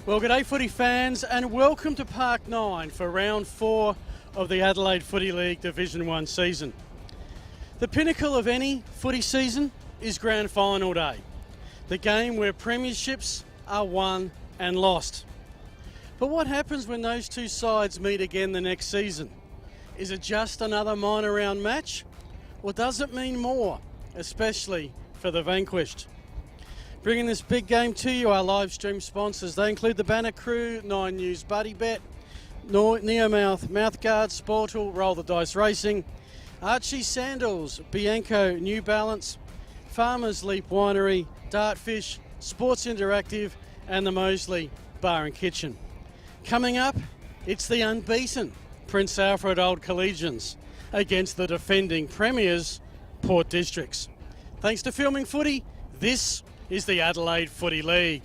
Well, g'day footy fans and welcome to Park 9 for round 4 of the Adelaide Footy League Division 1 season. The pinnacle of any footy season is Grand Final Day, the game where premierships are won and lost. But what happens when those two sides meet again the next season? Is it just another minor round match? Or does it mean more, especially for the vanquished? Bringing this big game to you, our live stream sponsors. They include the Banner Crew, 9 News Buddy Bet, Neomouth Mouthguard, Sportal, Roll the Dice Racing, Archie Sandals, Bianco New Balance, Farmers Leap Winery, Dartfish, Sports Interactive and the Moseley Bar and Kitchen. Coming up, it's the unbeaten Prince Alfred Old Collegians against the defending premiers, Port Districts. Thanks to Filming Footy, this is the Adelaide Footy League.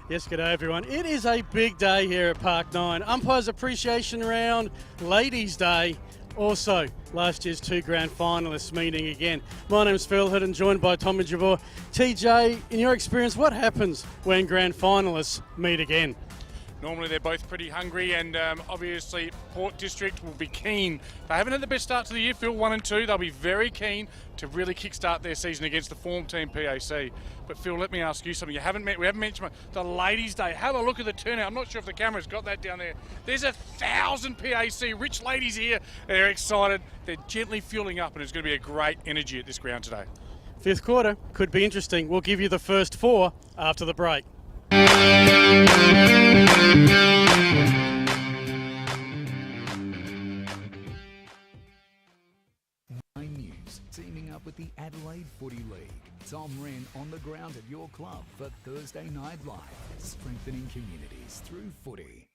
Yes, g'day everyone. It is a big day here at Park 9. Umpires Appreciation Round, Ladies' Day, also last year's 2 grand finalists meeting again. My name's Phil Hood and joined by Tommy Javor. TJ, in your experience, what happens when grand finalists meet again? Normally they're both pretty hungry and obviously Port District will be keen. They haven't had the best start to the year, Phil, 1 and 2. They'll be very keen to really kickstart their season against the form team PAC. But Phil, let me ask you something. We haven't mentioned the Ladies' Day. Have a look at the turnout. I'm not sure if the camera's got that down there. There's 1,000 PAC, rich ladies here. They're excited. They're gently fueling up and it's going to be a great energy at this ground today. 5th quarter could be interesting. We'll give you the first 4 after the break. News teaming up with the Adelaide Footy League. Tom Wren on the ground at your club for Thursday Night Live, strengthening communities through footy.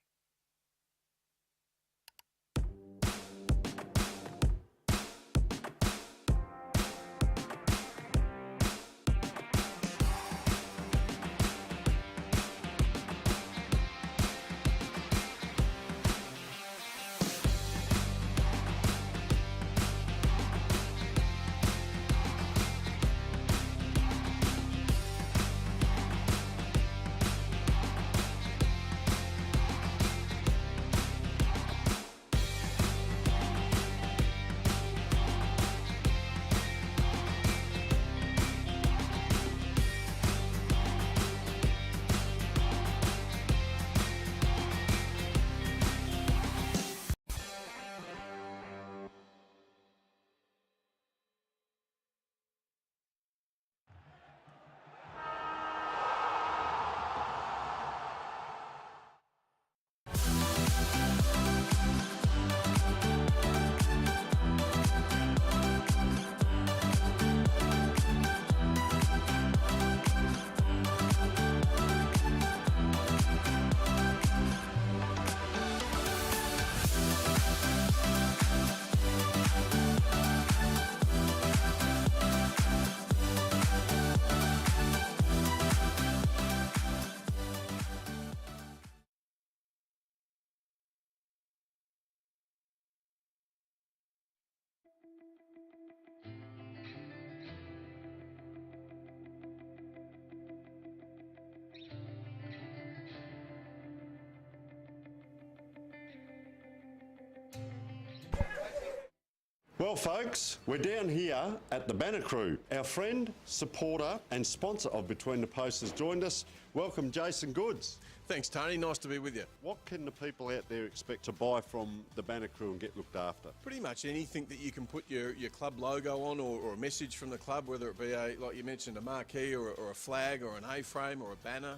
Well, folks, we're down here at the Banner Crew. Our friend, supporter and sponsor of Between the Posts has joined us. Welcome, Jason Goods. Thanks, Tony. Nice to be with you. What can the people out there expect to buy from the Banner Crew and get looked after? Pretty much anything that you can put your club logo on, or a message from the club, whether it be, like you mentioned, a marquee or a flag or an A-frame or a banner,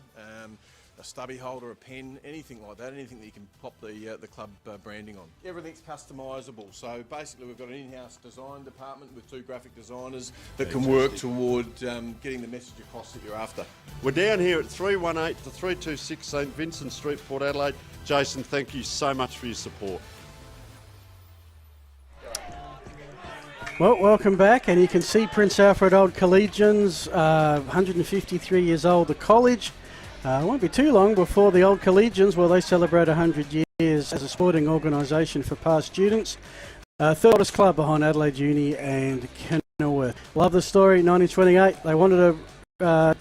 a stubby holder, a pen, anything like that, anything that you can pop the club branding on. Everything's customisable, so basically we've got an in-house design department with 2 graphic designers that can work toward getting the message across that you're after. We're down here at 318 to 326 St Vincent Street, Port Adelaide. Jason, thank you so much for your support. Well, welcome back, and you can see Prince Alfred Old Collegians, 153 years old, the college. It won't be too long before the Old Collegians, well, they celebrate 100 years as a sporting organisation for past students. Third oldest club behind Adelaide Uni and Kenilworth. Love the story. 1928, they wanted a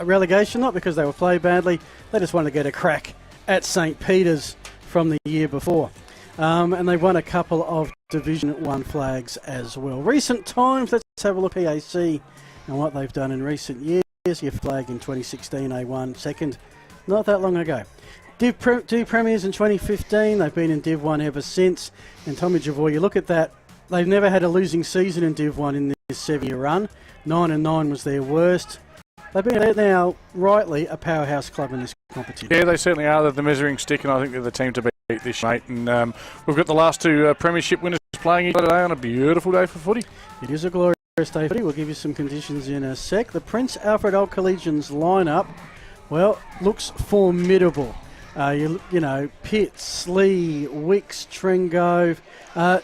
relegation, not because they were played badly, they just wanted to get a crack at St Peter's from the year before. And they won a couple of Division 1 flags as well. Recent times, let's have a look at PAC and what they've done in recent years. Your flag in 2016, they won second, not that long ago. Div 2 premiers in 2015, they've been in Div 1 ever since. And Tommy Javoy, you look at that, they've never had a losing season in Div 1 in this 7-year run. 9-9 was their worst. They've been now, rightly, a powerhouse club in this competition. Yeah, they certainly are. They're the measuring stick, and I think they're the team to beat this year, mate. And we've got the last 2 premiership winners playing each other today on a beautiful day for footy. It is a glorious day for footy. We'll give you some conditions in a sec. The Prince Alfred Old Collegians lineup, well, looks formidable. You know, Pitts, Slee, Wicks, Trengove. I'm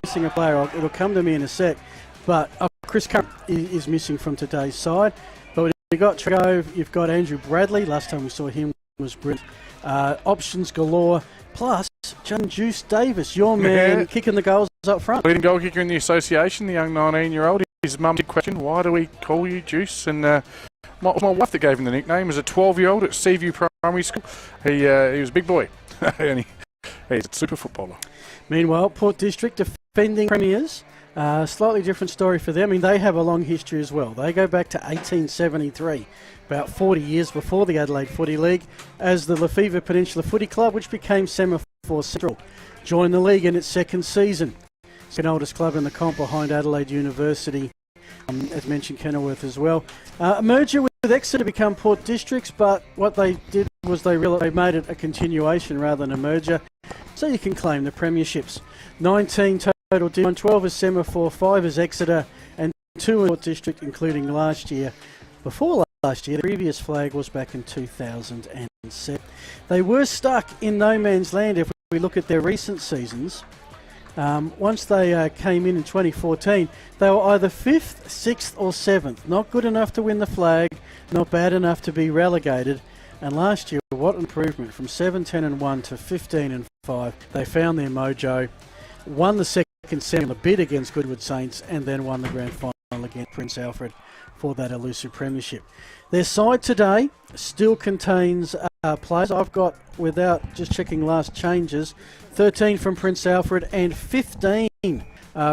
missing a player. It'll come to me in a sec. But Chris Curran is missing from today's side. But you've got Trengove, you've got Andrew Bradley. Last time we saw him was brilliant. Options galore. Plus, John Juice Davis, your man, kicking the goals up front. Leading goal kicker in the association, the young 19-year-old. His mum did question, why do we call you Juice? And my wife that gave him the nickname. As a 12-year-old at Seaview Primary School, he was a big boy. And he's a super footballer. Meanwhile, Port District defending premiers. Slightly different story for them. I mean, they have a long history as well. They go back to 1873, about 40 years before the Adelaide Footy League, as the Lefevre Peninsula Footy Club, which became Semaphore Central. Joined the league in its second season. Second oldest club in the comp behind Adelaide University, as mentioned, Kenilworth as well. A merger with Exeter to become Port Districts, but what they did was they made it a continuation rather than a merger, so you can claim the premierships. 19 total Division 12 is Semaphore, 5 is Exeter, and 2 in Port District, including last year. Before last year, the previous flag was back in 2007. They were stuck in no man's land if we look at their recent seasons. Once they came in 2014, they were either 5th, 6th or 7th. Not good enough to win the flag, not bad enough to be relegated. And last year, what an improvement, from 7-10-1 to 15-5. They found their mojo, won the second semi, a bid against Goodwood Saints, and then won the grand final against Prince Alfred for that elusive premiership. Their side today still contains players. I've got, without just checking last changes, 13 from Prince Alfred and 15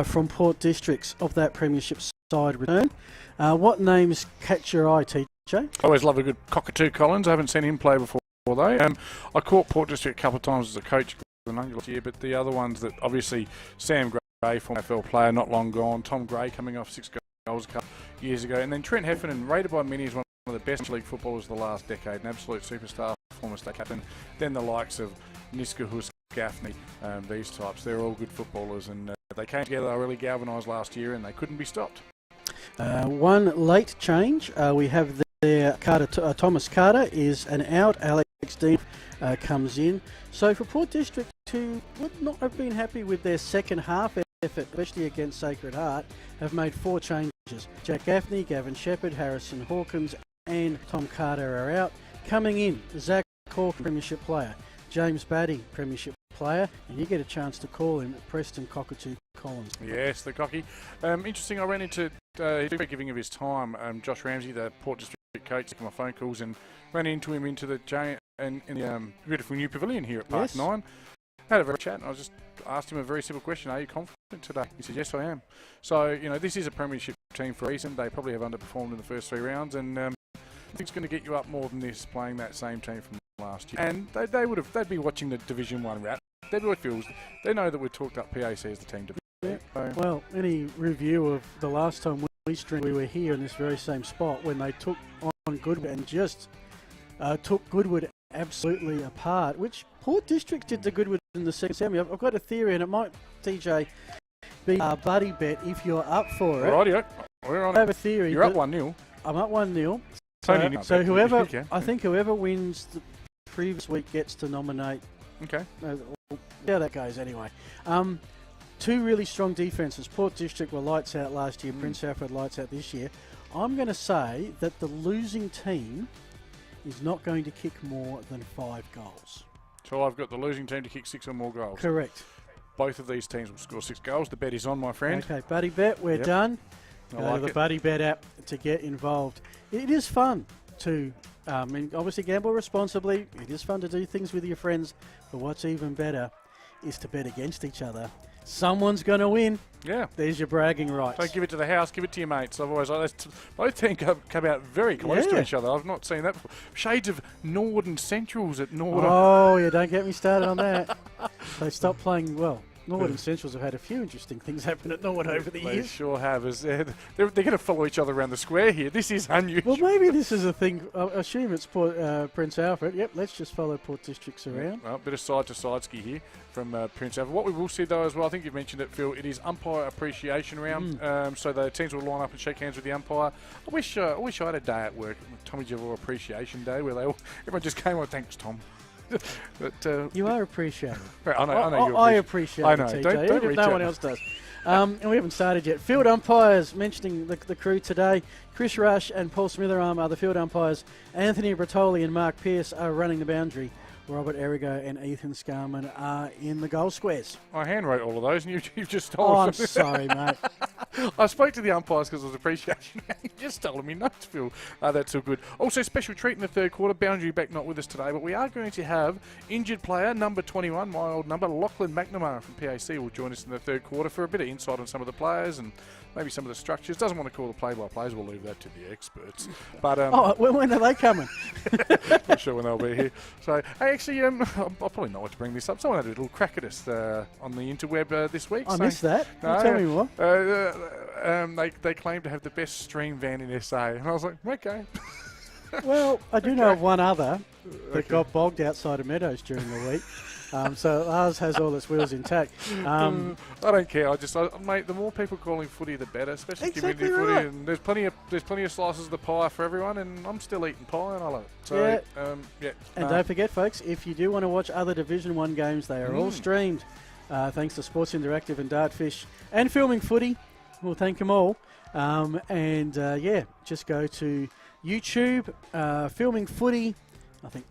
from Port Districts of that premiership side return. What names catch your eye, TJ? I always love a good Cockatoo Collins. I haven't seen him play before, though. I caught Port District a couple of times as a coach last year, but the other ones that obviously Sam Gray, former AFL player, not long gone. Tom Gray coming off 6 goals a couple of years ago. And then Trent Heffernan, rated by many as one of the best league footballers of the last decade, an absolute superstar, former state captain. Then the likes of Niska Husk, Gaffney, these types. They're all good footballers, and they came together. They were really galvanised last year, and they couldn't be stopped. One late change. We have there Thomas Carter is an out. Alex Dean comes in. So for Port District, who would not have been happy with their second half effort, especially against Sacred Heart, have made 4 changes. Jack Gaffney, Gavin Shepherd, Harrison Hawkins and Tom Carter are out. Coming in, Zach Hawkins, premiership player. James Batty, premiership player, and you get a chance to call him Preston Cockatoo Collins. Yes, the cocky. Interesting, I ran into, he's very giving of his time, Josh Ramsey, the Port District coach, taking my phone calls, and ran into him into the giant and in the beautiful new pavilion here at Park 9. Had a very chat, and I just asked him a very simple question: are you confident today? He said, yes, I am. So, this is a premiership team for a reason. They probably have underperformed in the first 3 rounds, and I think it's going to get you up more than this playing that same team from last year. And they'd be watching the Division 1 route. They'd be what feels. They know that we've talked up PAC as the team to beat. So. Well, any review of the last time we were here in this very same spot when they took on Goodwood and just took Goodwood absolutely apart, which Port District did to Goodwood in the second semi. I've got a theory, and it might, TJ, be a buddy bet if you're up for it. Rightio. We're on I have a theory. You're up 1-0. I'm up 1-0. So whoever, I think whoever wins the previous week gets to nominate. Okay. Yeah, that goes anyway. 2 really strong defences. Port District were lights out last year. Prince Alfred lights out this year. I'm going to say that the losing team is not going to kick more than 5 goals. So I've got the losing team to kick 6 or more goals. Correct. Both of these teams will score 6 goals. The bet is on, my friend. Okay, buddy bet. We're done. Go to the buddy bet app to get involved. It is fun to, obviously gamble responsibly. It is fun to do things with your friends. But what's even better is to bet against each other. Someone's going to win. Yeah. There's your bragging rights. Don't give it to the house, give it to your mates. Otherwise, both teams come out very close to each other. I've not seen that before. Shades of Nord and Centrals at Nord. Oh, yeah, don't get me started on that. They stopped playing, well, Norwood and Centrals have had a few interesting things happen at Norwood over the years. They sure have. They're going to follow each other around the square here. This is unusual. Well, maybe this is a thing. I assume it's Prince Alfred. Yep, let's just follow Port Districts around. Well, a bit of side-to-side ski here from Prince Alfred. What we will see, though, as well, I think you've mentioned it, Phil, it is umpire appreciation round. So the teams will line up and shake hands with the umpire. I wish I had a day at work, Tommy Javor Appreciation Day, where everyone just came on, thanks, Tom. But, you are appreciated. I know I appreciate I know. it, TJ, Don't even if reach no out. one else does. And we haven't started yet. Field umpires, mentioning the crew today. Chris Rush and Paul Smitherarm are the field umpires. Anthony Bertoli and Mark Pearce are running the boundary. Robert Erigo and Ethan Scarman are in the goal squares. I handwrote all of those, and you've just Oh, stolen I'm sorry, mate. I spoke to the umpires because it was appreciation. You just stolen me notes, Phil. That's all good. Also, special treat in the third quarter. Boundary back not with us today, but we are going to have injured player number 21, my old number, Lachlan McNamara from PAC will join us in the third quarter for a bit of insight on some of the players and maybe some of the structures. Doesn't want to call the play-by-plays. We'll leave that to the experts. But when are they coming? not sure when they'll be here. So, hey, actually, I'll probably know what to bring this up. Someone had a little crack at us on the interweb this week. I missed that. Tell me more. They claim to have the best stream van in SA, and I was like, okay. Well, I do know of one other that got bogged outside of Meadows during the week. So ours has all its wheels intact. I don't care. Mate, the more people calling footy, the better, especially Exactly community right. footy. And there's plenty of slices of the pie for everyone, and I'm still eating pie, and I love it. So, And don't forget, folks, if you do want to watch other Division 1 games, they are all streamed thanks to Sports Interactive and Dartfish and Filming Footy. We'll thank them all. Just go to YouTube, Filming Footy. I think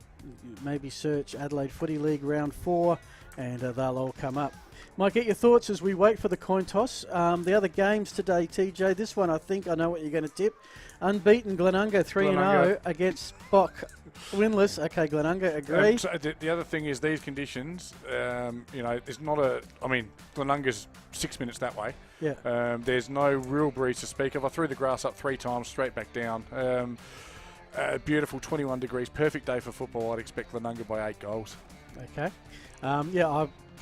maybe search Adelaide Footy League Round 4 and they'll all come up. Might get your thoughts as we wait for the coin toss. The other games today, TJ, this one I think I know what you're going to tip. Unbeaten Glenunga 3-0 against Spock. Winless. Okay, Glenunga agree. So the other thing is these conditions, there's not Glenunga's 6 minutes that way. Yeah. There's no real breeze to speak of. I threw the grass up 3 times, straight back down. Beautiful 21 degrees, perfect day for football. I'd expect Glenunga by 8 goals. Okay.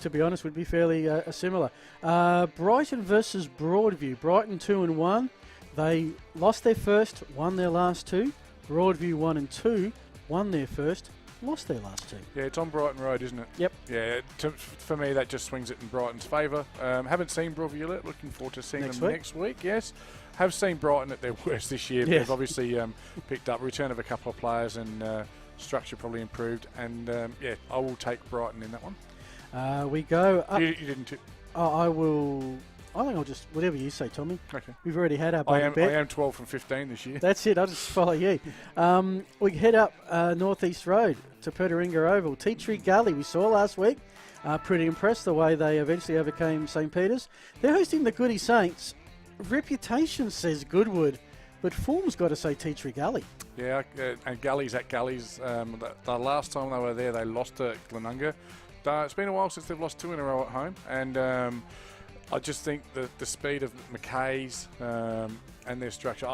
To be honest, would be fairly similar. Brighton versus Broadview. Brighton 2-1. They lost their first, won their last 2. Broadview 1-2, won their first, lost their last 2. Yeah, it's on Brighton Road, isn't it? Yep. Yeah, for me, that just swings it in Brighton's favour. Haven't seen Broadview yet. Looking forward to seeing them next week. Yes. Have seen Brighton at their worst this year. Yes. They've obviously picked up return of a couple of players and structure probably improved. And, I will take Brighton in that one. We go up. You didn't tip. I will. I think I'll just, whatever you say, Tommy. Okay. We've already had our I bet. am 12 from 15 this year. That's it. I'll just follow you. We head up Northeast Road to Pertaringa Oval. Tea Tree Gully we saw last week. Pretty impressed the way they eventually overcame St. Peter's. They're hosting the Goody Saints. Reputation says Goodwood, but form's got to say Tea Tree Gully. Yeah, and Gully's at Gully's. The last time they were there, they lost to Glenunga. It's been a while since they've lost 2 in a row at home, and I just think the speed of McKay's and their structure,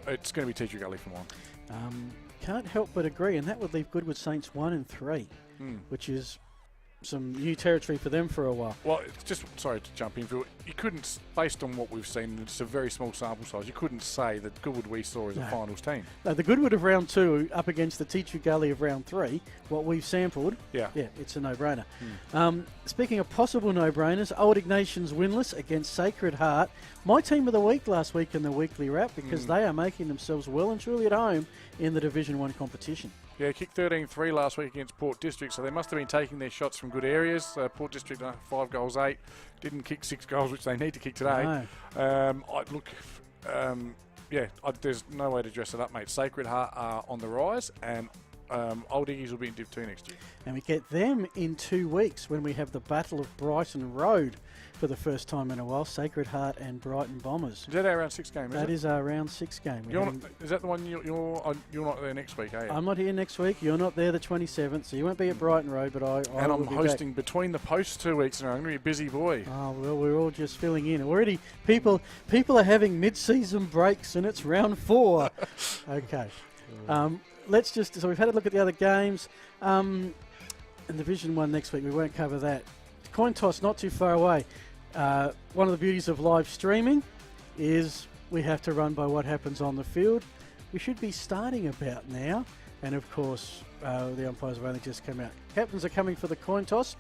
it's going to be Teacher Gully for mine. Can't help but agree, and that would leave Goodwood Saints 1 and 3, which is some new territory for them for a while. Well, it's just, sorry to jump in, Phil, you couldn't, based on what we've seen, it's a very small sample size, you couldn't say that Goodwood we saw as a finals team. No, the Goodwood of round 2 up against the Teacher Gully of round 3, what we've sampled, it's a no-brainer. Speaking of possible no-brainers, Old Ignatians winless against Sacred Heart. My team of the week last week in the weekly wrap, because they are making themselves well and truly at home in the Division 1 competition. Yeah, kicked 13-3 last week against Port District, so they must have been taking their shots from good areas. Port District 5 goals 8, didn't kick 6 goals, which they need to kick today. No. There's no way to dress it up, mate. Sacred Heart are on the rise, and Old Iggies will be in Div 2 next year. And we get them in 2 weeks when we have the Battle of Brighton Road for the first time in a while. Sacred Heart and Brighton Bombers. Is that our round 6 game? That is our round 6 game. Is that the one you're not there next week, are you? I'm not here next week. You're not there the 27th, so you won't be at Brighton Road, but I and will I'm be hosting back. between the posts 2 weeks, and I'm going to be a busy boy. Oh well, we're all just filling in already. People are having mid-season breaks, and it's round 4. Okay. So we've had a look at the other games. In Division 1 next week, we won't cover that. Coin toss not too far away. One of the beauties of live streaming is we have to run by what happens on the field. We should be starting about now. And of course, the umpires have only just come out. Captains are coming for the coin toss.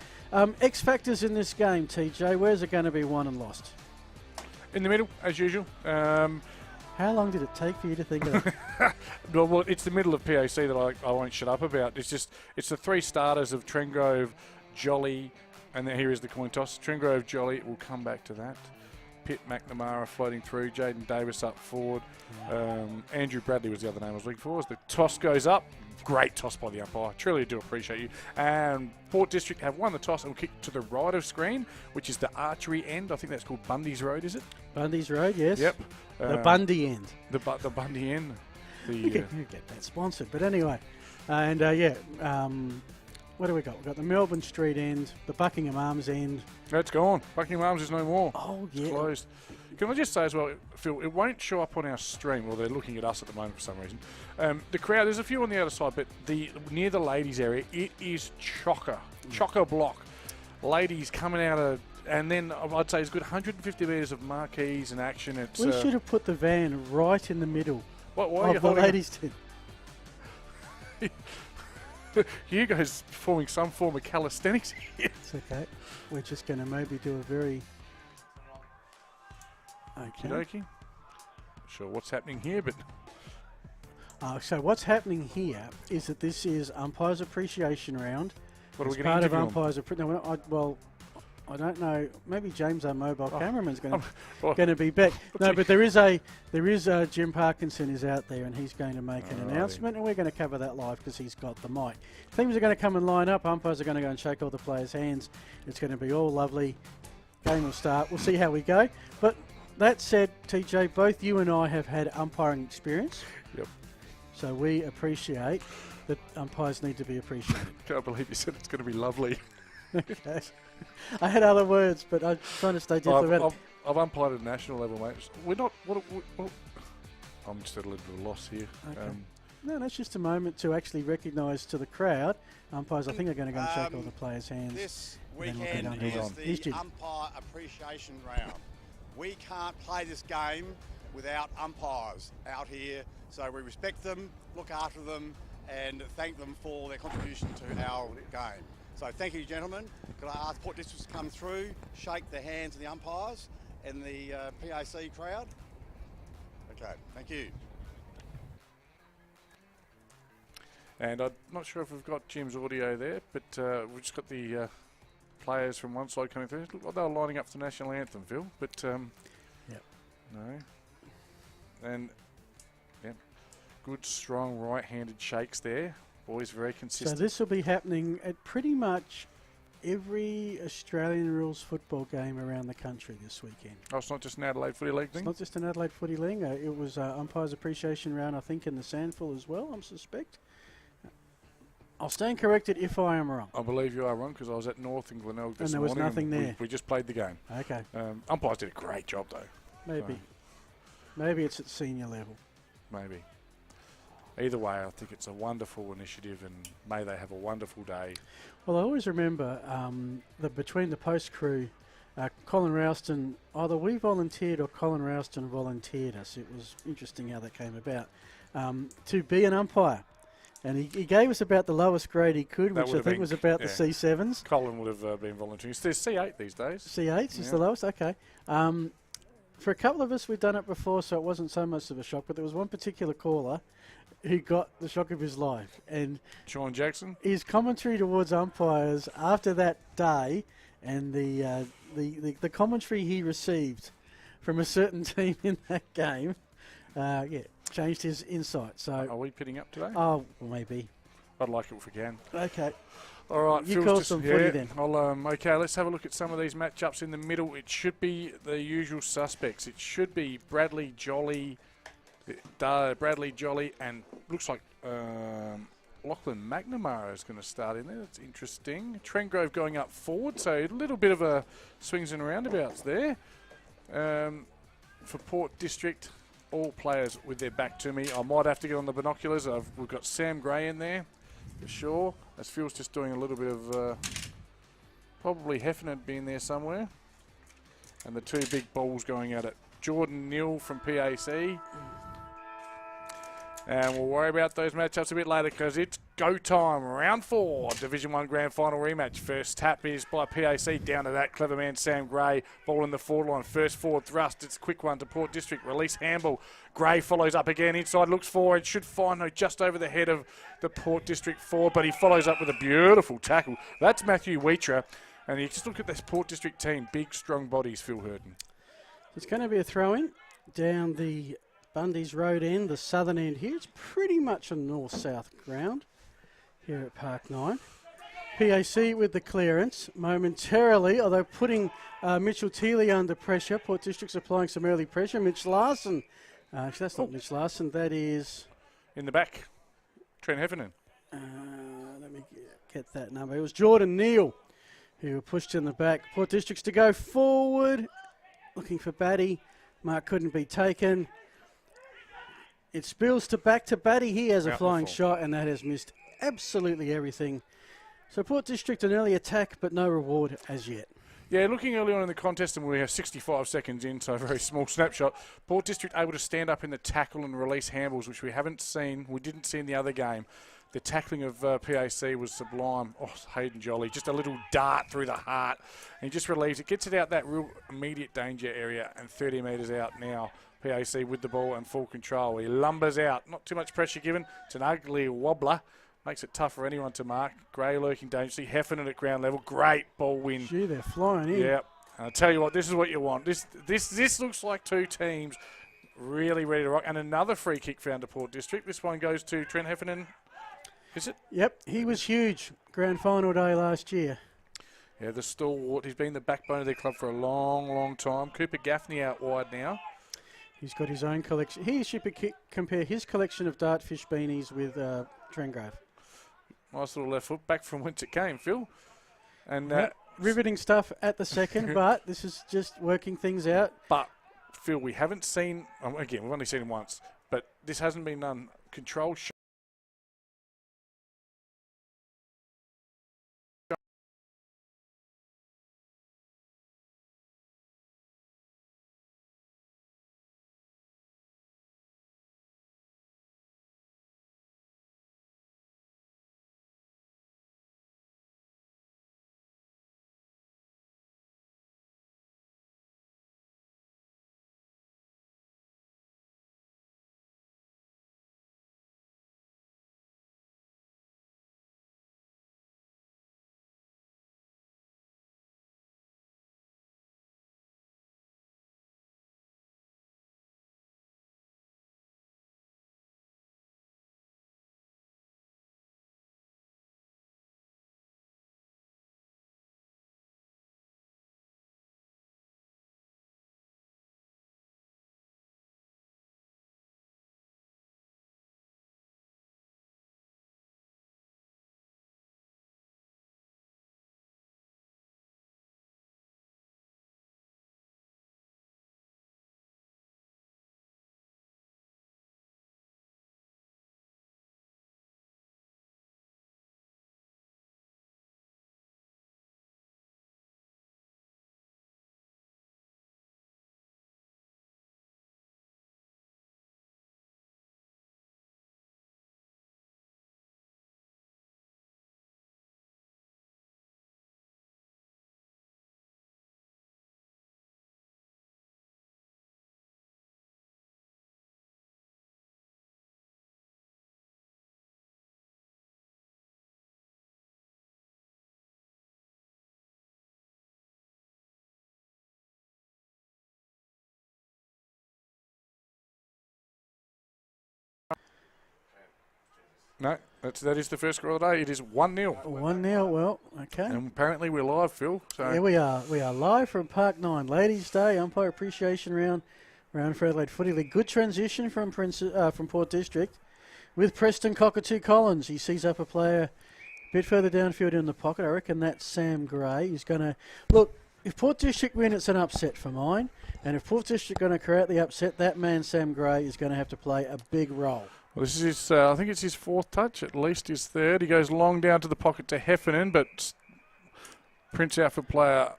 X factors in this game, TJ. Where's it going to be won and lost? In the middle, as usual. How long did it take for you to think of that? Well, it's the middle of PAC that I won't shut up about. It's the 3 starters of Trengrove, Jolly, and then here is the coin toss. Trengrove, Jolly, we'll come back to that. Pitt, McNamara floating through. Jaden Davis up forward. Andrew Bradley was the other name I was looking for. As the toss goes up, great toss by the umpire. Truly do appreciate you. And Port District have won the toss and will kick to the right of screen, which is the archery end. I think that's called Bundy's Road, is it? Bundy's Road, yes. Yep. The Bundy end. The Bundy end. You get that sponsored. But anyway, and what do we got? We've got the Melbourne Street end, the Buckingham Arms end. That's gone. Buckingham Arms is no more. Oh, yeah. It's closed. Can I just say as well, Phil, it won't show up on our stream. Well, they're looking at us at the moment for some reason. The crowd, there's a few on the other side, but near the ladies area, it is chocker block. Ladies coming out of, and then I'd say it's a good 150 metres of marquees and action. We should have put the van right in the middle why of the ladies' tent. Hugo's performing some form of calisthenics here. It's okay. We're just going to maybe do a very... Okay. Sure what's happening here, but... So what's happening here is that this is Umpires Appreciation Round. What are we going going to interview Umpires I don't know. Maybe James, our mobile cameraman's going to be back. No, but there is Jim Parkinson is out there, and he's going to make an announcement, and we're going to cover that live because he's got the mic. Teams are going to come and line up. Umpires are going to go and shake all the players' hands. It's going to be all lovely. Game will start. We'll see how we go. But that said, TJ, both you and I have had umpiring experience. Yep. So we appreciate that umpires need to be appreciated. Can't believe you said it's going to be lovely. Okay. I had other words, but I'm trying to stay diplomatic. I've umpired at national level, mate. We're not. I'm just at a little bit of a loss here. Okay. No, that's just a moment to actually recognise to the crowd. Umpires, I think, are going to go and shake all the players' hands. This weekend is the Umpire Appreciation Round. We can't play this game without umpires out here, so we respect them, look after them, and thank them for their contribution to our game. So thank you, gentlemen. Could I ask Port District to come through, shake the hands of the umpires and the PAC crowd? Okay, thank you. And I'm not sure if we've got Jim's audio there, but we've just got the players from one side coming through. It looked like they were lining up for the national anthem, Phil, but yep. No. And yep, good, strong right-handed shakes there. Boys very consistent. So this will be happening at pretty much every Australian rules football game around the country this weekend. Oh, it's not just an Adelaide Footy League thing? It's not just an Adelaide Footy League. It was Umpires Appreciation Round, I think, in the Sandful as well, I suspect. I'll stand corrected if I am wrong. I believe you are wrong because I was at North in Glenelg this And there was morning. nothing there. We just played the game. Okay. Umpires did a great job though. Maybe. So, Maybe it's at senior level. maybe. Either way, I think it's a wonderful initiative and may they have a wonderful day. Well, I always remember that between the post crew, Colin Rouston, either we volunteered or Colin Rouston volunteered us. It was interesting how that came about, to be an umpire. And he gave us about the lowest grade he could, That which would I have think been- was about yeah. the C7s. Colin would have been volunteering. There's C8 these days. C8s is Yeah. the lowest? Okay. For a couple of us, we've done it before, so it wasn't so much of a shock. But there was one particular caller who got the shock of his life. And Sean Jackson. his commentary towards umpires after that day and the commentary he received from a certain team in that game, changed his insight. So, Are we pitting up today? oh, maybe. I'd like it if we can. Okay. All right, You Phil's call just, some footy then. I'll, okay, let's have a look at some of these matchups in the middle. It should be the usual suspects. It should be Bradley Jolly, and looks like Lachlan McNamara is going to start in there. That's interesting. Trentgrove going up forward, so a little bit of a swings and roundabouts there. For Port District, all players with their back to me. I might have to get on the binoculars. We've got Sam Gray in there for sure. As Phil's just doing a little bit of probably Heffernan being there somewhere. And the two big balls going at it. Jordan Neal from PAC. And we'll worry about those matchups a bit later because it's go time. Round 4, Division 1 Grand Final rematch. First tap is by PAC down to that clever man Sam Gray. Ball in the forward line. First forward thrust. It's a quick one to Port District. Release handball. Gray follows up again. Inside looks forward. Should find no just over the head of the Port District forward, but he follows up with a beautiful tackle. That's Matthew Wheatra. And you just look at this Port District team. Big, strong bodies, Phil Hurton. It's going to be a throw-in down the Bundy's Road end, the southern end here. It's pretty much a north-south ground here at Park 9. PAC with the clearance momentarily, although putting Mitchell Teeley under pressure. Port District's applying some early pressure. Mitch Larson. Actually, that's not Mitch Larson. That is... In the back, Trent Heffernan. let me get that number. It was Jordan Neal who were pushed in the back. Port District's to go forward. Looking for Batty. Mark couldn't be taken. It spills to Batty. He has a Out flying the full. shot, and that has missed absolutely everything. So Port District an early attack, but no reward as yet. Yeah, looking early on in the contest, and we have 65 seconds in, so a very small snapshot. Port District able to stand up in the tackle and release handballs, which we didn't see in the other game. The tackling of PAC was sublime. Oh, Hayden Jolly, just a little dart through the heart. And he just relieves it, gets it out that real immediate danger area, and 30 metres out now. PAC with the ball and full control. He lumbers out. Not too much pressure given. It's an ugly wobbler. Makes it tough for anyone to mark. Gray lurking dangerously. Heffernan at ground level. Great ball win. Gee, they're flying in. Yep. And I'll tell you what, this is what you want. This looks like two teams really ready to rock. And another free kick found to Port District. This one goes to Trent Heffernan. Is it? Yep, he was huge. Grand final day last year. Yeah, the stalwart. He's been the backbone of their club for a long, long time. Cooper Gaffney out wide now. He's got his own collection. He should compare his collection of dartfish beanies with Trentgrove. Nice little left foot back from whence it came, Phil. And Yep, riveting stuff at the second, but this is just working things out. But, Phil, we haven't seen, again, we've only seen him once, but this hasn't been done. Control No, that is the first score of the day. It is 1-0. 1-0, well, okay. And apparently we're live, Phil. So Here we are. We are live from Park 9. Ladies' Day, Umpire Appreciation Round for Adelaide Footy League. Good transition from Port District with Preston Cockatoo Collins. He sees up a player a bit further downfield in the pocket. I reckon that's Sam Gray. He's going to... Look, if Port District win, it's an upset for mine. And if Port District are going to create the upset, that man, Sam Gray, is going to have to play a big role. Well, this is his, I think it's his fourth touch, at least his third. He goes long down to the pocket to Heffernan, but Prince Alfred player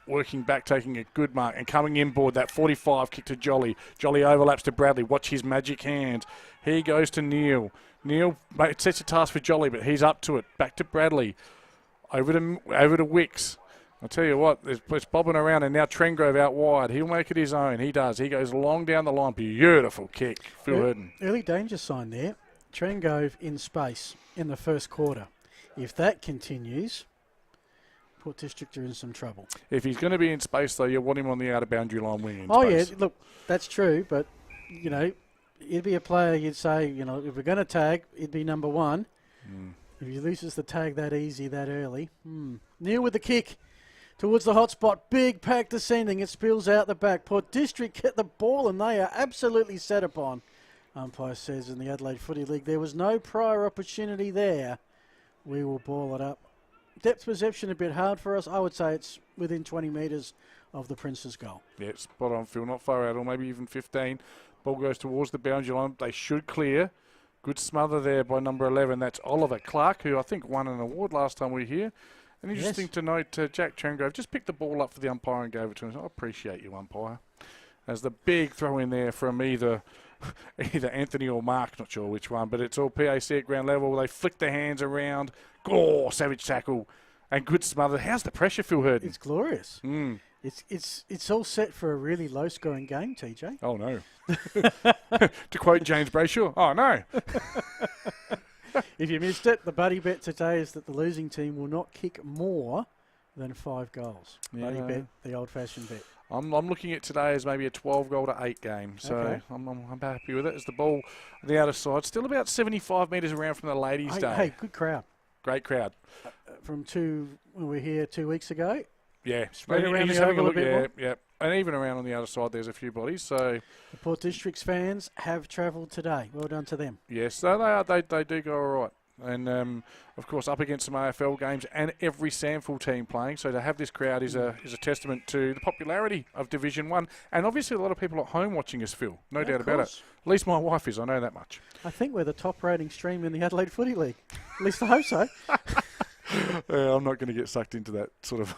working back, taking a good mark, and coming inboard, that 45 kick to Jolly. Jolly overlaps to Bradley. Watch his magic hand. He goes to Neil. Neil sets a task for Jolly, but he's up to it. Back to Bradley. Over to Wicks. I'll tell you what, it's bobbing around, and now Trengrove out wide. He'll make it his own. He does. He goes long down the line. Beautiful kick. Phil Hurden. Early danger sign there. Trengrove in space in the first quarter. If that continues, Port District are in some trouble. If he's going to be in space, though, you want him on the outer boundary line wing in space. Yeah, look, that's true, but, you know, he'd be a player you'd say, you know, if we're going to tag, he'd be number one. If he loses the tag that easy, that early. Neil with the kick. Towards the hot spot, big pack descending. It spills out the back. Port District get the ball, and they are absolutely set upon. Umpire says in the Adelaide Footy League, there was no prior opportunity there. We will ball it up. Depth perception a bit hard for us. I would say it's within 20 metres of the Prince's goal. Yeah, spot on, Phil. Not far out, or maybe even 15. Ball goes towards the boundary line. They should clear. Good smother there by number 11. That's Oliver Clark, who I think won an award last time we were here. And interesting to note, Jack Trengrove just picked the ball up for the umpire and gave it to him. I appreciate you, umpire. As the big throw in there from either Anthony or Mark, not sure which one, but it's all PAC at ground level. They flick their hands around. Savage tackle. And good smother. How's the pressure, Phil Hurden? It's glorious. It's all set for a really low-scoring game, TJ. Oh, no. To quote James Brayshaw, oh, no. If you missed it, the buddy bet today is that the losing team will not kick more than 5 goals. Yeah. Buddy bet, the old-fashioned bet. I'm looking at today as maybe a 12-goal to 8 game, so okay. I'm happy with it. As the ball on the outer side, still about 75 metres around from the ladies' day. Hey, good crowd. Great crowd. From when we were here 2 weeks ago. Yeah. Spread around the oval a bit more. Yeah. And even around on the other side, there's a few bodies. So the Port District's fans have travelled today. Well done to them. Yes, so they do go all right. And, of course, up against some AFL games and every SANFL team playing. So to have this crowd is a testament to the popularity of Division 1. And obviously a lot of people at home watching us, Phil. No doubt about it. At least my wife is. I know that much. I think we're the top-rating stream in the Adelaide Footy League. At least I hope so. I'm not going to get sucked into that sort of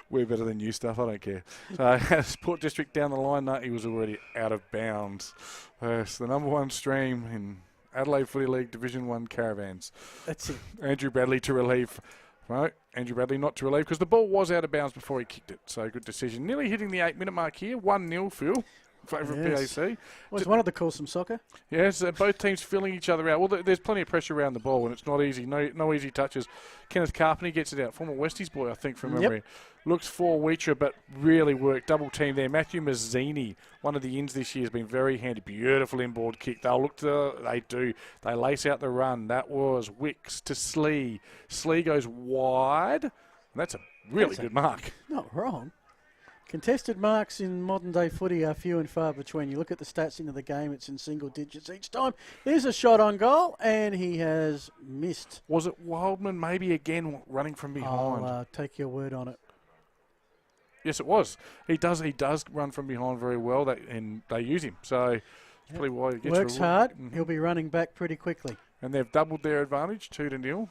we're better than you stuff. I don't care. So Port District down the line, he was already out of bounds. It's the number 1 stream in Adelaide Footy League Division 1 caravans. That's it. Andrew Bradley to relieve. Right, Andrew Bradley not to relieve because the ball was out of bounds before he kicked it. So good decision. Nearly hitting the 8-minute mark here. 1-0, Phil. Favourite PAC. Well, it's wanted to call some soccer. Yes, both teams filling each other out. Well, there's plenty of pressure around the ball, and it's not easy. No easy touches. Kenneth Carpenter gets it out. Former Westies boy, I think, from memory. Yep. Looks for Weecher, but really worked. Double team there. Matthew Mazzini, one of the ins this year, has been very handy. Beautiful inboard kick. They do. They lace out the run. That was Wicks to Slee. Slee goes wide. And that's a really good mark. Not wrong. Contested marks in modern-day footy are few and far between. You look at the stats into the game, it's in single digits each time. There's a shot on goal, and he has missed. Was it Wildman maybe again running from behind? I'll take your word on it. Yes, it was. He does run from behind very well, and they use him. So that's probably why he gets works hard. He'll be running back pretty quickly. And they've doubled their advantage, 2-0.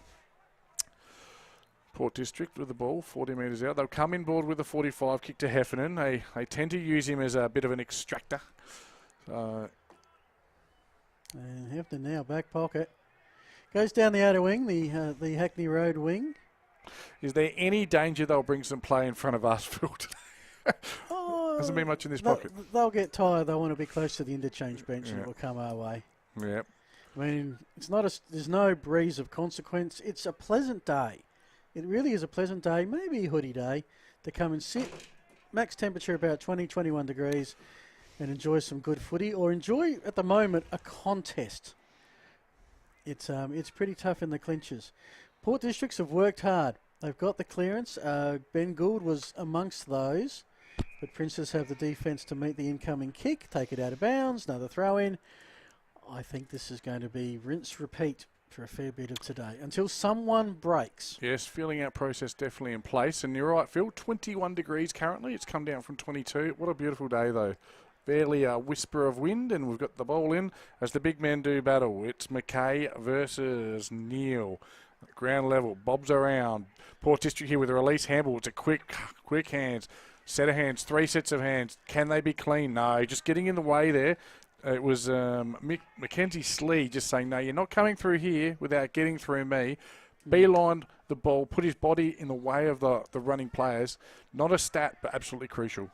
Port District with the ball, 40 metres out. They'll come inboard with a 45 kick to Heffernan. They tend to use him as a bit of an extractor. And Heffernan now back pocket. Goes down the outer wing, the Hackney Road wing. Is there any danger they'll bring some play in front of us, Phil? Hasn't been much in this pocket. They'll get tired. They'll want to be close to the interchange bench and it will come our way. Yep. I mean, there's no breeze of consequence. It's a pleasant day. It really is a pleasant day, maybe a hoodie day, to come and sit. Max temperature about 20, 21 degrees and enjoy some good footy or enjoy, at the moment, a contest. It's pretty tough in the clinches. Port Districts have worked hard. They've got the clearance. Ben Gould was amongst those. But Princes have the defence to meet the incoming kick, take it out of bounds, another throw in. I think this is going to be rinse, repeat for a fair bit of today until someone breaks. Yes, feeling out process definitely in place. And you're right, Phil, 21 degrees currently. It's come down from 22. What a beautiful day, though. Barely a whisper of wind, and we've got the ball in as the big men do battle. It's McKay versus Neil. Ground level, bobs around. Port District here with a release handball. It's a quick hands. Set of hands, 3 sets of hands. Can they be clean? No, just getting in the way there. It was Mackenzie Slee just saying, no, you're not coming through here without getting through me. Beelined the ball, put his body in the way of the running players. Not a stat, but absolutely crucial.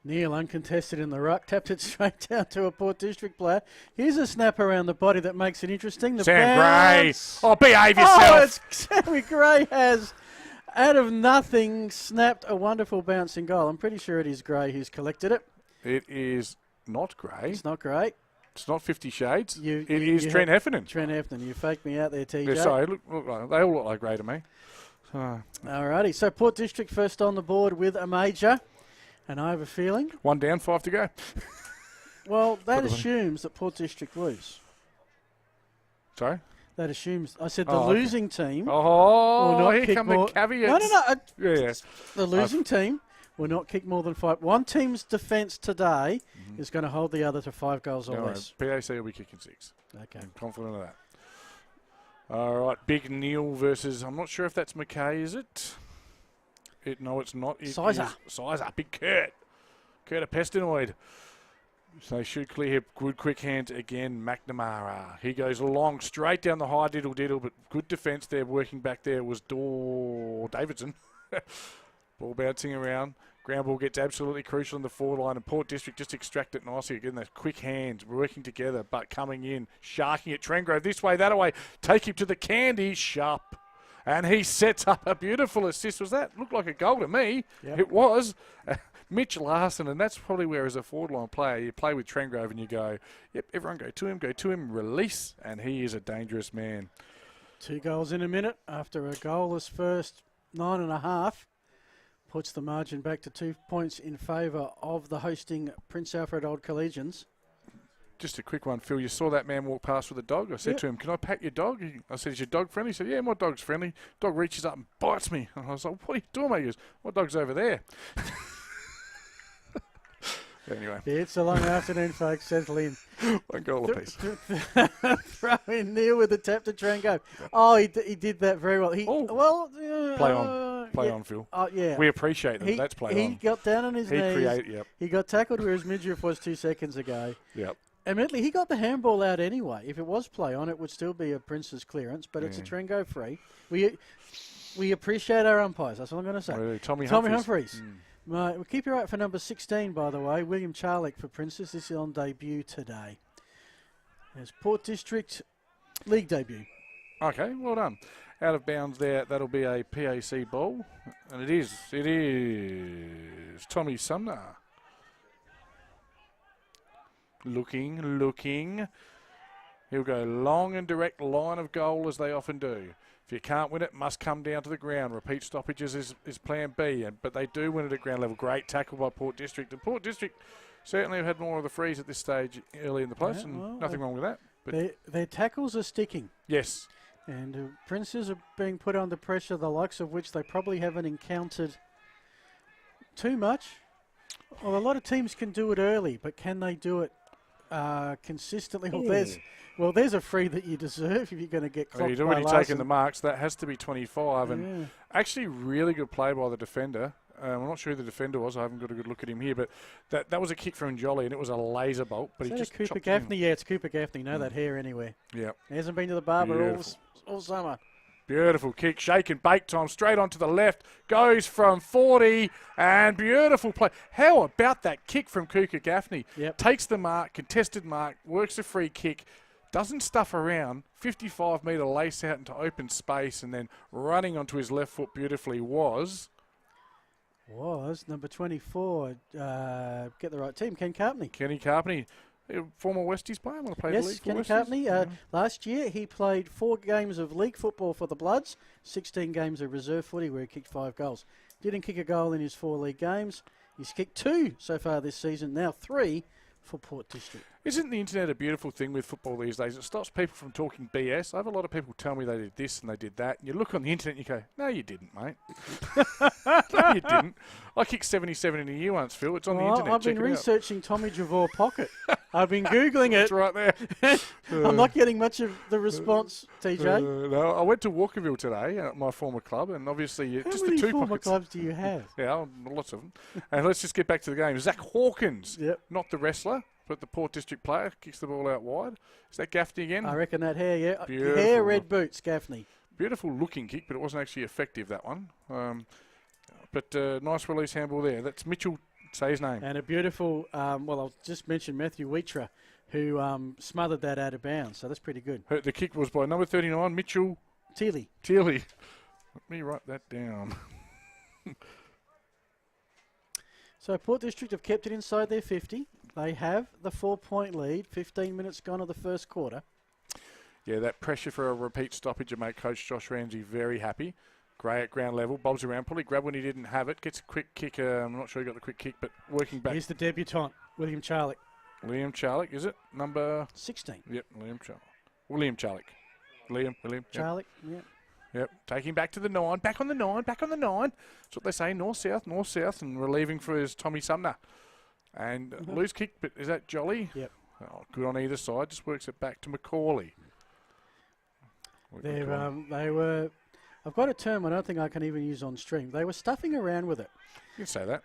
Neil, uncontested in the ruck, tapped it straight down to a Port District player. Here's a snap around the body that makes it interesting. The Sam bounce. Gray. Oh, behave yourself. Oh, it's Sammy Gray has, out of nothing, snapped a wonderful bouncing goal. I'm pretty sure it is Gray who's collected it. It is not Gray. It's not great. It's not 50 Shades. It is Trent Heffernan. Trent Heffernan. You faked me out there, TJ. Yeah, sorry, they all look like Gray to me. Alrighty, so Port District first on the board with a major. And I have a feeling. 1 down, 5 to go. Well, that assumes that Port District lose. Sorry? That assumes. I said the losing team. Oh, will not here kick come more. the caveats. No. Yeah. The losing team will not kick more than 5. One team's defence today is going to hold the other to 5 goals or less. PAC will be kicking 6. Okay. I'm confident of that. All right, Big Neil versus, I'm not sure if that's McKay, is it? No, it's not. Sizer. Sizer. Big Kurt. Kurt a Pestinoid. So shoot clear hip. Good quick hands again. McNamara. He goes long, straight down the high diddle, but good defence there. Working back there was Davidson. Ball bouncing around. Ground ball gets absolutely crucial in the forward line, and Port District just extract it nicely. Again, those quick hands working together, but coming in, sharking it. Trengrove this way, that way. Take him to the candy. Sharp. And he sets up a beautiful assist. Was that? Looked like a goal to me. Yep. It was. Mitch Larson, and that's probably where as a forward line player, you play with Trengrove and you go, yep, everyone go to him, release, and he is a dangerous man. 2 goals in a minute after a goalless first 9.5. Puts the margin back to 2 points in favour of the hosting Prince Alfred Old Collegians. Just a quick one, Phil. You saw that man walk past with a dog. I said to him, can I pat your dog? I said, is your dog friendly? He said, yeah, my dog's friendly. Dog reaches up and bites me. And I was like, what are you doing, mate? He goes, my dog's over there. Anyway. Yeah, it's a long afternoon, folks. Settle in. 1 goal apiece. Throw in Neil with the tap to Trango. Oh, he did that very well. Play on, Phil. Oh, yeah. We appreciate them. That's play on. He got down on his knees. Yep. He got tackled where his midriff was 2 seconds ago. Yep. Admittedly, he got the handball out anyway. If it was play on, it would still be a Prince's clearance, but it's a Trango free. We appreciate our umpires. That's all I'm going to say. Really, Tommy Humphries. Mate, we'll keep you right for number 16, by the way. William Charlick for Princes. This is on debut today. As Port District League debut. Okay, well done. Out of bounds there, that'll be a PAC ball. And it is Tommy Sumner. Looking. He'll go long and direct line of goal as they often do. If you can't win it, must come down to the ground. Repeat stoppages is plan B, but they do win it at ground level. Great tackle by Port District. And Port District certainly have had more of the frees at this stage early in the place, and nothing wrong with that. But their tackles are sticking. Yes. And Princes are being put under pressure, the likes of which they probably haven't encountered too much. Well, a lot of teams can do it early, but can they do it consistently? Well, there's a free that you deserve if you're going to get clocked. You'd already taken the marks. That has to be 25. And actually really good play by the defender. I'm not sure who the defender was. I haven't got a good look at him here. But that was a kick from Jolly, and it was a laser bolt. But Is he that just Cooper Gaffney? Yeah, it's Cooper Gaffney. Know that hair anywhere. Yeah. He hasn't been to the barber all summer. Beautiful kick, shake and bake time, straight onto the left, goes from 40, and beautiful play. How about that kick from Cooper Gaffney? Yep. Takes the mark, contested mark, works a free kick, doesn't stuff around, 55-metre lace out into open space, and then running onto his left foot beautifully was number 24. Get the right team, Ken Carpney. Kenny Carpney. Former Westies player, want to play the Yes, league for Kenny Westies? Carpney. Last year he played 4 games of league football for the Bloods, 16 games of reserve footy where he kicked 5 goals. Didn't kick a goal in his 4 league games. He's kicked 2 so far this season, now 3 for Port District. Isn't the internet a beautiful thing with football these days? It stops people from talking BS. I have a lot of people tell me they did this and they did that. And you look on the internet and you go, no, you didn't, mate. No, you didn't. I kicked 77 in a year once, Phil. It's on the internet. I've been researching Tommy Javor Pocket. I've been Googling it. It's right there. I'm not getting much of the response, TJ. No, I went to Walkerville today at my former club, and obviously How just many the 2 former pockets. clubs do you have? Yeah, lots of them. And let's just get back to the game. Zach Hawkins, Yep. not the wrestler, but the Port District player, kicks the ball out wide. Is that Gaffney again? I reckon that hair, yeah. Beautiful. Hair, red boots, Gaffney. Beautiful looking kick, but it wasn't actually effective, that one. But nice release handball there. That's Mitchell, say his name. And a beautiful, I'll just mention Matthew Wheatra, who smothered that out of bounds, so that's pretty good. The kick was by number 39, Mitchell Teely. Let me write that down. So Port District have kept it inside their 50. They have the 4-point lead, 15 minutes gone of the first quarter. Yeah, that pressure for a repeat stoppage will make Coach Josh Ramsey very happy. Gray at ground level, bobs around, probably grab when he didn't have it, gets a quick kick. I'm not sure he got the quick kick, but working back. Here's the debutant, William Charlick. Liam Charlick, is it? Number 16. Yep, William Charlick. William. Yep. Charlick, yeah. Yep, taking back to the 9, back on the 9. That's what they say, north-south, and relieving for his Tommy Sumner. And loose kick, but is that Jolly? Yep. Oh, good on either side, just works it back to Macaulay. They were, I've got a term I don't think I can even use on stream. They were stuffing around with it. You can say that.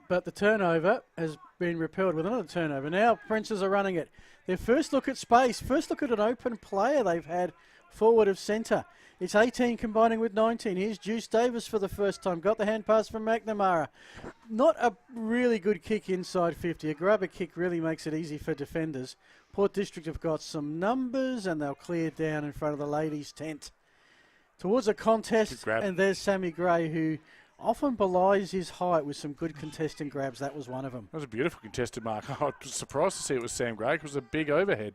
But the turnover has been repelled with another turnover. Now Princes are running it. Their first look at space, first look at an open player they've had forward of centre. It's 18 combining with 19. Here's Juice Davis for the first time. Got the hand pass from McNamara. Not a really good kick inside 50. A grubber kick really makes it easy for defenders. Port District have got some numbers and they'll clear down in front of the ladies' tent. Towards a contest, and there's Sammy Gray, who often belies his height with some good contesting grabs. That was one of them. That was a beautiful contested mark. I was surprised to see it was Sam Gray. It was a big overhead.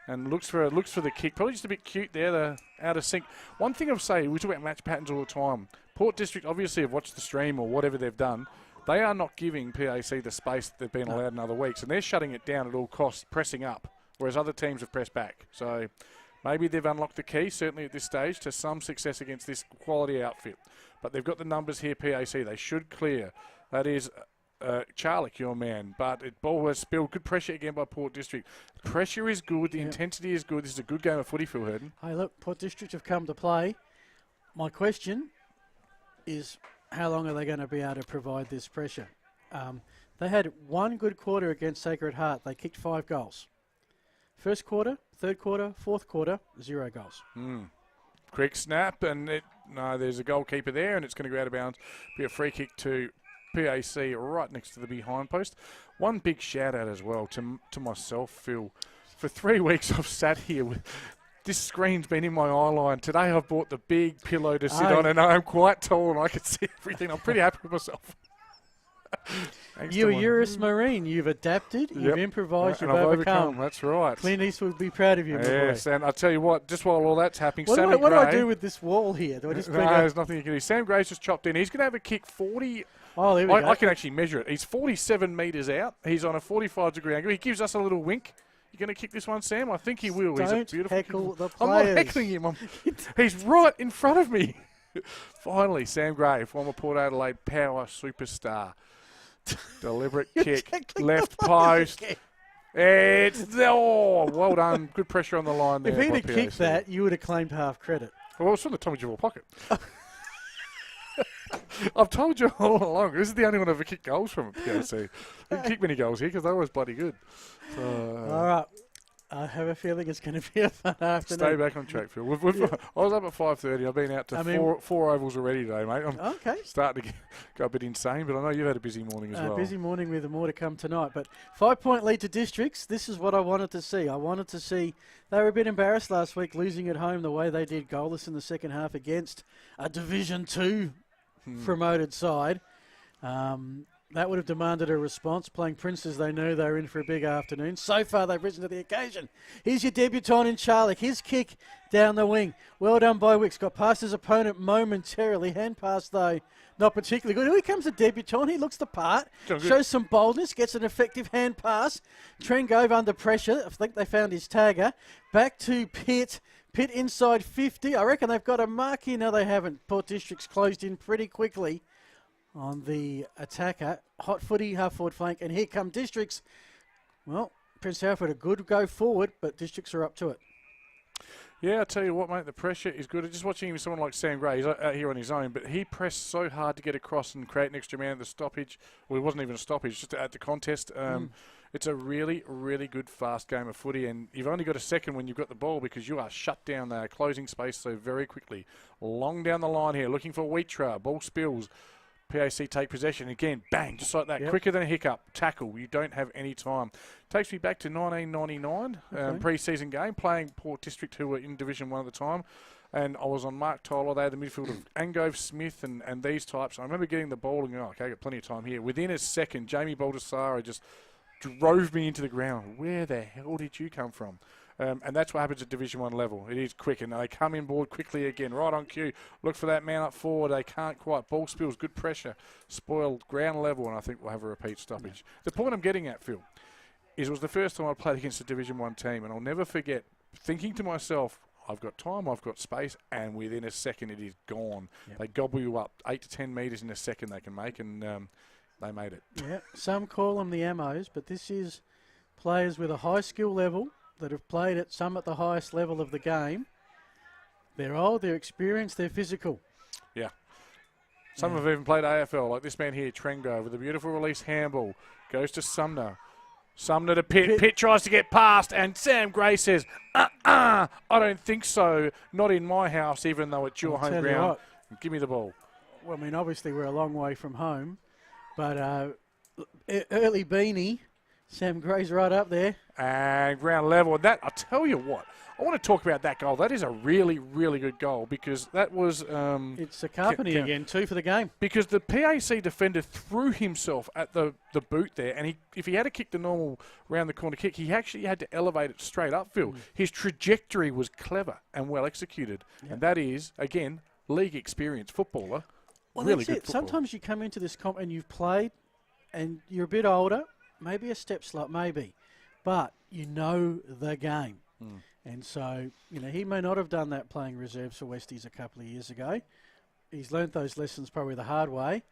And looks for the kick. Probably just a bit cute there, the out of sync. One thing I'll say, we talk about match patterns all the time. Port District obviously have watched the stream or whatever they've done. They are not giving PAC the space that they've been allowed in other weeks. And they're shutting it down at all costs, pressing up, whereas other teams have pressed back. So maybe they've unlocked the key, certainly at this stage, to some success against this quality outfit. But they've got the numbers here, PAC. They should clear. That is Charlick, your man. But ball was spilled. Good pressure again by Port District. Pressure is good. The intensity is good. This is a good game of footy, Phil Herden. Hey, look, Port District have come to play. My question is, how long are they going to be able to provide this pressure? They had one good quarter against Sacred Heart. They kicked 5 goals. First quarter, third quarter, fourth quarter, 0 goals. Quick snap, and there's a goalkeeper there, and it's going to go out of bounds. Be a free kick to PAC right next to the behind post. One big shout out as well to myself, Phil. For 3 weeks I've sat here with this screen's been in my eye line. Today I've bought the big pillow to sit on, and I'm quite tall and I can see everything. I'm pretty happy with myself. You're Eurus Marine. You've adapted, you've improvised, you've overcome. That's right. Clint Eastwood would be proud of you, yes, and I'll tell you what, just while all that's happening, what Sammy do Gray... I do with this wall here? Do I just bring there's nothing you can do. Sam Gray's just chopped in. He's going to have a kick 40... Oh, there we go. I can actually measure it. He's 47 metres out. He's on a 45-degree angle. He gives us a little wink. You going to kick this one, Sam? I think he will. Don't He's a beautiful heckle the I'm players. not heckling him. He's right in front of me. Finally, Sam Gray, former Port Adelaide power superstar. Deliberate kick, left post. Well done. Good pressure on the line there. If he'd have kicked that, you would have claimed half credit. Well, it's from the Tommy Javor pocket. I've told you all along, this is the only one I've ever kicked goals from at PAC. You can kick many goals here because they're always bloody good. So, all right. I have a feeling it's going to be a fun afternoon. Stay back on track, Phil. I was up at 5:30. I've been out to four ovals already today, mate. I'm starting to go a bit insane, but I know you've had a busy morning as well. Busy morning with more to come tonight. But 5-point lead to Districts. This is what I wanted to see. I wanted to see they were a bit embarrassed last week, losing at home the way they did, goalless in the second half against a Division 2 promoted side. That would have demanded a response. Playing Princes, they knew they were in for a big afternoon. So far, they've risen to the occasion. Here's your debutant in Charlick. His kick down the wing. Well done by Wicks. Got past his opponent momentarily. Hand pass, though, not particularly good. Here comes the debutant. He looks the part. Shows some boldness. Gets an effective hand pass. Trengove under pressure. I think they found his tagger. Back to Pitt. Pitt inside 50. I reckon they've got a mark here. No, they haven't. Port District's closed in pretty quickly on the attacker. Hot footy, half-forward flank, and here come Districts. Well, Prince Alfred, a good go forward, but Districts are up to it. Yeah, I tell you what, mate, the pressure is good. Just watching him, someone like Sam Gray, he's out here on his own, but he pressed so hard to get across and create an extra man at the stoppage. Well, it wasn't even a stoppage, just at the contest. It's a really, really good fast game of footy, and you've only got a second when you've got the ball because you are shut down there, closing space so very quickly. Long down the line here, looking for Wheatra. Ball spills. PAC take possession again, bang, just like that, quicker than a hiccup, tackle. You don't have any time. Takes me back to 1999, pre-season game, playing Port District, who were in Division 1 at the time, and I was on Mark Tyler. They had the midfield of Angove, Smith, and these types. I remember getting the ball and going, okay, I got plenty of time here. Within a second, Jamie Baldessaro just drove me into the ground. Where the hell did you come from? And that's what happens at Division 1 level. It is quick, and they come in board quickly again, right on cue. Look for that man up forward. They can't quite. Ball spills, good pressure, spoiled ground level, and I think we'll have a repeat stoppage. The point I'm getting at, Phil, is it was the first time I played against a Division 1 team, and I'll never forget thinking to myself, I've got time, I've got space, and within a second it is gone. They gobble you up 8 to 10 metres in a second they can make, and they made it. Yeah, some call them the ammos, but this is players with a high skill level that have played at some at the highest level of the game. They're old, they're experienced, they're physical. Yeah. Some have even played AFL, like this man here, Trengo, with a beautiful release handball. Goes to Sumner. Sumner to Pitt. Pitt tries to get past, and Sam Gray says, I don't think so. Not in my house, even though it's your home ground. Give me the ball. Well, I mean, obviously we're a long way from home, but early beanie, Sam Gray's right up there. And ground level. That, I'll tell you what, I want to talk about that goal. That is a really, really good goal because that was... it's a Carpenter again, 2 for the game. Because the PAC defender threw himself at the boot there, and if he had to kick the normal round the corner kick, he actually had to elevate it straight up, Phil. His trajectory was clever and well executed. And that is, again, league experience footballer. Well, really that's good it. football. Sometimes you come into this comp and you've played and you're a bit older, maybe a step slut, maybe, but you know the game. And so, you know, he may not have done that playing reserves for Westies a couple of years ago. He's learnt those lessons probably the hard way.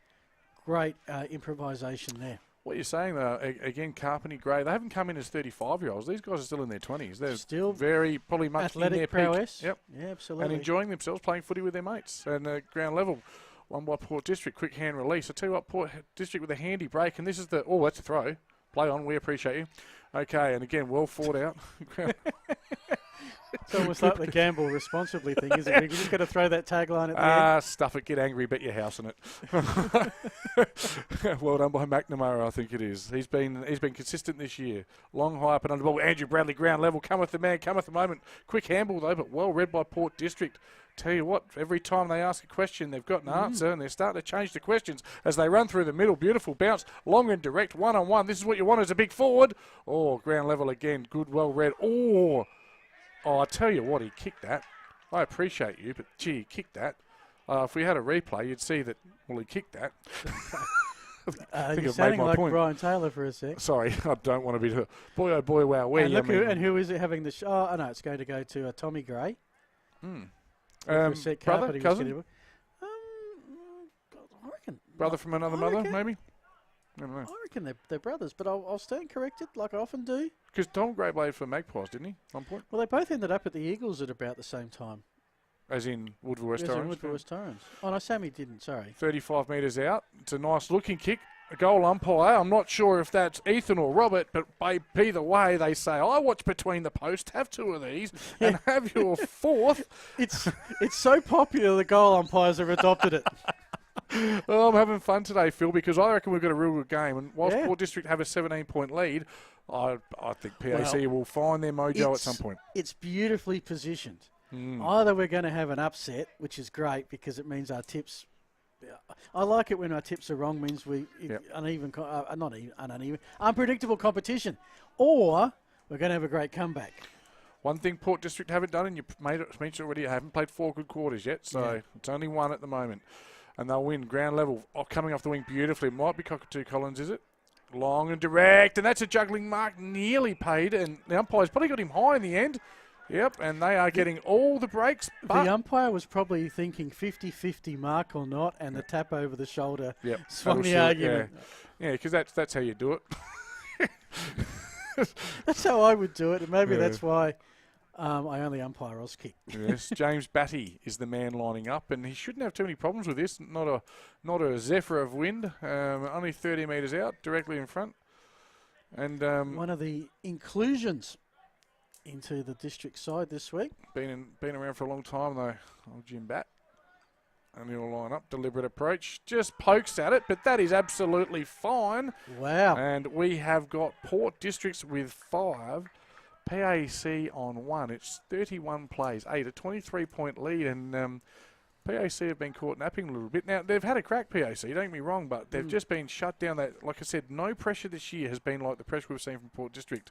Great improvisation there. What you're saying, though, again, Carpenter, Gray, they haven't come in as 35-year-olds. These guys are still in their 20s. They're still very, probably much athletic in their prowess. peak. Yep. Yeah, absolutely. And enjoying themselves playing footy with their mates. And ground level, one by Port District, quick hand release. I tell you what, Port District with a handy break, and this is the, that's a throw. Play on, we appreciate you. Okay, and again, well fought out. It's almost like the gamble responsibly thing, isn't it? You've just got to throw that tagline at the end. Stuff it, get angry, bet your house on it. Well done by McNamara, I think it is. He's been consistent this year. Long, high up and under ball. Andrew Bradley, ground level. Cometh the man, cometh the moment. Quick handball, though, but well read by Port District. Tell you what, every time they ask a question, they've got an answer, and they're starting to change the questions as they run through the middle. Beautiful bounce, long and direct, one-on-one. This is what you want as a big forward. Oh, ground level again. Good, well read. Oh, I tell you what, he kicked that. I appreciate you, but gee, he kicked that. If we had a replay, you'd see that, well, he kicked that. You're sounding like point. Brian Taylor for a sec. Sorry, I don't want to be... Boy, oh boy, wow. And, look and who is it having the... oh, no, it's going to go to Tommy Gray. Brother, cousin? I reckon. Brother from another mother, maybe? I don't know. I reckon they're brothers, but I'll stand corrected like I often do. Because Tom Gray played for Magpies, didn't he, at one point? Well, they both ended up at the Eagles at about the same time. As in Woodville West Torrens? As in Woodville West Torrens. Oh, no, Sammy didn't, sorry. 35 metres out. It's a nice looking kick. A goal umpire. I'm not sure if that's Ethan or Robert, but either way, they say, I watch between the posts, have 2 of these, and have your 4th. It's so popular, the goal umpires have adopted it. Well, I'm having fun today, Phil, because I reckon we've got a real good game. And whilst Port District have a 17-point lead, I think PAC will find their mojo at some point. It's beautifully positioned. Either we're going to have an upset, which is great because it means our tips I like it when our tips are wrong. Means unpredictable competition, or we're going to have a great comeback. One thing Port District haven't done, and you mentioned already, haven't played 4 good quarters yet, so it's only 1 at the moment. And they'll win ground level, coming off the wing beautifully. It might be Cockatoo Collins, is it? Long and direct, and that's a juggling mark, nearly paid, and the umpire's probably got him high in the end. Yep, and they are getting all the breaks. The umpire was probably thinking 50-50 mark or not, and the tap over the shoulder swung the argument. Yeah, because that's how you do it. That's how I would do it, and maybe that's why I only umpire Auskick. Yes, James Batty is the man lining up, and he shouldn't have too many problems with this. Not a zephyr of wind, only 30 metres out, directly in front. And one of the inclusions into the district side this week. Been around for a long time though, old Jim Bat. And he'll line up, deliberate approach, just pokes at it, but that is absolutely fine. Wow. And we have got Port Districts with 5, PAC on 1. It's 31 plays, 8, a 23-point lead, and PAC have been caught napping a little bit. Now, they've had a crack, PAC, don't get me wrong, but they've just been shut down. That, like I said, no pressure this year has been like the pressure we've seen from Port District.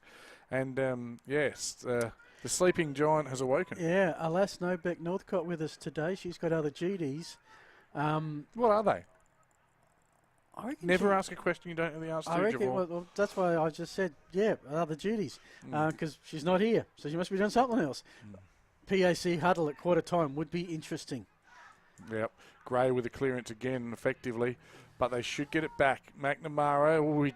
And, yes, the sleeping giant has awoken. Yeah, alas, no Beck Northcott with us today. She's got other duties. What are they? I reckon Never ask a question you don't know the answer to, I reckon, Javon. well, that's why I just said, other duties, because she's not here, so she must be doing something else. PAC huddle at quarter time would be interesting. Yep, Gray with the clearance again, effectively, but they should get it back. McNamara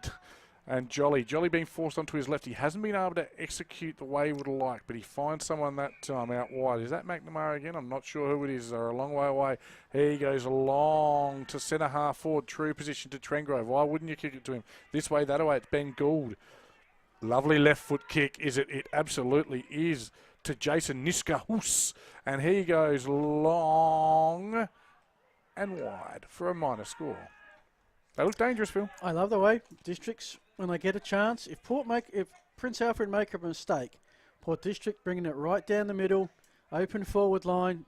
and Jolly being forced onto his left. He hasn't been able to execute the way he would have liked, but he finds someone that time out wide. Is that McNamara again? I'm not sure who it is. They're a long way away. He goes along to centre half forward, true position to Trengrove. Why wouldn't you kick it to him? This way, that way. It's Ben Gould. Lovely left foot kick. Is it? It absolutely is. To Jason Niska. And he goes long and wide for a minor score. They look dangerous, Phil. I love the way Districts, when they get a chance, if Prince Alfred make a mistake, Port District bringing it right down the middle, open forward line.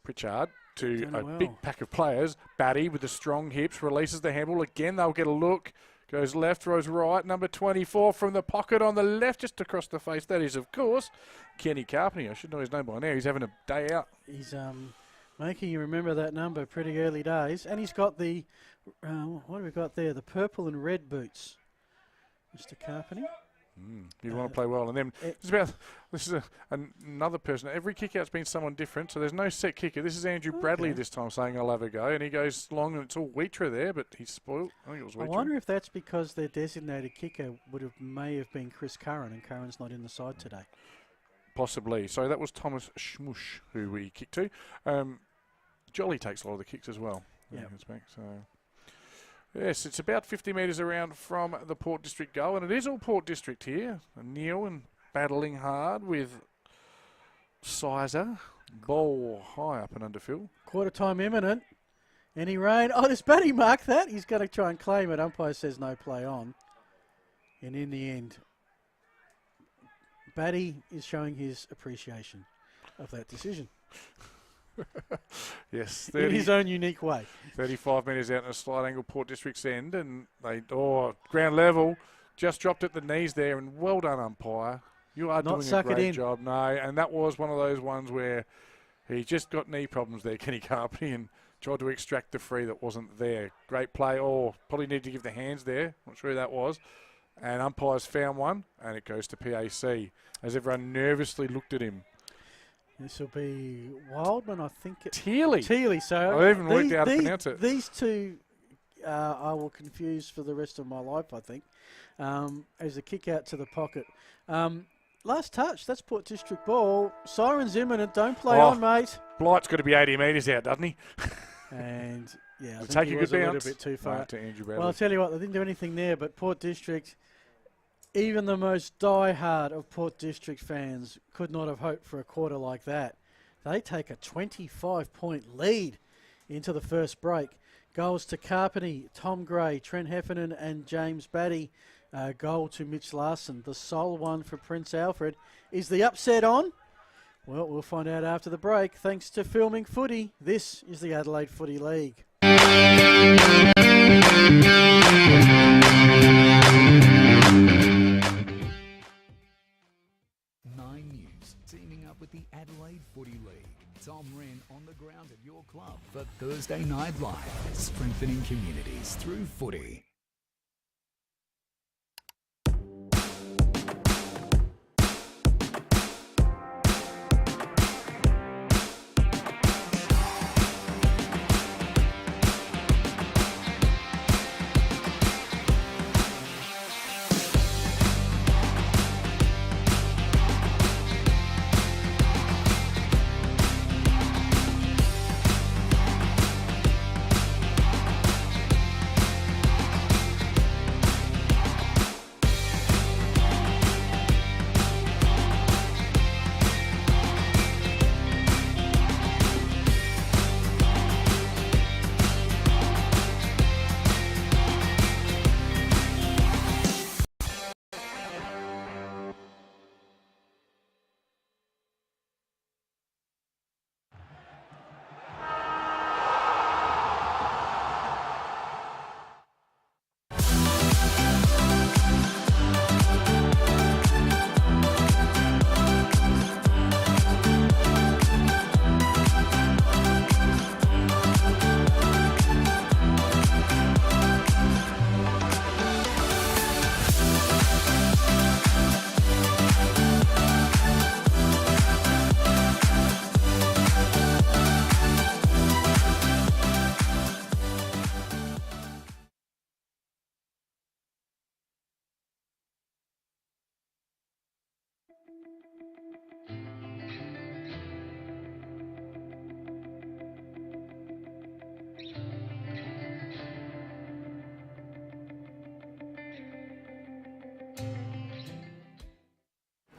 Pritchard to a big pack of players. Batty with the strong hips releases the handball. Again, they'll get a look. Goes left, throws right. Number 24 from the pocket on the left, just across the face. That is, of course, Kenny Carpenter. I should know his name by now. He's having a day out. He's making you remember that number pretty early days. And he's got the, what have we got there? The purple and red boots. Mr. Carpenter. You want to play well. And then this is another person. Every kick-out's been someone different, so there's no set kicker. This is Andrew Bradley this time saying, I'll have a go. And he goes long, and it's all Wheatra there, but he's spoiled. I think it was Wheatra. I wonder if that's because their designated kicker may have been Chris Curran, and Curran's not in the side today. Possibly. So that was Thomas Schmush who we kicked to. Jolly takes a lot of the kicks as well. Yeah. So yes, it's about 50 metres around from the Port District goal, and it is all Port District here. Neil and battling hard with Sizer. Ball high up and under Phil. Quarter time imminent. Any rain? Oh, does Batty mark that? He's going to try and claim it. Umpire says no play on. And in the end, Batty is showing his appreciation of that decision. Yes, in his own unique way. 35 metres out in a slight angle, Port District's end, and ground level, just dropped at the knees there, and well done, umpire. You are doing a great job. No, and that was one of those ones where he just got knee problems there, Kenny Carpenter, and tried to extract the free that wasn't there. Great play. Probably need to give the hands there. Not sure who that was. And umpires found one, and it goes to PAC as everyone nervously looked at him. This will be Wildman, I think. Teely. So I even worked out how to pronounce it. These two I will confuse for the rest of my life, I think, as a kick out to the pocket. Last touch, that's Port District ball. Siren's imminent, don't play on, mate. Blight's got to be 80 metres out, doesn't he? And, I think take he a was good a bounce. little bit too far. To Andrew Bradley. Well, I'll tell you what, they didn't do anything there, but Port District, even the most diehard of Port District fans could not have hoped for a quarter like that. They take a 25-point lead into the first break. Goals to Carpenter, Tom Gray, Trent Heffernan and James Batty. Goal to Mitch Larson. The sole one for Prince Alfred. Is the upset on? Well, we'll find out after the break. Thanks to Filming Footy, this is the Adelaide Footy League. 9 News, teaming up with the Adelaide Footy League. Tom Wren on the ground at your club for Thursday Night Live, strengthening communities through footy.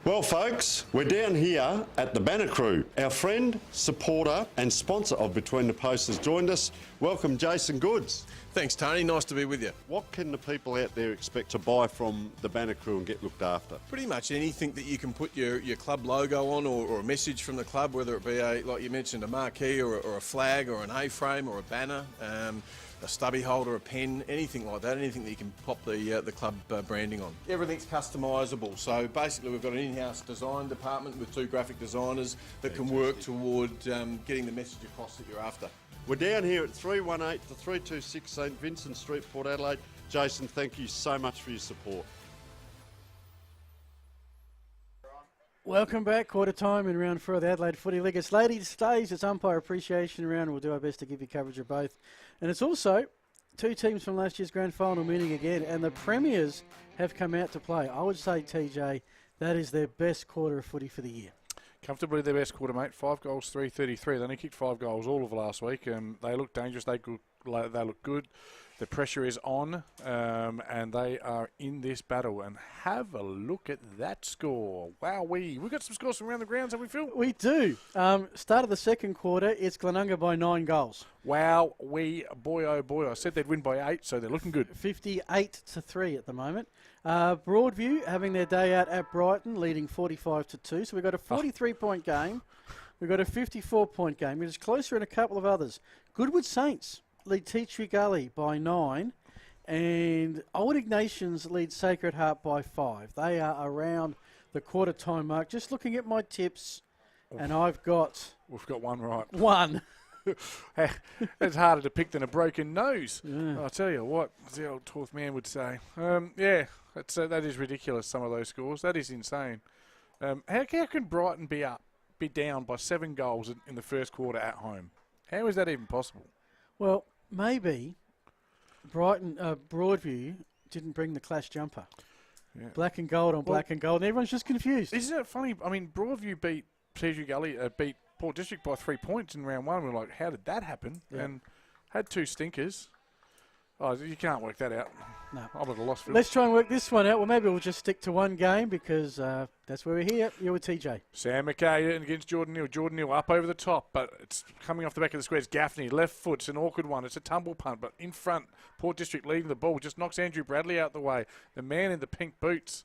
Well, folks, we're down here at the Banner Crew. Our friend, supporter and sponsor of Between the Posts has joined us. Welcome, Jason Goods. Thanks, Tony. Nice to be with you. What can the people out there expect to buy from the Banner Crew and get looked after? Pretty much anything that you can put your club logo on or a message from the club, whether it be, like you mentioned, a marquee or a flag or an A-frame or a banner, a stubby holder, a pen, anything like that, anything that you can pop the club branding on. Everything's customisable. So basically we've got an in-house design department with 2 graphic designers that can work toward getting the message across that you're after. We're down here at 318 to 326 St Vincent Street, Port Adelaide. Jason, thank you so much for your support. Welcome back, quarter time in round 4 of the Adelaide Footy League. It's Ladies Days, it's umpire appreciation round. We'll do our best to give you coverage of both. And it's also 2 teams from last year's grand final meeting again, and the premiers have come out to play. I would say, TJ, that is their best quarter of footy for the year. Comfortably their best quarter, mate. 5 goals, 333. They only kicked 5 goals all of last week. They look dangerous. They look good. The pressure is on, and they are in this battle. And have a look at that score. Wowee. We've got some scores from around the grounds, have we, Phil? We do. Start of the second quarter, it's Glenunga by 9 goals. Wowee. Boy, oh boy. I said they'd win by 8, so they're looking good. 58-3 at the moment. Broadview having their day out at Brighton, leading 45-2. So we've got a 43-point game. We've got a 54-point game. It is closer in a couple of others. Goodwood Saints lead Tea Tree Gully by 9. And Old Ignatians lead Sacred Heart by 5. They are around the quarter time mark. Just looking at my tips, and I've got... We've got one right. One. It's harder to pick than a broken nose. Yeah. I'll tell you what, as the old Torth man would say. Yeah, that is ridiculous, some of those scores. That is insane. How can Brighton be down by 7 goals in the first quarter at home? How is that even possible? Well, maybe Broadview didn't bring the clash jumper. Yeah. Black and gold on black and gold, and everyone's just confused. Isn't it funny? I mean, Broadview beat Tea Gully, beat Port District by 3 points in round 1. We're like, how did that happen? Yeah. And had 2 stinkers. Oh, you can't work that out. No. I'm at a loss, Phil. Let's try and work this one out. Well, maybe we'll just stick to one game because that's where we're here. You're with TJ. Sam McKay against Jordan Neal. Jordan Neal up over the top, but it's coming off the back of the squares. Gaffney, left foot. It's an awkward one. It's a tumble punt, but in front, Port District leading the ball. Just knocks Andrew Bradley out the way. The man in the pink boots.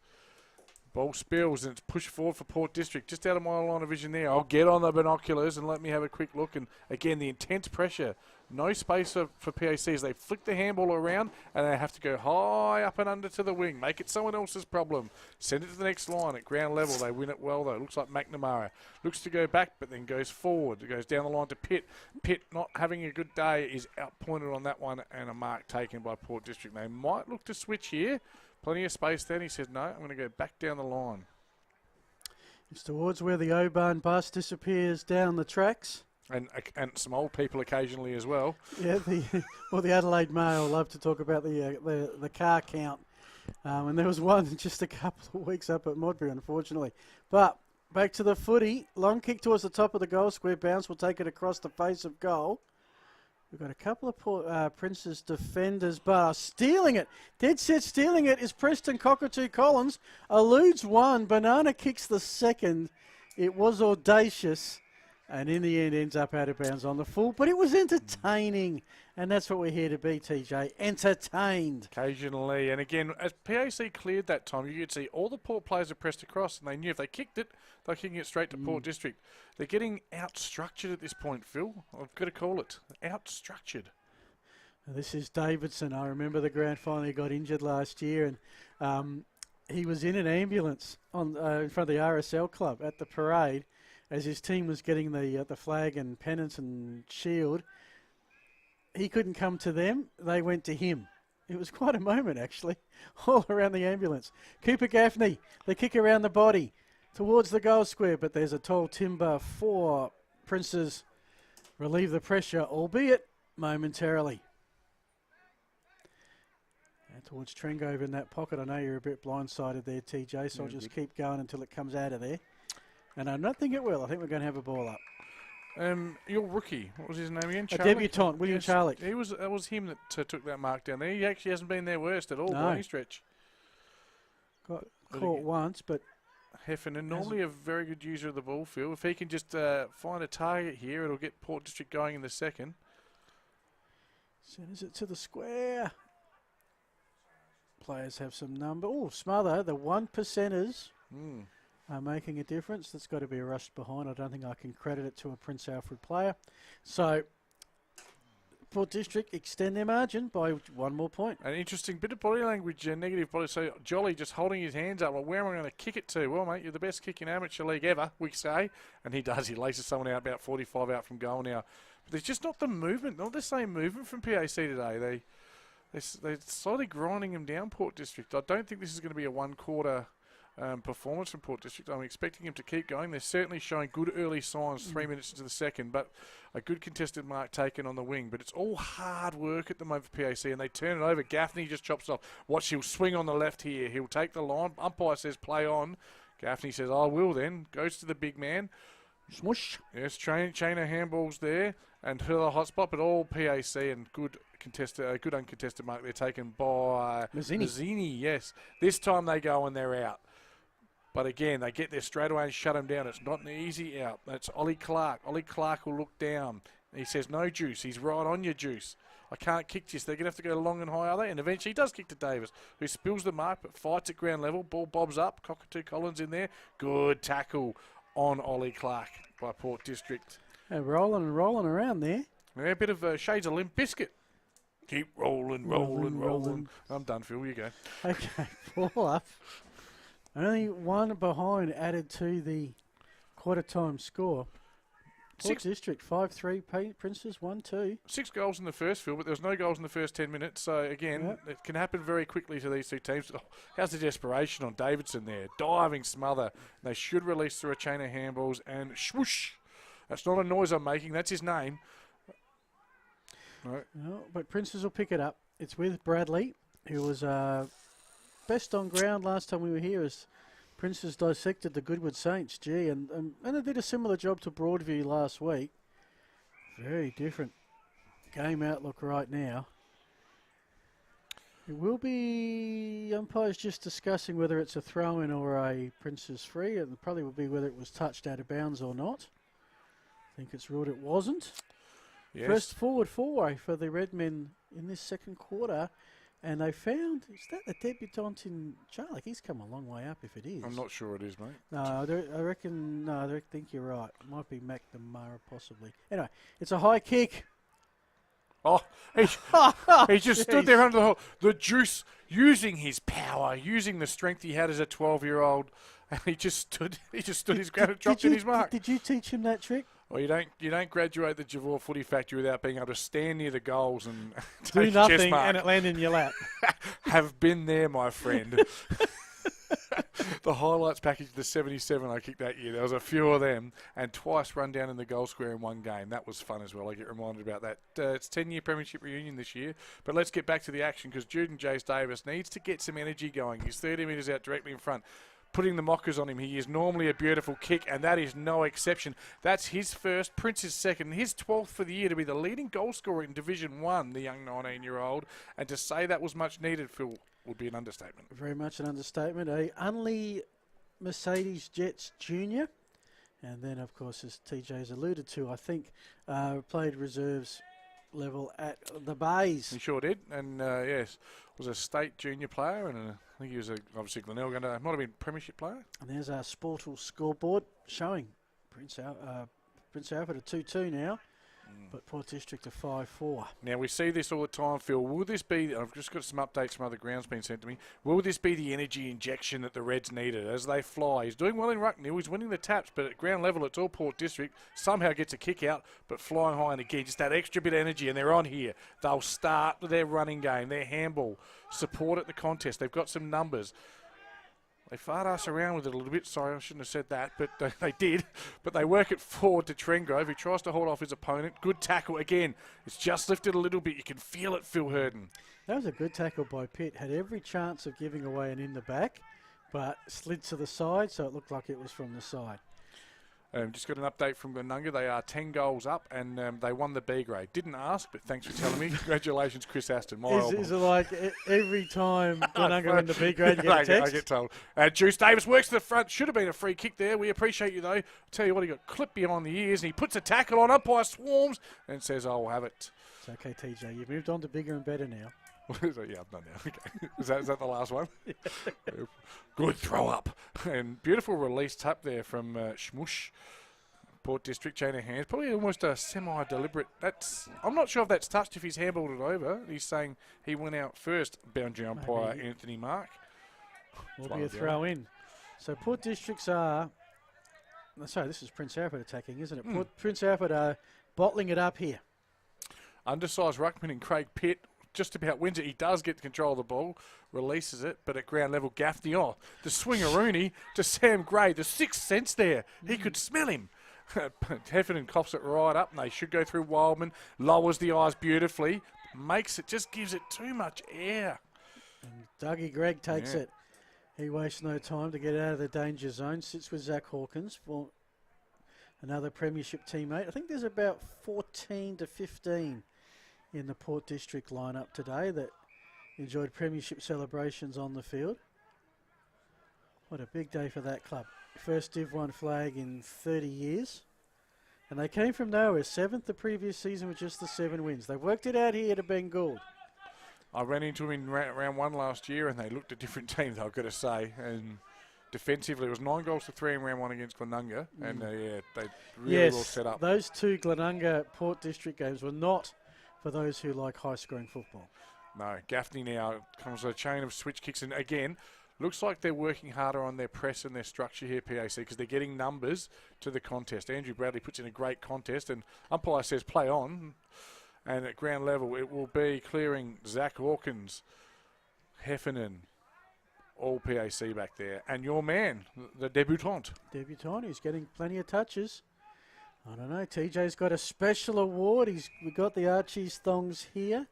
Ball spills and it's pushed forward for Port District. Just out of my line of vision there. I'll get on the binoculars and let me have a quick look. And again, the intense pressure. No space for PAC as they flick the handball around and they have to go high up and under to the wing. Make it someone else's problem. Send it to the next line at ground level. They win it well though. Looks like McNamara looks to go back but then goes forward. It goes down the line to Pitt. Pitt not having a good day is outpointed on that one and a mark taken by Port District. They might look to switch here. Plenty of space there. And he said, no, I'm going to go back down the line. It's towards where the Oban bus disappears down the tracks. And some old people occasionally as well. Yeah, the Adelaide Mail love to talk about the car count. And there was one just a couple of weeks up at Modbury, unfortunately. But back to the footy. Long kick towards the top of the goal square. Bounce will take it across the face of goal. We've got a couple of Prince's defenders, but stealing it. Dead set stealing it is Preston Cockatoo Collins. Eludes one. Banana kicks the second. It was audacious. And in the end, ends up out of bounds on the full. But it was entertaining. And that's what we're here to be, TJ. Entertained. Occasionally. And again, as PAC cleared that time, you could see all the Port players had pressed across. And they knew if they kicked it, they're kicking it straight to Port District. They're getting out-structured at this point, Phil. I've got to call it. Out-structured. This is Davidson. I remember the grand final. He got injured last year. And he was in an ambulance on in front of the RSL club at the parade. As his team was getting the flag and pennants and shield, he couldn't come to them. They went to him. It was quite a moment, actually, all around the ambulance. Cooper Gaffney, the kick around the body towards the goal square, but there's a tall timber for Prince's relieve the pressure, albeit momentarily. And towards Trengove in that pocket. I know you're a bit blindsided there, TJ, so I'll just keep going until it comes out of there. And I don't think it will. I think we're going to have a ball up. Your rookie, what was his name again? A debutant, William Charlick. That was him that took that mark down there. He actually hasn't been their worst at all by any stretch. Got caught once, but Heffernan, normally a very good user of the ball, Phil. If he can just find a target here, it'll get Port District going in the second. Sends it to the square. Players have some number. Oh, Smother, the 1%ers. Are making a difference. That's got to be a rush behind. I don't think I can credit it to a Prince Alfred player. So, Port District extend their margin by 1 more point. An interesting bit of body language, negative body. So, Jolly just holding his hands up. Well, where am I going to kick it to? Well, mate, you're the best kick in amateur league ever, we say. And he does. He laces someone out about 45 out from goal now. But there's just not the movement, not the same movement from PAC today. They're slowly grinding him down, Port District. I don't think this is going to be a one-quarter performance from Port District. I'm expecting him to keep going. They're certainly showing good early signs 3 minutes into the second, but a good contested mark taken on the wing. But it's all hard work at the moment for PAC, and they turn it over. Gaffney just chops off. Watch, he'll swing on the left here. He'll take the line. Umpire says play on. Gaffney says, I will then. Goes to the big man. Smush. Yes, chain of handballs there, and to the hot spot, but all PAC and good uncontested mark. They're taken by Mazzini. Yes, this time they go and they're out. But again, they get there straight away and shut him down. It's not an easy out. That's Ollie Clark. Ollie Clark will look down. He says, no juice. He's right on your juice. I can't kick this. They're going to have to go long and high, are they? And eventually he does kick to Davis, who spills the mark but fights at ground level. Ball bobs up. Cockatoo Collins in there. Good tackle on Ollie Clark by Port District. They're rolling and rolling around there. Yeah, a bit of shades of Limp Biscuit. Keep rolling. I'm done, Phil. You go. Okay, ball up. Only one behind added to the quarter time score. Port District 5-3, Princes 1-2. 6 goals in the first, Phil, but there was no goals in the first 10 minutes. So again, it can happen very quickly to these two teams. Oh, how's the desperation on Davidson there? Diving smother. They should release through a chain of handballs and swoosh. That's not a noise I'm making. That's his name. No, but Princes will pick it up. It's with Bradley, who was best on ground last time we were here as Princes dissected the Goodwood Saints. Gee, and they did a similar job to Broadview last week. Very different game outlook right now. It will be umpires just discussing whether it's a throw-in or a Princes free, and probably will be whether it was touched out of bounds or not. I think it's ruled it wasn't. Yes. First forward four-way for the Redmen in this second quarter. And they found, is that the debutant in Charlie? He's come a long way up if it is. I'm not sure it is, mate. No, I reckon, no, I think you're right. It might be McNamara possibly. Anyway, it's a high kick. Oh, he just stood there under the hole. The Juice, using his power, using the strength he had as a 12-year-old, and he just stood his ground and dropped in his mark. Did you teach him that trick? Well, you don't graduate the Javor Footy Factory without being able to stand near the goals and do take nothing a chest mark. and it land in your lap. Have been there, my friend. The highlights package of the 77 I kicked that year, there was a few of them, and twice run down in the goal square in one game. That was fun as well. I get reminded about that. It's 10-year premiership reunion this year, but let's get back to the action because Juden Jace Davis needs to get some energy going. He's 30 metres out directly in front. Putting the mockers on him. He is normally a beautiful kick, and that is no exception. That's his first, Prince's second, his 12th for the year to be the leading goal scorer in Division 1, the young 19-year-old. And to say that was much needed, Phil, would be an understatement. Very much an understatement. A Unley Mercedes Jets Junior. And then, of course, as TJ's alluded to, I think played reserves level at the Bays. He sure did. And, yes, was a state junior player and I think he was obviously Glenelg, might have been premiership player. And there's our Sportal scoreboard showing Prince Alfred a 2-2 now, but Port District a 5-4. Now, we see this all the time, Phil. Will this be, I've just got some updates from other grounds being sent to me, will this be the energy injection that the Reds needed as they fly? He's doing well in Rucknell, he's winning the taps, but at ground level it's all Port District. Somehow gets a kick out, but flying high, and again, just that extra bit of energy, and they're on here. They'll start their running game, their handball, support at the contest. They've got some numbers. They fart us around with it a little bit. Sorry, I shouldn't have said that, but they did. But they work it forward to Trengrove, who tries to hold off his opponent. Good tackle again. It's just lifted a little bit. You can feel it, Phil Herden. That was a good tackle by Pitt. Had every chance of giving away an in the back, but slid to the side, so it looked like it was from the side. Just got an update from Glenunga. They are 10 goals up, and they won the B grade. Didn't ask, but thanks for telling me. Congratulations, Chris Aston. Is it like every time Glenunga in the B grade you get a text? I get told. Juice Davis works to the front. Should have been a free kick there. We appreciate you, though. I'll tell you what, he got clipped behind the ears, and he puts a tackle on. Umpire swarms and says, I'll have it. It's okay, TJ. You've moved on to bigger and better now. Yeah, I've done now. Okay. Is that the last one? Yeah. Good throw up. And beautiful release tap there from Schmush. Port District, chain of hands. Probably almost a semi-deliberate. I'm not sure if that's touched, if he's handballed it over. He's saying he went out first, boundary umpire Anthony Mark. Will be a throw in. So Port Districts are... Sorry, this is Prince Alfred attacking, isn't it? Prince Alfred are bottling it up here. Undersized ruckman in Craig Pitt just about wins it. He does get control of the ball, releases it, but at ground level, Gaffney, the swingaroony to Sam Gray. The sixth sense there. He could smell him. Heffernan coughs it right up, and they should go through Wildman. Lowers the eyes beautifully. Makes it, just gives it too much air. And Dougie Gregg takes it. He wastes no time to get out of the danger zone. Sits with Zach Hawkins for another premiership teammate. I think there's about 14 to 15 in the Port District lineup today that enjoyed premiership celebrations on the field. What a big day for that club. First Div 1 flag in 30 years. And they came from nowhere. 7th the previous season with just the 7 wins. They worked it out here to Ben Gould. I ran into them in round 1 last year, and they looked a different team, I've got to say. And defensively, it was 9 goals to 3 in round 1 against Glenunga. And they really well set up. Those 2 Glenunga Port District games were not for those who like high-scoring football. No, Gaffney now comes a chain of switch kicks. And again, looks like they're working harder on their press and their structure here, PAC, because they're getting numbers to the contest. Andrew Bradley puts in a great contest, and umpire says play on. And at ground level, it will be clearing Zach Hawkins, Heffernan, all PAC back there. And your man, the debutant. Debutant, he's getting plenty of touches. I don't know, TJ's got a special award. We got the Archie's thongs here.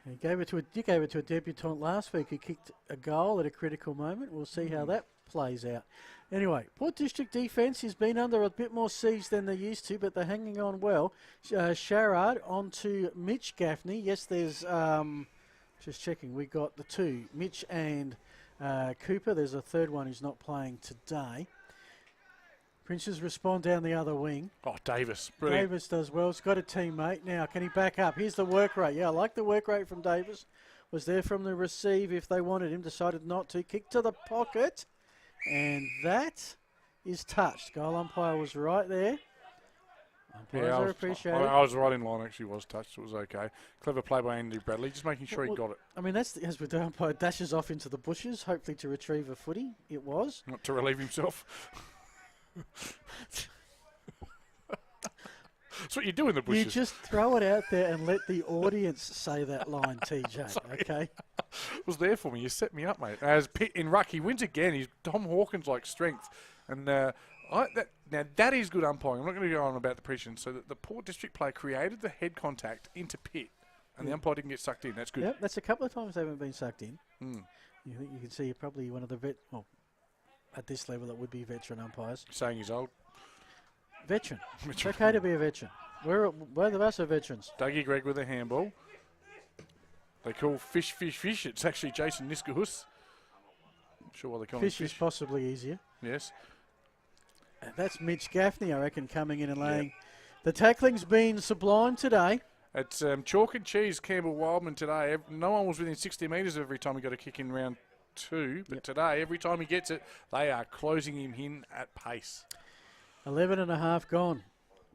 You gave it to a debutant last week who kicked a goal at a critical moment. We'll see how that plays out. Anyway, Port District defence has been under a bit more siege than they used to, but they're hanging on well. Sharrard on to Mitch Gaffney. Yes, there's, just checking, we got the 2, Mitch and Cooper. There's a third one who's not playing today. Princes respond down the other wing. Oh, Davis. Brilliant. Davis does well. He's got a teammate. Now, can he back up? Here's the work rate. Yeah, I like the work rate from Davis. was there from the receive if they wanted him, decided not to. Kick to the pocket, and that is touched. Goal umpire was right there. Umpires are appreciated. I was right in line, actually was touched. It was okay. Clever play by Andy Bradley, just making sure he got it. I mean, that's as with the umpire dashes off into the bushes, hopefully to retrieve a footy. It was. Not to relieve himself. That's what you do in the bushes. You just throw it out there and let the audience say that line, TJ, okay? It was there for me. You set me up, mate. As Pitt in ruck, he wins again. He's Tom Hawkins-like strength. And now, that is good umpiring. I'm not going to go on about the precision. So the Port District player created the head contact into Pitt, and the umpire didn't get sucked in. That's good. Yep, that's a couple of times they haven't been sucked in. Mm. You can see probably one of the at this level, that would be veteran umpires. Saying he's old. Veteran. It's okay to be a veteran. Both of us are veterans. Dougie Gregg with a handball. They call fish. It's actually Jason Niskahus. Not sure why they call him Fish is possibly easier. Yes. That's Mitch Gaffney, I reckon, coming in and laying. Yep. The tackling's been sublime today. It's chalk and cheese, Campbell Wildman today. No one was within 60 metres every time he got a kick in round 2. But today, every time he gets it, they are closing him in at pace. 11 and a half gone.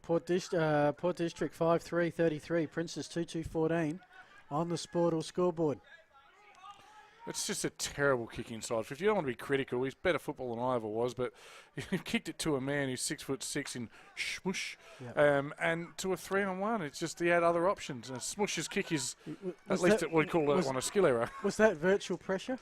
Port District 5-3-33. Princess 2-2-14 on the Sportal scoreboard. It's just a terrible kick inside. If you don't want to be critical, he's better football than I ever was, but he kicked it to a man who's 6'6" in Smush, and to a 3-on-1. It's just he had other options. And Smush's kick is, at least we'd call that one a skill error. Was that virtual pressure?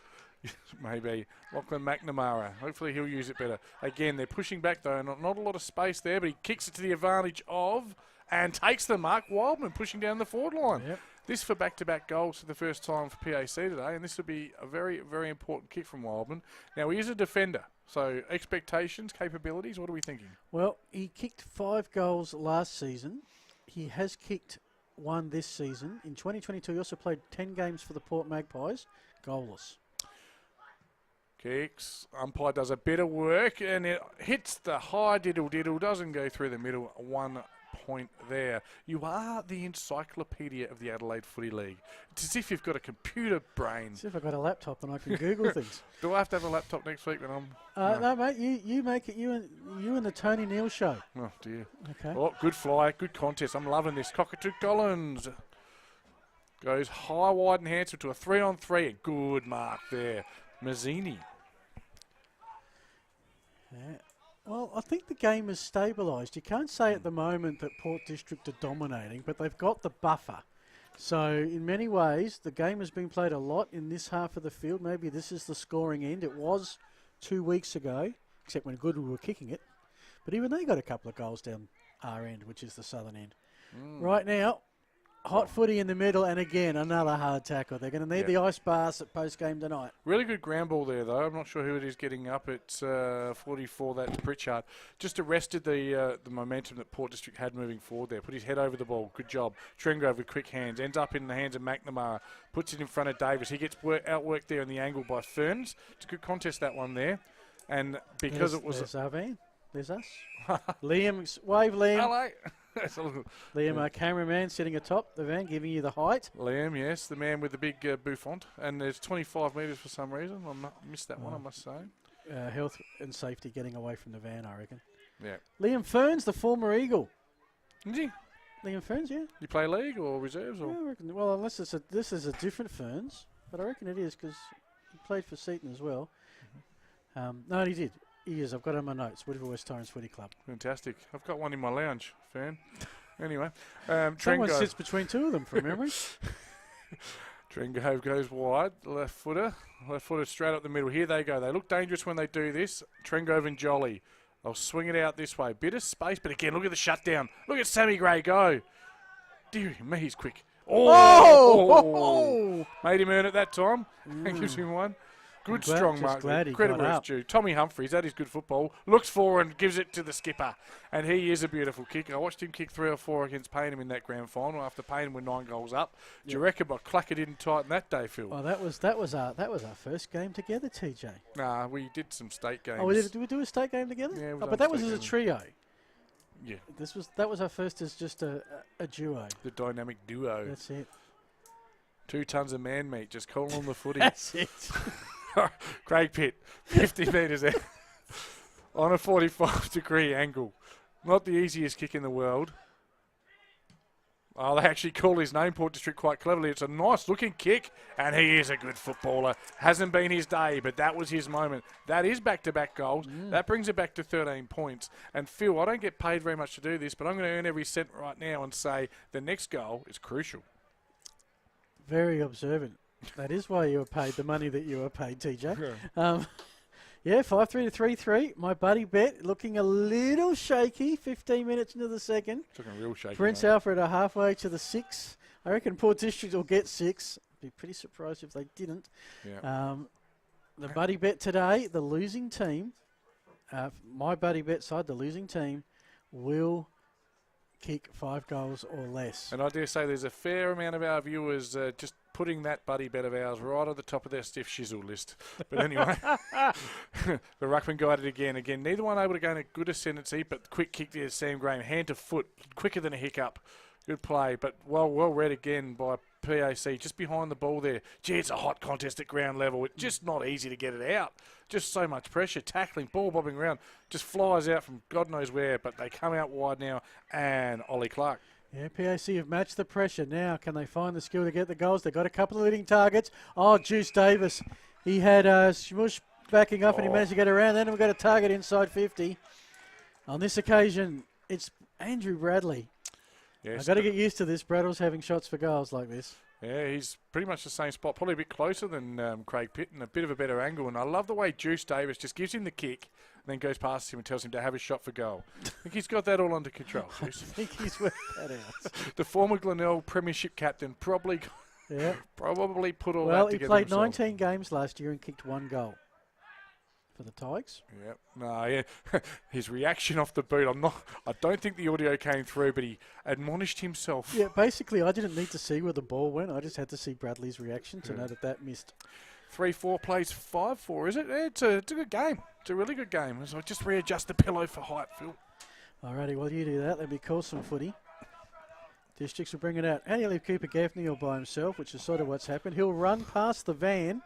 Maybe. Lachlan McNamara. Hopefully he'll use it better. Again, they're pushing back though. Not a lot of space there, but he kicks it to the advantage of and takes the mark. Wildman pushing down the forward line. Yep. This for back-to-back goals for the first time for PAC today, and this will be a very, very important kick from Wildman. Now, he is a defender, so expectations, capabilities, what are we thinking? Well, he kicked 5 goals last season. He has kicked 1 this season. In 2022, he also played 10 games for the Port Magpies, goalless. Kicks. Umpire does a bit of work, and it hits the high diddle-diddle, doesn't go through the middle. 1 point there. You are the encyclopedia of the Adelaide Footy League. It's as if you've got a computer brain. As if I've got a laptop and I can Google things. Do I have to have a laptop next week when I'm... No, mate. You make it you and the Tony Neal show. Oh, dear. Okay. Oh, good fly. Good contest. I'm loving this. Cockatoo Collins goes high, wide and handsome to a 3-on-3. A good mark there. Mazzini. Yeah. Well, I think the game has stabilised. You can't say at the moment that Port District are dominating, but they've got the buffer. So in many ways, the game has been played a lot in this half of the field. Maybe this is the scoring end. It was 2 weeks ago, except when Goodwood were kicking it. But even they got a couple of goals down our end, which is the southern end. Right now, hot footy in the middle, and again, another hard tackle. They're going to need the ice bars at post-game tonight. Really good ground ball there, though. I'm not sure who it is getting up. It's 44, that's Pritchard. Just arrested the momentum that Port District had moving forward there. Put his head over the ball. Good job. Trengrove with quick hands. Ends up in the hands of McNamara. Puts it in front of Davis. He gets outworked there in the angle by Ferns. It's a good contest, that one there. And because it was... There's our van. There's us. Liam, wave Liam. Hello. Liam, our cameraman, sitting atop the van, giving you the height. Liam, yes, the man with the big bouffant. And there's 25 metres for some reason. I missed that one, I must say. Health and safety getting away from the van, I reckon. Yeah. Liam Ferns, the former Eagle. Is he? Liam Ferns, yeah. You play league or reserves? Or? Yeah, I reckon, well, unless this is a different Ferns, but I reckon it is because he played for Seaton as well. No, he did. He is. I've got it on my notes. Woodville West Torrens Footy Club. Fantastic. I've got one in my lounge, Fern. Anyway. Someone sits between 2 of them from memory. Trengove goes wide. Left footer straight up the middle. Here they go. They look dangerous when they do this. Trengove and Jolly. They'll swing it out this way. Bit of space, but again, look at the shutdown. Look at Sammy Gray go. Dear me, he's quick. Oh! Made him earn it that time. And gives him one. Good strong mark. Credit where it's due. Tommy Humphries, that is good football. Looks forward and gives it to the skipper. And he is a beautiful kicker. I watched him kick 3 or 4 against Payneham in that grand final after Payneham were 9 goals up. Do you reckon by Clacker didn't tighten that day, Phil? Well, that was our first game together, TJ. Nah, we did some state games. Oh, did we do a state game together? Yeah, but that was as a trio. Yeah. That was our first as just a duo. The dynamic duo. That's it. 2 tons of man meat. Just call on the footy. That's it. Craig Pitt, 50 metres out on a 45-degree angle. Not the easiest kick in the world. Oh, they actually call his name, Port District, quite cleverly. It's a nice-looking kick, and he is a good footballer. Hasn't been his day, but that was his moment. That is back-to-back goals. That brings it back to 13 points. And, Phil, I don't get paid very much to do this, but I'm going to earn every cent right now and say the next goal is crucial. Very observant. That is why you were paid the money that you were paid, TJ. Yeah. Yeah, 5-3 to 3-3. My buddy Bet looking a little shaky. 15 minutes into the second. Looking real shaky. Prince Alfred are halfway to the 6. I reckon Port District will get 6. Be pretty surprised if they didn't. Yeah. The buddy Bet today, the losing team, my buddy Bet side, the losing team, will kick 5 goals or less. And I dare say there's a fair amount of our viewers just putting that buddy bet of ours right at the top of their stiff shizzle list. But anyway, the ruckman guided again. Again, neither one able to gain a good ascendancy, but quick kick there, Sam Graham. Hand to foot, quicker than a hiccup. Good play, but well read again by PAC, just behind the ball there. Gee, it's a hot contest at ground level. It's just not easy to get it out. Just so much pressure, tackling, ball bobbing around. Just flies out from God knows where, but they come out wide now, and Ollie Clark. Yeah, PAC have matched the pressure. Now, can they find the skill to get the goals? They've got a couple of leading targets. Oh, Juice Davis. He had Smush backing up and he managed to get around. Then we've got a target inside 50. On this occasion, it's Andrew Bradley. Yes, I've got to get used to this. Bradle's having shots for goals like this. Yeah, he's pretty much the same spot, probably a bit closer than Craig Pitt and a bit of a better angle. And I love the way Juice Davis just gives him the kick and then goes past him and tells him to have a shot for goal. I think he's got that all under control, Juice. I think he's worked that out. The former Glenelg Premiership captain probably put all that together Well, he played himself. 19 games last year and kicked 1 goal for the Tigers. Yep. No, yeah. His reaction off the boot, I don't think the audio came through, but he admonished himself. Yeah, basically, I didn't need to see where the ball went. I just had to see Bradley's reaction to know that missed. 3-4 plays 5-4, is it? Yeah, it's a good game. It's a really good game. So just readjust the pillow for height, Phil. Alrighty, while you do that, let me call some footy. Districts will bring it out. How do you leave Cooper Gaffney all by himself, which is sort of what's happened. He'll run past the van,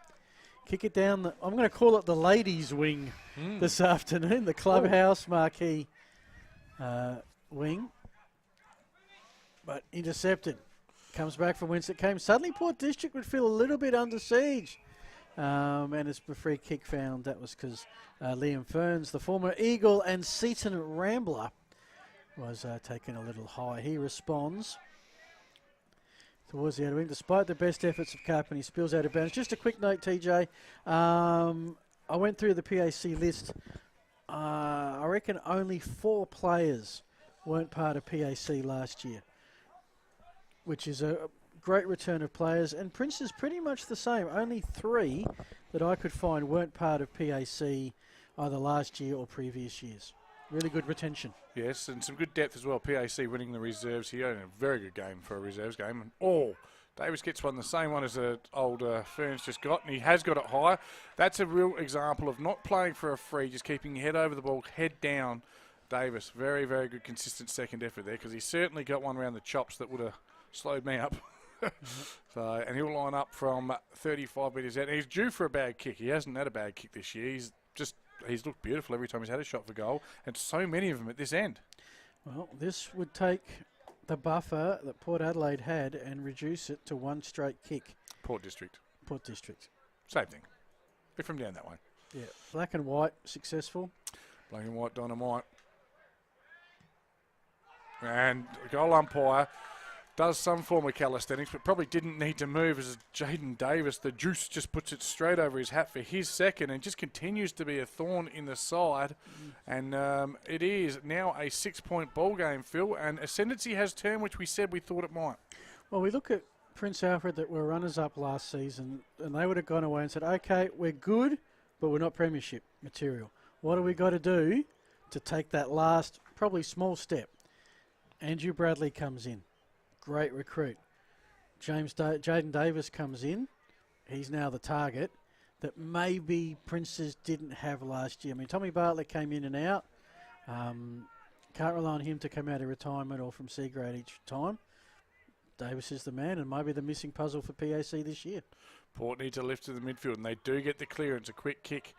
kick it down. I'm going to call it the ladies' wing this afternoon, the clubhouse marquee wing. But intercepted. Comes back from whence it came. Suddenly Port District would feel a little bit under siege. And it's a free kick found. That was because Liam Ferns, the former Eagle and Seaton Rambler, was taken a little high. He responds towards the outer wing. Despite the best efforts of Carpenter, he spills out of bounds. Just a quick note, TJ. I went through the PAC list. I reckon only 4 players weren't part of PAC last year, which is a great return of players. And Prince is pretty much the same. Only 3 that I could find weren't part of PAC either last year or previous years. Really good retention. Yes, and some good depth as well. PAC winning the reserves here. And a very good game for a reserves game. And Davis gets one, the same one as the old Ferns just got, and he has got it high. That's a real example of not playing for a free, just keeping your head over the ball, head down. Davis, very, very good, consistent second effort there, because he certainly got one around the chops that would have slowed me up. So, and he'll line up from 35 metres out. And he's due for a bad kick. He hasn't had a bad kick this year. He's looked beautiful every time he's had a shot for goal, and so many of them at this end. Well, this would take the buffer that Port Adelaide had and reduce it to 1 straight kick. Port District. Same thing. They're from down that way. Yeah, black and white, successful. Black and white dynamite. And goal umpire does some form of calisthenics, but probably didn't need to move as Jaden Davis, the juice, just puts it straight over his hat for his second and just continues to be a thorn in the side. And it is now a 6-point ball game, Phil, and ascendancy has turned, which we said we thought it might. Well, we look at Prince Alfred that were runners-up last season, and they would have gone away and said, okay, we're good, but we're not premiership material. What do we got to do to take that last, probably small step? Andrew Bradley comes in. Great recruit. Jaden Davis comes in. He's now the target that maybe Princes didn't have last year. I mean, Tommy Bartlett came in and out. Can't rely on him to come out of retirement or from C grade each time. Davis is the man and maybe the missing puzzle for PAC this year. Port need to lift to the midfield, and they do get the clearance. A quick kick.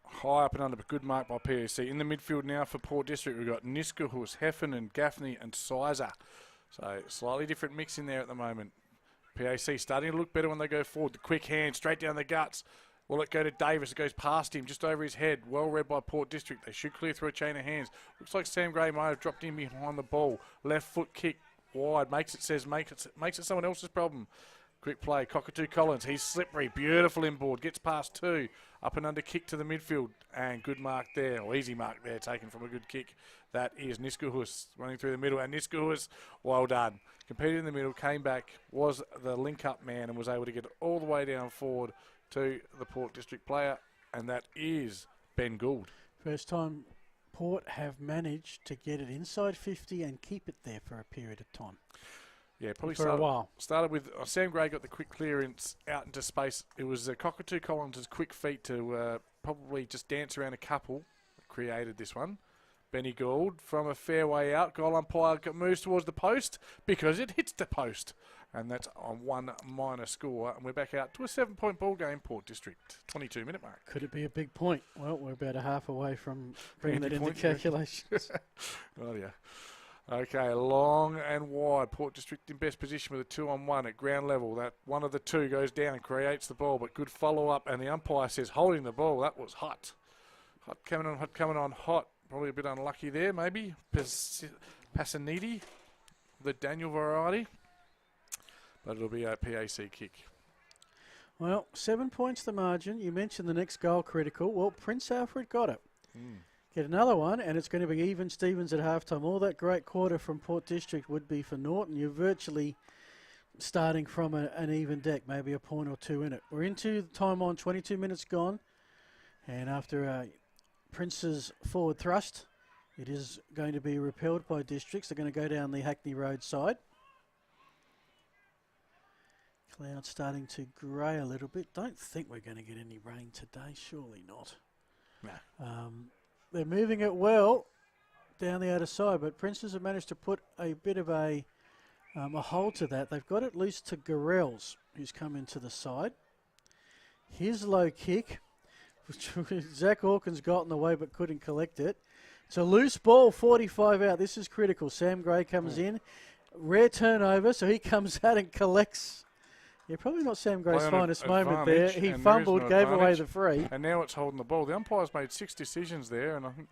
High up and under, but good mark by PAC. In the midfield now for Port District, we've got Niskahus, Heffernan, Gaffney and Sizer. So slightly different mix in there at the moment. PAC starting to look better when they go forward. The quick hand, straight down the guts. Will it go to Davis? It goes past him, just over his head. Well read by Port District. They should clear through a chain of hands. Looks like Sam Gray might have dropped in behind the ball. Left foot kick, wide. Makes it someone else's problem. Quick play, Cockatoo Collins. He's slippery. Beautiful inboard. Gets past two. Up and under kick to the midfield. And good mark there, or easy mark there, taken from a good kick. That is Niskahus running through the middle. And Niskahus, well done. Competed in the middle, came back, was the link-up man and was able to get it all the way down forward to the Port District player. And that is Ben Gould. First time Port have managed to get it inside 50 and keep it there for a period of time. Yeah, probably for a while. Started with Sam Gray got the quick clearance out into space. It was Cockatoo Collins' quick feet to probably just dance around a couple that created this one. Benny Gould from a fair way out. Goal umpire moves towards the post because it hits the post. And that's on one minor score. And we're back out to a 7-point ball game, Port District. 22-minute mark. Could it be a big point? Well, we're about a half away from bringing that into calculations. Oh, yeah. Okay, long and wide. Port District in best position with a 2-on-1 at ground level. That one of the two goes down and creates the ball, but good follow-up. And the umpire says holding the ball. That was hot. Hot coming on, hot. Probably a bit unlucky there, maybe. Passanidi, the Daniel variety. But it'll be a PAC kick. Well, 7 points the margin. You mentioned the next goal critical. Well, Prince Alfred got it. Get another one, and it's going to be even Stevens at halftime. All that great quarter from Port District would be for Norton. You're virtually starting from an even deck, maybe a point or two in it. We're into the time on, 22 minutes gone. And after Prince's forward thrust, it is going to be repelled by Districts. They're going to go down the Hackney Road side. Clouds starting to grey a little bit. Don't think we're going to get any rain today. Surely not. No. They're moving it well down the outer side, but Princes have managed to put a bit of a hold to that. They've got it loose to Garrels, who's come into the side. His low kick, which Zach Hawkins got in the way but couldn't collect it. It's a loose ball, 45 out. This is critical. Sam Gray comes in. Rare turnover, so he comes out and collects. Yeah, probably not Sam Gray's finest moment there. He fumbled, gave away the free. And now it's holding the ball. The umpire's made 6 decisions there, and I think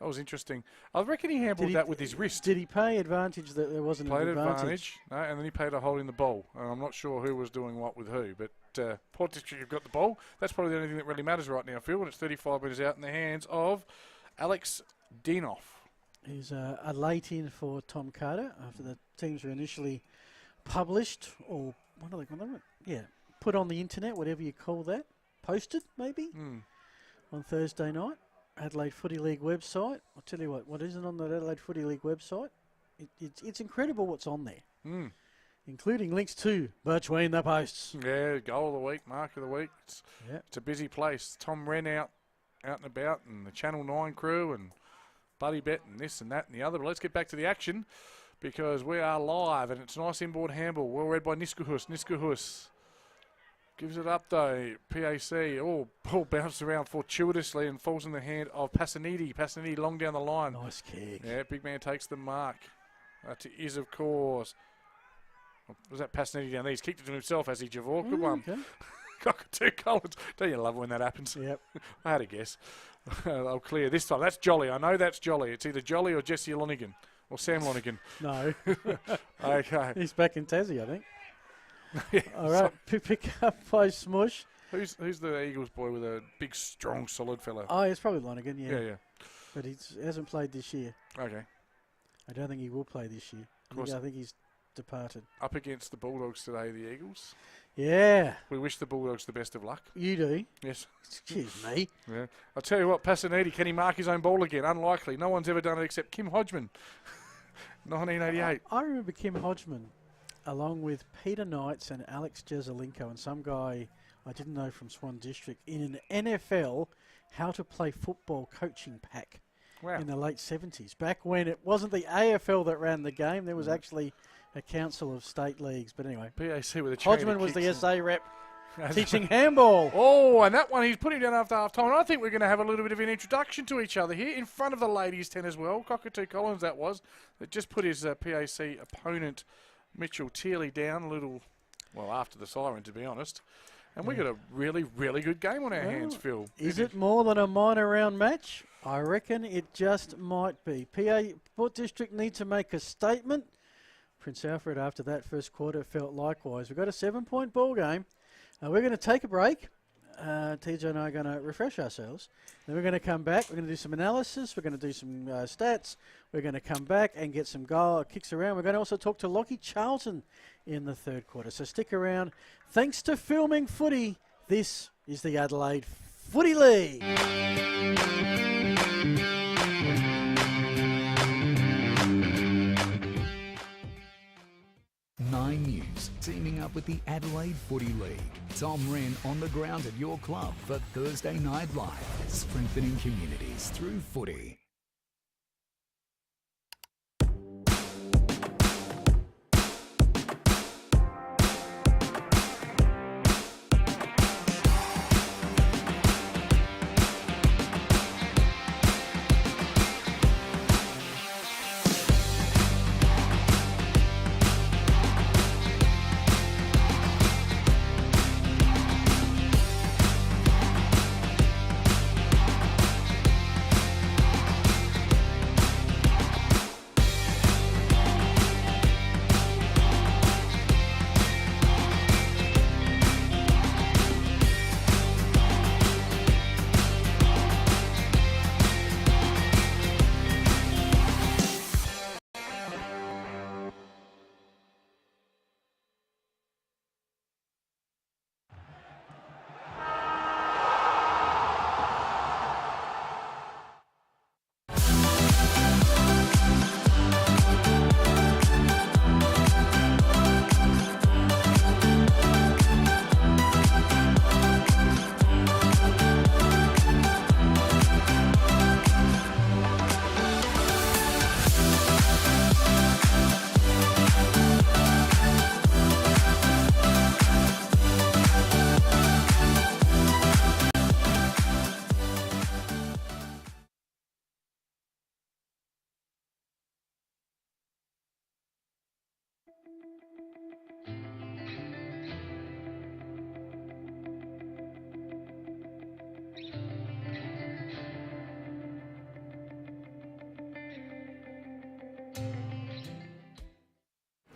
that was interesting. I reckon he handled that with his wrist. Did he pay advantage that there wasn't an advantage? No, and then he paid a holding the ball. I'm not sure who was doing what with who, but Port District have got the ball. That's probably the only thing that really matters right now, Phil, when it's 35 metres out in the hands of Alex Dinoff. He's a late in for Tom Carter after the teams were initially published, or what are they called? Yeah, put on the internet, whatever you call that. Posted, maybe, on Thursday night. Adelaide Footy League website. I'll tell you what isn't on the Adelaide Footy League website? It's incredible what's on there, including links to Between the Posts. Yeah, goal of the week, mark of the week. It's a busy place. Tom Wren out and about, and the Channel 9 crew, and Buddy Bet, and this and that and the other. But let's get back to the action, because we are live, and it's a nice inboard handball. Well read by Niskahus. Niskahus gives it up, though. PAC, ball bounced around fortuitously and falls in the hand of Passanidi. Passanidi long down the line. Nice kick. Yeah, big man takes the mark. That is, of course. Was that Passanidi down there? He's kicked it to himself, has he, Javor? Good one. Okay. Cockatoo Collins. Don't you love when that happens? Yep. I had a guess. They'll clear this time. That's Jolly. I know that's Jolly. It's either Jolly or Jesse Lonigan. Or Sam Lonigan. No. Okay. He's back in Tassie, I think. Yeah, all right. Pick up by Smush. Who's the Eagles boy with a big, strong, solid fellow? Oh, it's probably Lonigan, yeah. Yeah. But he hasn't played this year. Okay. I don't think he will play this year. I think he's departed. Up against the Bulldogs today, the Eagles. Yeah. We wish the Bulldogs the best of luck. You do? Yes. Excuse me. Yeah. I'll tell you what, Passanidi, can he mark his own ball again? Unlikely. No one's ever done it except Kim Hodgman. 1988. I remember Kim Hodgman, along with Peter Knights and Alex Jezelenko and some guy I didn't know from Swan District, in an NFL how to play football coaching pack in the late 70s. Back when it wasn't the AFL that ran the game, there was actually a council of state leagues. But anyway, PAC with a Hodgman was the SA rep teaching handball. Oh, and that one, he's put him down after half time. And I think we're going to have a little bit of an introduction to each other here in front of the ladies' 10 as well. Cockatoo Collins, that was, that just put his PAC opponent, Mitchell Tearley, down a little, well, after the siren, to be honest. And we got a really, really good game on our hands, Phil. Is it more than a minor round match? I reckon it just might be. Port District need to make a statement. Prince Alfred, after that first quarter, felt likewise. We've got a 7-point ball game. We're going to take a break. TJ and I are going to refresh ourselves. Then we're going to come back. We're going to do some analysis. We're going to do some stats. We're going to come back and get some goal kicks around. We're going to also talk to Lockie Charlton in the third quarter. So stick around. Thanks to Filming Footy, this is the Adelaide Footy League. Nine News, teaming up with the Adelaide Footy League. Tom Wren on the ground at your club for Thursday Night Live, strengthening communities through footy.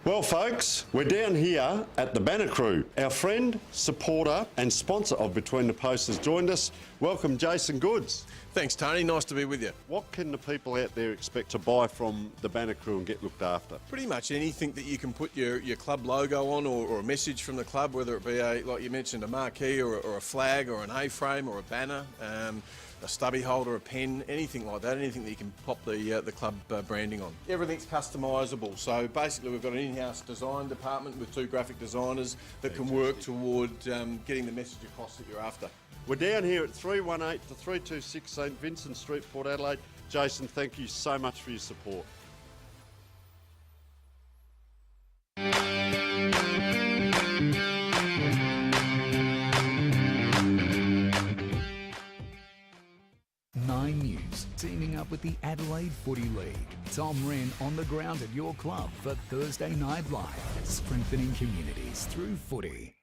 Well, folks, we're down here at the Banner Crew. Our friend, supporter and sponsor of Between the Posts has joined us. Welcome, Jason Goods. Thanks, Tony. Nice to be with you. What can the people out there expect to buy from the Banner Crew and get looked after? Pretty much anything that you can put your club logo on or a message from the club, whether it be, like you mentioned, a marquee or a flag or an A-frame or a banner, a stubby holder, a pen, anything like that, anything that you can pop the club branding on. Everything's customisable. So basically we've got an in-house design department with 2 graphic designers that can work toward getting the message across that you're after. We're down here at 318 to 326 St Vincent Street, Port Adelaide. Jason, thank you so much for your support. Nine News, teaming up with the Adelaide Footy League. Tom Wren on the ground at your club for Thursday Night Live, strengthening communities through footy.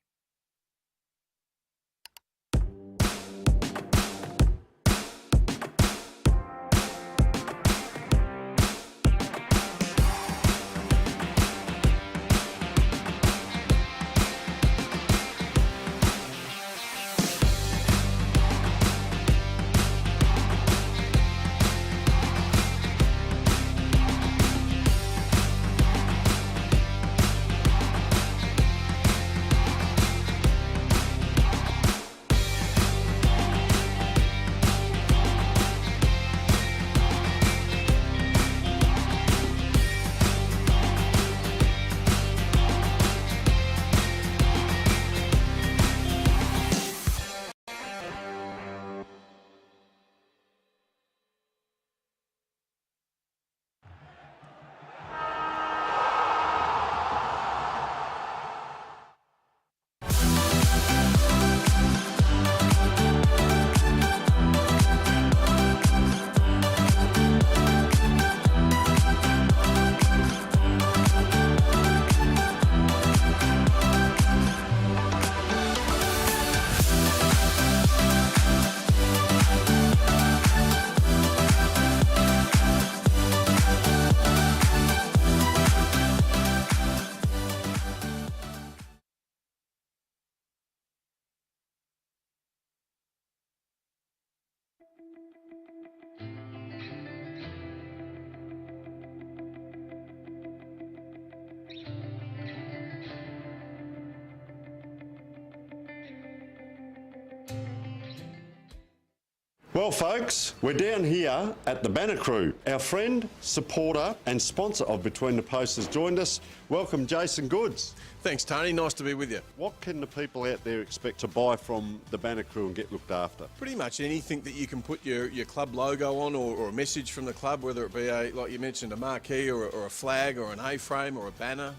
Well, folks, we're down here at the Banner Crew. Our friend, supporter and sponsor of Between the Posts has joined us. Welcome, Jason Goods. Thanks, Tony. Nice to be with you. What can the people out there expect to buy from the Banner Crew and get looked after? Pretty much anything that you can put your club logo on or a message from the club, whether it be, like you mentioned, a marquee or a flag or an A-frame or a banner,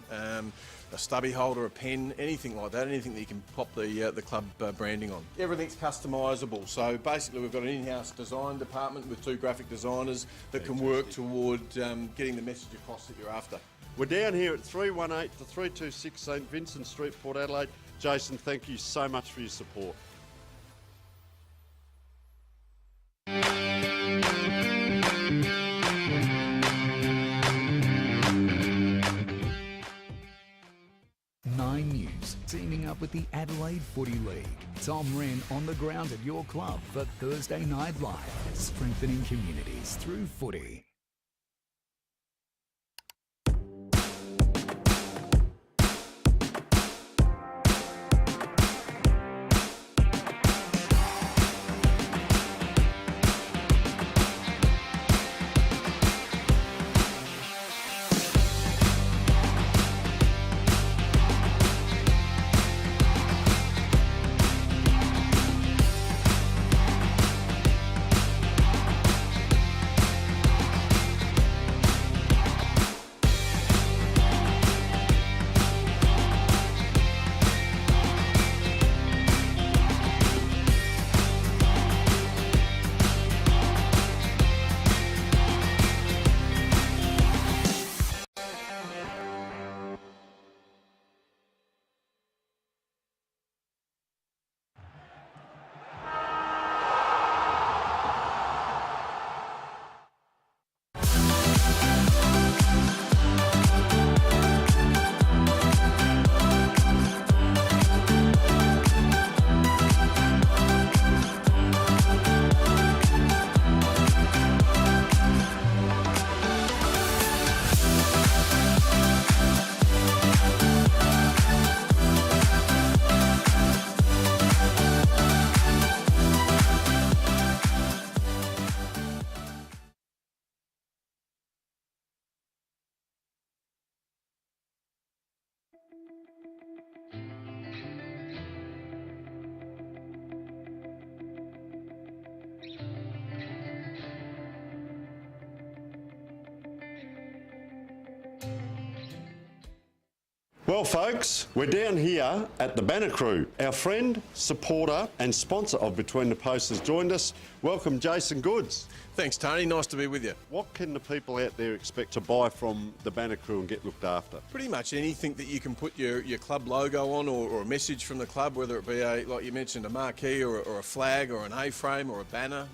a stubby holder, a pen, anything like that, anything that you can pop the club branding on. Everything's customisable, so basically we've got an in-house design department with 2 graphic designers that can work toward getting the message across that you're after. We're down here at 318 to 326 St Vincent Street, Port Adelaide. Jason, thank you so much for your support. Nine News, teaming up with the Adelaide Footy League. Tom Wren on the ground at your club for Thursday Night Live, strengthening communities through footy. Well, folks, we're down here at the Banner Crew. Our friend, supporter and sponsor of Between the Posts has joined us. Welcome, Jason Goods. Thanks, Tony. Nice to be with you. What can the people out there expect to buy from the Banner Crew and get looked after? Pretty much anything that you can put your club logo on or a message from the club, whether it be, like you mentioned, a marquee or a flag or an A-frame or a banner,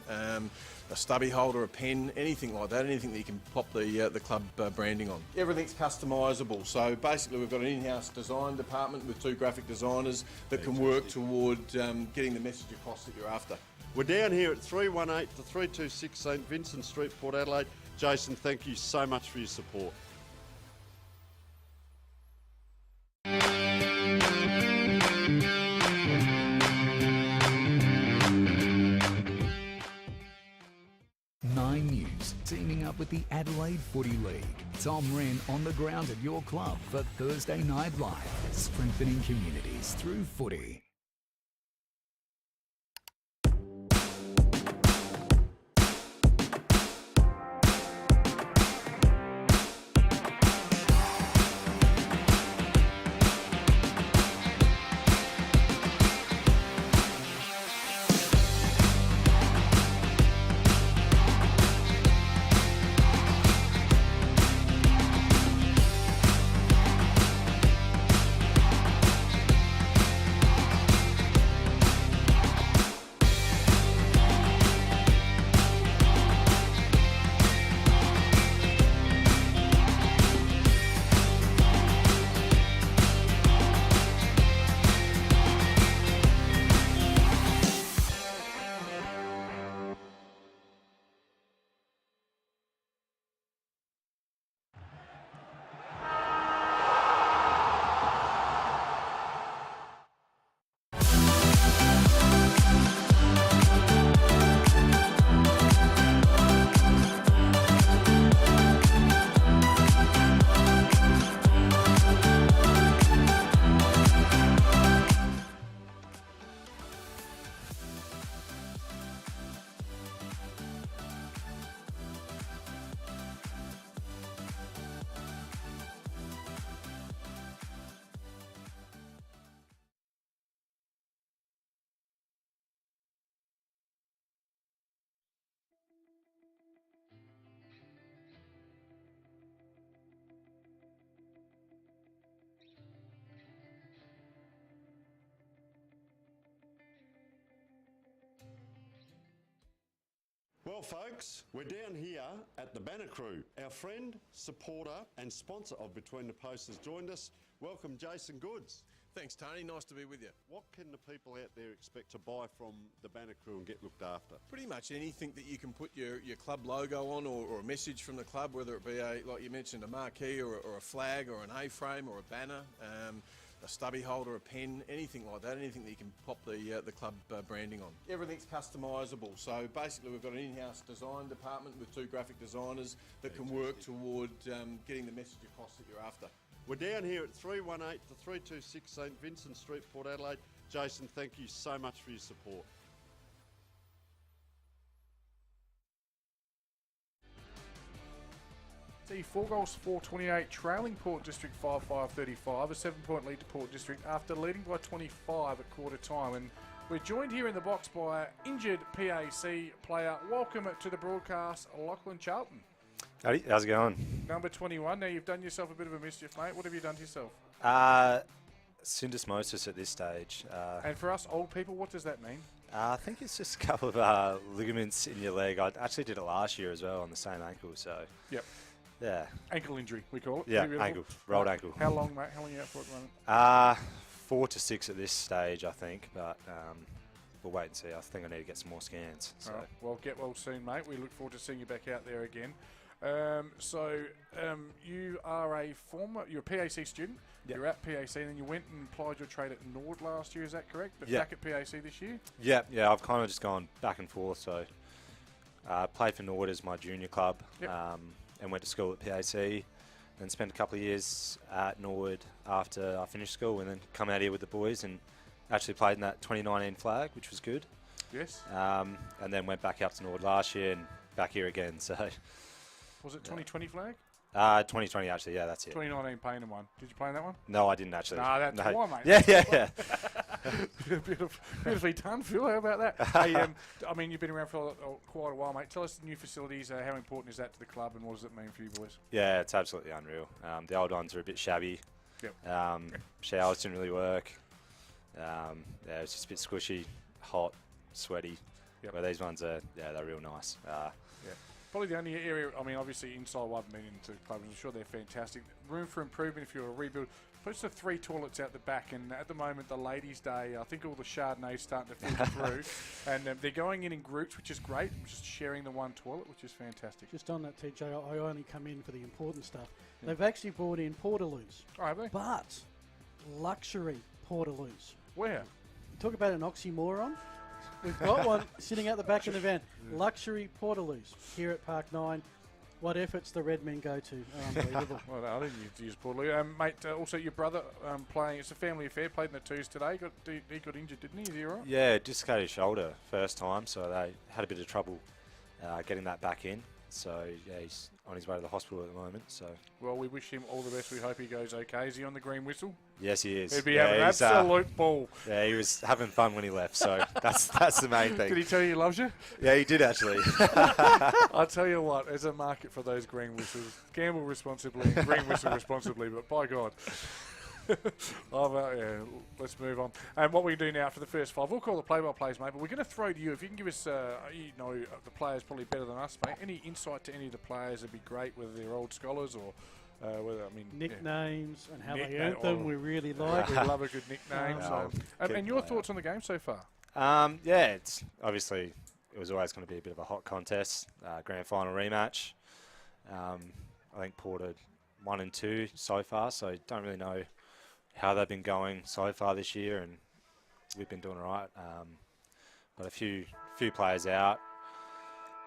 a stubby holder, a pen, anything like that, anything that you can pop the club branding on. Everything's customisable, so basically we've got an in-house design department with 2 graphic designers that can work toward getting the message across that you're after. We're down here at 318 to 326 St Vincent Street, Port Adelaide. Jason, thank you so much for your support. Nine News, teaming up with the Adelaide Footy League. Tom Wren on the ground at your club for Thursday Night Live, strengthening communities through footy. Well, folks, we're down here at the Banner Crew. Our friend, supporter and sponsor of Between the Posts has joined us. Welcome, Jason Goods. Thanks, Tony. Nice to be with you. What can the people out there expect to buy from the Banner Crew and get looked after? Pretty much anything that you can put your club logo on or a message from the club, whether it be, like you mentioned, a marquee or a flag or an A-frame or a banner, a stubby holder, a pen, anything like that, anything that you can pop the club branding on. Everything's customisable. So basically we've got an in-house design department with 2 graphic designers that can work toward getting the message across that you're after. We're down here at 318 to 326 St Vincent Street, Port Adelaide. Jason, thank you so much for your support. See, 4 goals, 4-28, trailing Port District 5-5-35, a 7-point lead to Port District after leading by 25 at quarter time. And we're joined here in the box by an injured PAC player. Welcome to the broadcast, Lachlan Charlton. Howdy, how's it going? Number 21. Now, you've done yourself a bit of a mischief, mate. What have you done to yourself? Syndesmosis at this stage. And for us old people, what does that mean? I think it's just a couple of ligaments in your leg. I actually did it last year as well on the same ankle, so... Yep. Yeah. Ankle injury, we call it. Yeah, ankle. Rolled ankle. How long, mate? How long are you out for at the moment? 4 to 6 at this stage, I think, but we'll wait and see. I think I need to get some more scans. So. All right. Well, get well soon, mate. We look forward to seeing you back out there again. You are you're a PAC student. Yep. You're at PAC, and then you went and applied your trade at Nord last year. Is that correct? But yep. Back at PAC this year. Yeah. I've kind of just gone back and forth. So, played for Nord as my junior club, yep. And went to school at PAC. Then spent a couple of years at Nord after I finished school, and then come out here with the boys and actually played in that 2019 flag, which was good. Yes. And then went back up to Nord last year and back here again. So. Was it 2020 flag? 2020 actually, yeah, that's it. 2019 Payne one. Did you play in that one? No, I didn't actually. Nah, that's why, mate. Yeah. Beautifully done, Phil. How about that? Hey, I mean, you've been around for quite a while, mate. Tell us the new facilities. How important is that to the club, and what does it mean for you boys? Yeah, it's absolutely unreal. The old ones are a bit shabby. Yep. Showers didn't really work. Yeah, it's just a bit squishy, hot, sweaty. Yep. Where these ones are, they're real nice. Yeah. Probably the only area, I mean, obviously inside I haven't been into clubs, I'm sure they're fantastic. Room for improvement if you're a rebuild. Puts the 3 toilets out the back, and at the moment, the ladies' day, I think all the Chardonnay's starting to filter through. And they're going in groups, which is great, just sharing the one toilet, which is fantastic. Just on that, TJ, I only come in for the important stuff. Yeah. They've actually brought in portaloos. Oh, have they? But luxury portaloos. Where? Talk about an oxymoron. We've got one sitting at the back of the van. Luxury portaloos here at Park 9. What efforts the Red Men go to. Unbelievable. Well, I didn't use portaloo. Mate, also your brother playing, it's a family affair, played in the twos today. He got injured, didn't he? Is he all right? Yeah, dislocated his shoulder first time, so they had a bit of trouble getting that back in. So, yeah, he's on his way to the hospital at the moment. So, well, we wish him all the best. We hope he goes okay. Is he on the green whistle? Yes, he is. He'd be having an absolute ball. Yeah, he was having fun when he left, so that's the main thing. Did he tell you he loves you? Yeah, he did actually. I'll tell you what, there's a market for those green whistles. Gamble responsibly and green whistle responsibly, but by God. Let's move on. And what we do now for the first 5, we'll call the play-by-plays, mate, but we're going to throw to you. If you can give us, you know the players probably better than us, mate. Any insight to any of the players would be great, whether they're old scholars or nicknames and how they earned them. We really like. We love a good nickname. And your thoughts on the game so far? Yeah, it's obviously it was always going to be a bit of a hot contest. Grand final rematch. I think Port are 1 and 2 so far, so don't really know how they've been going so far this year, and we've been doing all right. Got a few players out,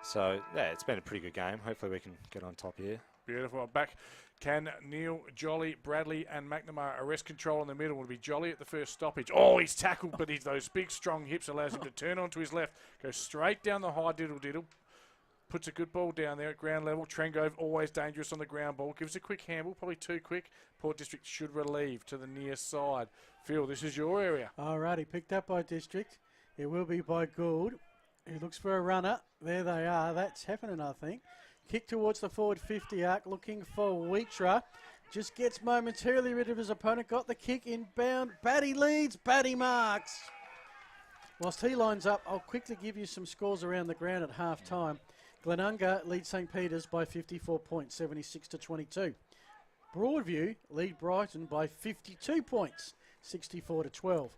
so yeah, it's been a pretty good game. Hopefully we can get on top here. Beautiful. Back can Neil, Jolly, Bradley and McNamara arrest control in the middle. Will be Jolly at the first stoppage. Oh, he's tackled, but those big strong hips allows him to turn onto his left, go straight down the high diddle. Puts a good ball down there at ground level. Trengove always dangerous on the ground ball. Gives a quick handle, probably too quick. Port District should relieve to the near side. Phil, this is your area. Alrighty, picked up by District. It will be by Gould, who looks for a runner. There they are. That's happening, I think. Kick towards the forward 50 arc, looking for Wheatra. Just gets momentarily rid of his opponent. Got the kick inbound. Batty leads. Batty marks. Whilst he lines up, I'll quickly give you some scores around the ground at half time. Glenunga lead St Peter's by 54 points, 76 to 22. Broadview lead Brighton by 52 points, 64 to 12.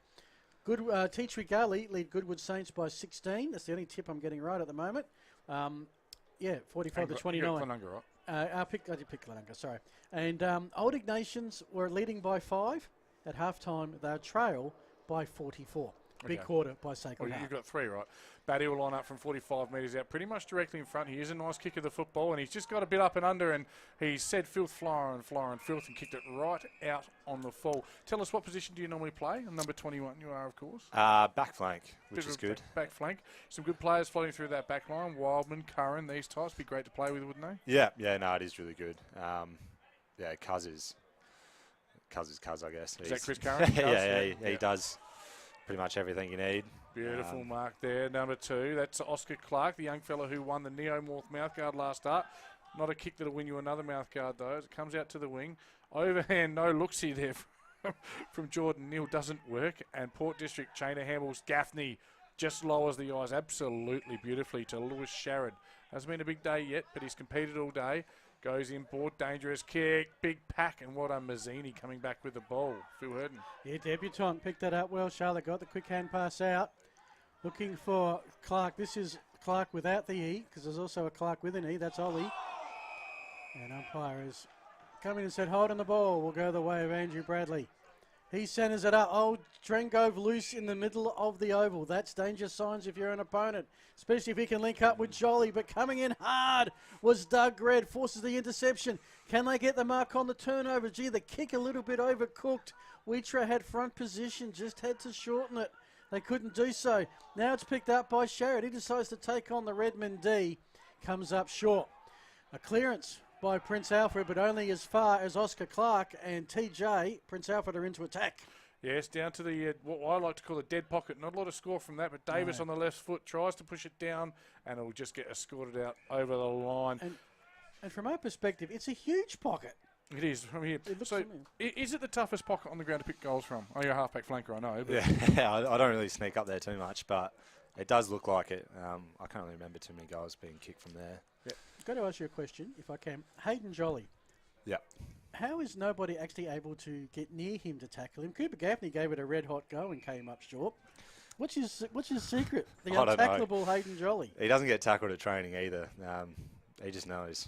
Tea Tree Gully lead Goodwood Saints by 16. That's the only tip I'm getting right at the moment. 45 to 29. Glenunga, right? I did pick Glenunga, sorry. And Old Ignatians were leading by 5. At halftime, they trail by 44. Big Okay. quarter by Sacred Well, Heart. you've got 3, right? Batty will line up from 45 metres out, pretty much directly in front. He is a nice kick of the football, and he's just got a bit up and under, and he said filth, flyer and filth, and kicked it right out on the full. Tell us, what position do you normally play? On number 21 you are, of course. Back flank, which is good. Back flank. Some good players floating through that back line. Wildman, Curran, these types. Be great to play with, wouldn't they? Yeah, no, it is really good. Cuz is Cuz, I guess. Is that Chris Curran? He does pretty much everything you need. Beautiful mark there. Number 2, that's Oscar Clark, the young fella who won the Neomorph mouthguard last start. Not a kick that'll win you another mouthguard, though. As it comes out to the wing. Overhand, no looksy there from Jordan Neal. Doesn't work. And Port District Chainer handles Gaffney. Just lowers the eyes absolutely beautifully to Lewis Sharrod. Hasn't been a big day yet, but he's competed all day. Goes in board, dangerous kick, big pack, and what a Mazzini coming back with the ball. Phil Herden. Yeah, debutant picked that up well. Charlotte got the quick hand pass out. Looking for Clark. This is Clark without the E, because there's also a Clark with an E. That's Ollie. And umpire has come in and said, hold on the ball. We'll go the way of Andrew Bradley. He centres it up. Oh, Drengove loose in the middle of the oval. That's danger signs if you're an opponent, especially if he can link up with Jolly. But coming in hard was Doug Red. Forces the interception. Can they get the mark on the turnover? Gee, the kick a little bit overcooked. Wheatra had front position, just had to shorten it. They couldn't do so. Now it's picked up by Sharrod. He decides to take on the Redmond D. Comes up short. A clearance by Prince Alfred, but only as far as Oscar Clark and TJ. Prince Alfred are into attack. Yes, down to the what I like to call the dead pocket. Not a lot of score from that, but Davis on the left foot tries to push it down, and it'll just get escorted out over the line. And from our perspective, it's a huge pocket. It is from here. It looks So, familiar. is it the toughest pocket on the ground to pick goals from? Oh, you're a halfback flanker, I know. But Yeah, I don't really sneak up there too much, but it does look like it. I can't really remember too many goals being kicked from there. I've got to ask you a question, if I can. Hayden Jolly. Yep. How is nobody actually able to get near him to tackle him? Cooper Gaffney gave it a red-hot go and came up short. What's his secret? The I don't know. untackleable Hayden Jolly. He doesn't get tackled at training either. He just knows.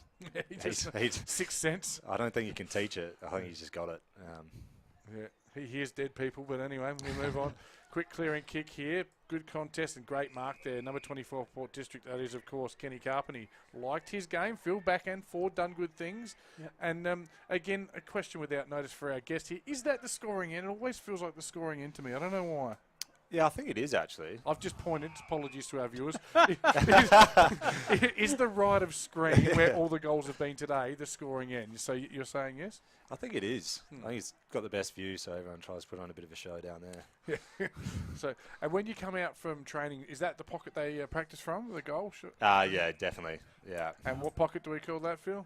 he's sixth sense. I don't think you can teach it. I think he's just got it. Yeah, he hears dead people, but anyway, we move on. Quick clearing kick here. Good contest and great mark there. Number 24 Port District, that is, of course, Kenny Carpenter. Liked his game. Phil, back and forward, done good things. Yep. And again, a question without notice for our guest here. Is that the scoring end? It always feels like the scoring end to me. I don't know why. Yeah, I think it is actually. I've just pointed. Apologies to our viewers. Is the right of screen where all the goals have been today the scoring end? So you're saying yes? I think it is. I think it's got the best view, so everyone tries to put on a bit of a show down there. Yeah. So, and when you come out from training, is that the pocket they practice from, the goal? Yeah, definitely. Yeah. And what pocket do we call that, Phil?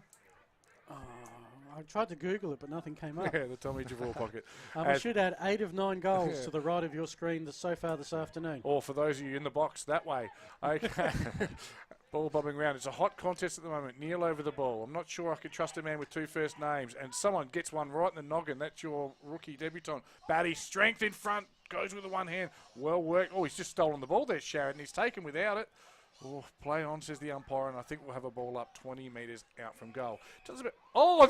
I tried to Google it, but nothing came up. Yeah, the Tommy Javor pocket. I should add 8 of 9 goals to the right of your screen so far this afternoon. Or for those of you in the box, that way. Okay. Ball bobbing around. It's a hot contest at the moment. Neil over the ball. I'm not sure I could trust a man with 2 first names. And someone gets one right in the noggin. That's your rookie debutant. Batty, strength in front. Goes with the one hand. Well worked. Oh, he's just stolen the ball there, Sharrod, and he's taken without it. Oh, play on, says the umpire, and I think we'll have a ball up 20 metres out from goal. Just a bit. Oh!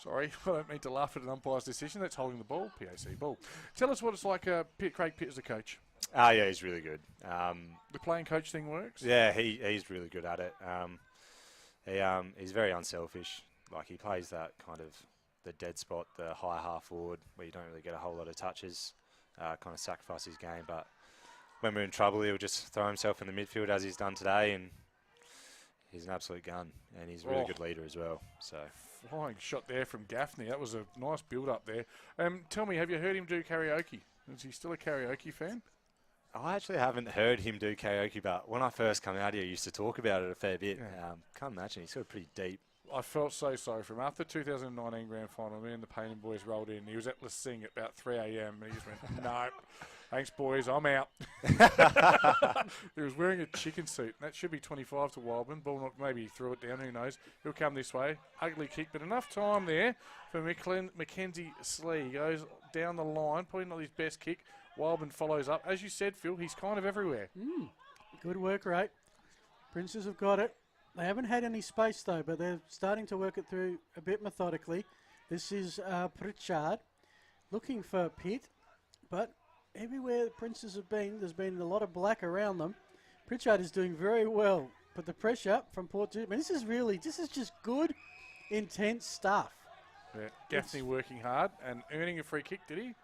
Sorry, I don't mean to laugh at an umpire's decision. That's holding the ball, PAC ball. Tell us what it's like, Craig Pitt as a coach. Yeah, he's really good. The playing coach thing works? Yeah, he's really good at it. He's very unselfish. Like, he plays that kind of the dead spot, the high half forward, where you don't really get a whole lot of touches, kind of sacrifice his game. But when we're in trouble, he'll just throw himself in the midfield as he's done today, and he's an absolute gun, and he's a really good leader as well. So flying shot there from Gaffney. That was a nice build-up there. Tell me, have you heard him do karaoke? Is he still a karaoke fan? I actually haven't heard him do karaoke, but when I first come out here, he used to talk about it a fair bit. Yeah. Can't imagine. He's got a pretty deep I felt so sorry for him. After the 2019 Grand Final, me and the Payne boys rolled in. He was at Sing at about 3 a.m. and he just went, no, thanks boys, I'm out. He was wearing a chicken suit. That should be 25 to Wildman. Ball knocked, maybe he threw it down, who knows. He'll come this way. Ugly kick, but enough time there for Mackenzie Slee. Goes down the line, probably not his best kick. Wildman follows up. As you said, Phil, he's kind of everywhere. Good work rate. Princes have got it. They haven't had any space, though, but they're starting to work it through a bit methodically. This is Pritchard looking for Pitt, but everywhere the Princes have been, there's been a lot of black around them. Pritchard is doing very well, but the pressure from Port Duke, this is just good, intense stuff. Yeah, Gaffney working hard and earning a free kick, did he?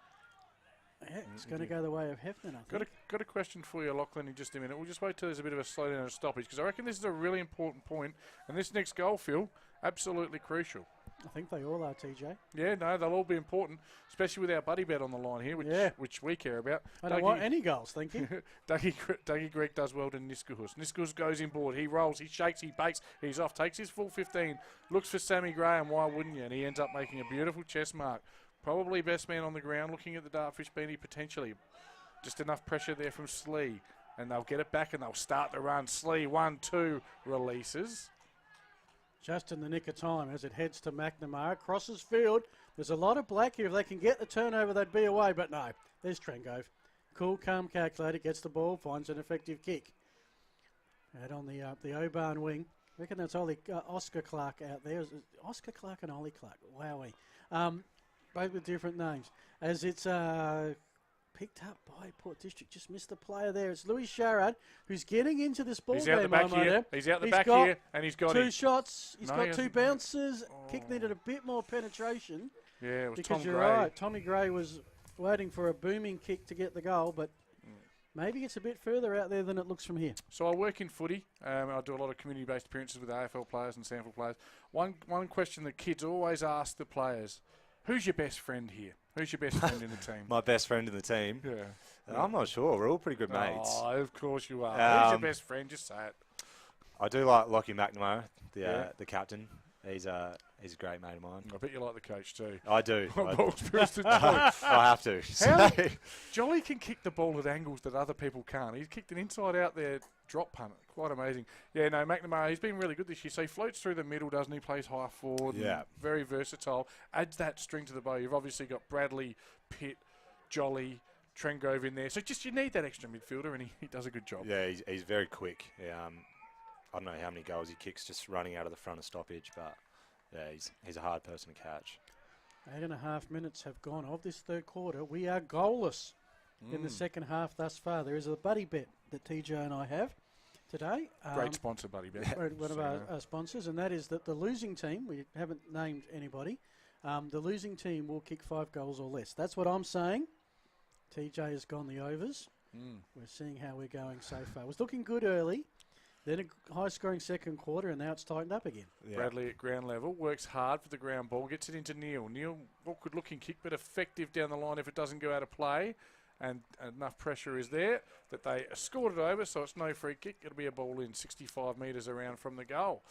Yeah, it's going to go the way of Hefner, I think. Got a question for you, Lachlan, in just a minute. We'll just wait till there's a bit of a slowdown and stoppage, because I reckon this is a really important point, and this next goal, Phil, absolutely crucial. I think they all are, TJ. Yeah, no, they'll all be important, especially with our buddy bet on the line here, which we care about. I don't want any goals, thank you. Dougie Greek does well to Niskuhus. Niskuhus goes inboard, he rolls, he shakes, he bakes, he's off, takes his full 15, looks for Sammy Graham, why wouldn't you? And he ends up making a beautiful chest mark. Probably best man on the ground, looking at the Dartfish beanie potentially. Just enough pressure there from Slee. And they'll get it back and they'll start the run. Slee, 1-2, releases. Just in the nick of time as it heads to McNamara. Crosses field. There's a lot of black here. If they can get the turnover, they'd be away. But no, there's Trengove. Cool, calm, calculated. Gets the ball, finds an effective kick. Out on the Oban wing. I reckon that's Oscar Clark out there. Oscar Clark and Ollie Clark. Wowee. Both with different names. As it's picked up by Port District. Just missed the player there. It's Louis Sharad, who's getting into this ball game. He's out the back here. He's out the back here, and he's got 2 shots. He's got 2 bounces. Kick needed a bit more penetration. Yeah, it was because Tom you're Gray. right. Tommy Gray was waiting for a booming kick to get the goal, but maybe it's a bit further out there than it looks from here. So I work in footy. I do a lot of community-based appearances with AFL players and SANFL players. One question that kids always ask the players: who's your best friend here? Who's your best friend in the team? My best friend in the team? Yeah. I'm not sure. We're all pretty good mates. Oh, of course you are. Who's your best friend? Just say it. I do like Lockie McNamara, the captain. He's a great mate of mine. I bet you like the coach too. I do. I have to. Jolly can kick the ball at angles that other people can't. He's kicked an inside-out there drop punt. Quite amazing. Yeah, no, McNamara, he's been really good this year. So he floats through the middle, doesn't he? Plays high forward. Yeah. Very versatile. Adds that string to the bow. You've obviously got Bradley, Pitt, Jolly, Trengove in there. So just you need that extra midfielder, and he does a good job. Yeah, he's very quick. Yeah, I don't know how many goals he kicks just running out of the front of stoppage, but yeah, he's a hard person to catch. 8.5 minutes have gone of this third quarter. We are goalless in the second half thus far. There is a buddy bet that TJ and I have today. Great sponsor, buddy bet. One of our sponsors, and that is that the losing team, we haven't named anybody, the losing team will kick 5 goals or less. That's what I'm saying. TJ has gone the overs. We're seeing how we're going so far. It was looking good early. Then a high-scoring second quarter, and now it's tightened up again. Yeah. Bradley at ground level, works hard for the ground ball, gets it into Neil. Neil, awkward-looking kick, but effective down the line if it doesn't go out of play. And enough pressure is there that they scored it over, so it's no free kick. It'll be a ball in 65 metres around from the goal.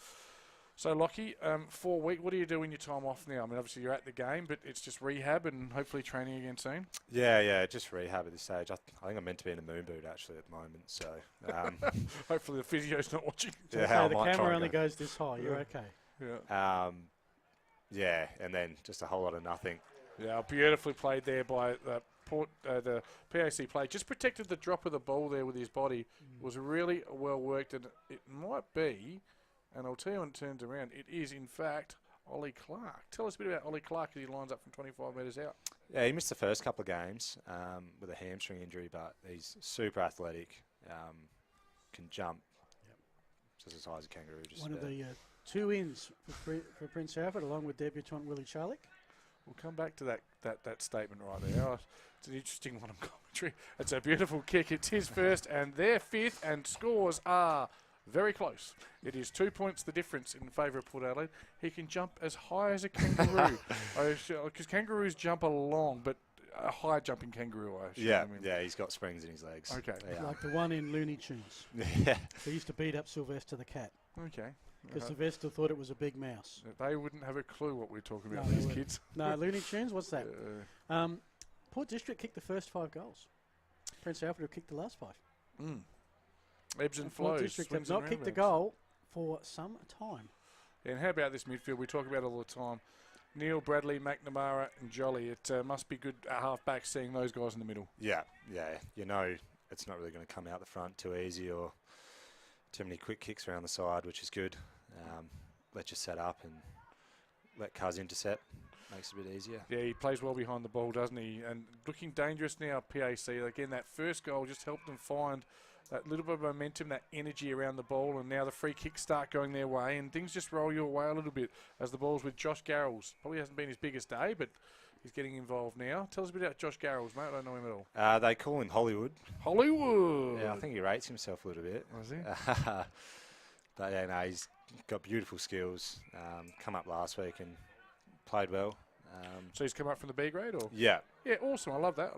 So, Lockie, 4 week, what do you do in your time off now? I mean, obviously you're at the game, but it's just rehab and hopefully training again soon? Yeah, just rehab at this stage. I think I'm meant to be in a moon boot, actually, at the moment. So, hopefully the physio's not watching. Yeah, the camera only goes this high. You're okay. Yeah. And then just a whole lot of nothing. Yeah, beautifully played there by the PAC play. Just protected the drop of the ball there with his body. Was really well worked, and it might be, and I'll tell you when it turns around, it is in fact Ollie Clark. Tell us a bit about Ollie Clark as he lines up from 25 metres out. Yeah, he missed the first couple of games with a hamstring injury, but he's super athletic, can jump just as high as a kangaroo. One of the 2 ins for Prince Alfred, along with debutant Willie Charlick. We'll come back to that statement right there. It's an interesting one on commentary. It's a beautiful kick. It's his first and their 5th, and scores are very close. It is 2 points the difference in favour of Port Adelaide. He can jump as high as a kangaroo. Because kangaroos jump along, but a high jumping kangaroo, I assume. Yeah, he's got springs in his legs. Okay. Like the one in Looney Tunes. Yeah. They used to beat up Sylvester the cat. Okay. because the Vestal thought it was a big mouse. They wouldn't have a clue what we're talking about, No, they these wouldn't. kids. No, Looney Tunes, what's that? Port District kicked the first 5 goals. Prince Alfred have kicked the last 5. Ebbs and Port flows. District have swings and not kicked a roundabouts. goal for some time. And how about this midfield? We talk about it all the time. Neil, Bradley, McNamara and Jolly. It must be good at half-back seeing those guys in the middle. Yeah. You know it's not really going to come out the front too easy or too many quick kicks around the side, which is good. Let you set up and let Cuz intercept. Makes it a bit easier. Yeah, he plays well behind the ball, doesn't he? And looking dangerous now, PAC. Again, that first goal just helped them find that little bit of momentum, that energy around the ball, and now the free kicks start going their way, and things just roll your way a little bit as the ball's with Josh Garrels. Probably hasn't been his biggest day, but he's getting involved now. Tell us a bit about Josh Garrels, mate. I don't know him at all. They call him Hollywood. Hollywood! Yeah, I think he rates himself a little bit. Was he? But yeah, no, he's got beautiful skills. Come up last week and played well. So he's come up from the B grade, or? Yeah. Yeah, awesome. I love that.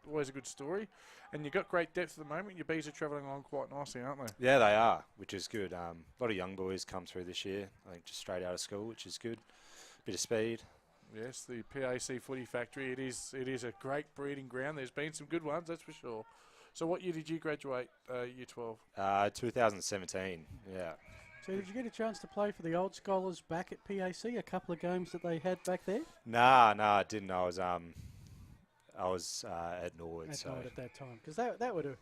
Always a good story. And you've got great depth at the moment. Your Bees are travelling along quite nicely, aren't they? Yeah, they are, which is good. A lot of young boys come through this year, I think just straight out of school, which is good. Bit of speed. Yes, the PAC Footy Factory. It is a great breeding ground. There's been some good ones, that's for sure. So what year did you graduate, year 12? 2017, yeah. So did you get a chance to play for the Old Scholars back at PAC, a couple of games that they had back there? Nah, I didn't. I was at Norwood. At Norwood at that time. Because that would have,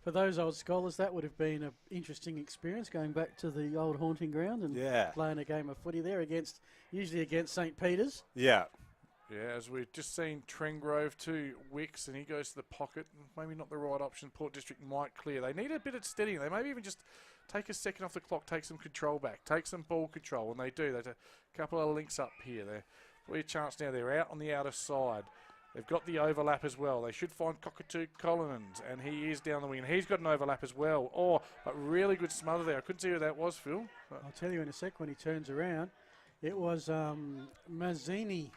for those Old Scholars, that would have been an interesting experience, going back to the old haunting ground and playing a game of footy there usually against St. Peter's. Yeah. Yeah, as we've just seen Trengrove to Wicks, and he goes to the pocket. Maybe not the right option. Port District might clear. They need a bit of steadying. They maybe even just take a second off the clock, take some control back, take some ball control, and they do. There's a couple of links up here. They're probably a chance now. They're out on the outer side. They've got the overlap as well. They should find Cockatoo Collins, and he is down the wing, and he's got an overlap as well. But really good smother there. I couldn't see who that was, Phil. I'll tell you in a sec when he turns around. It was Mazzini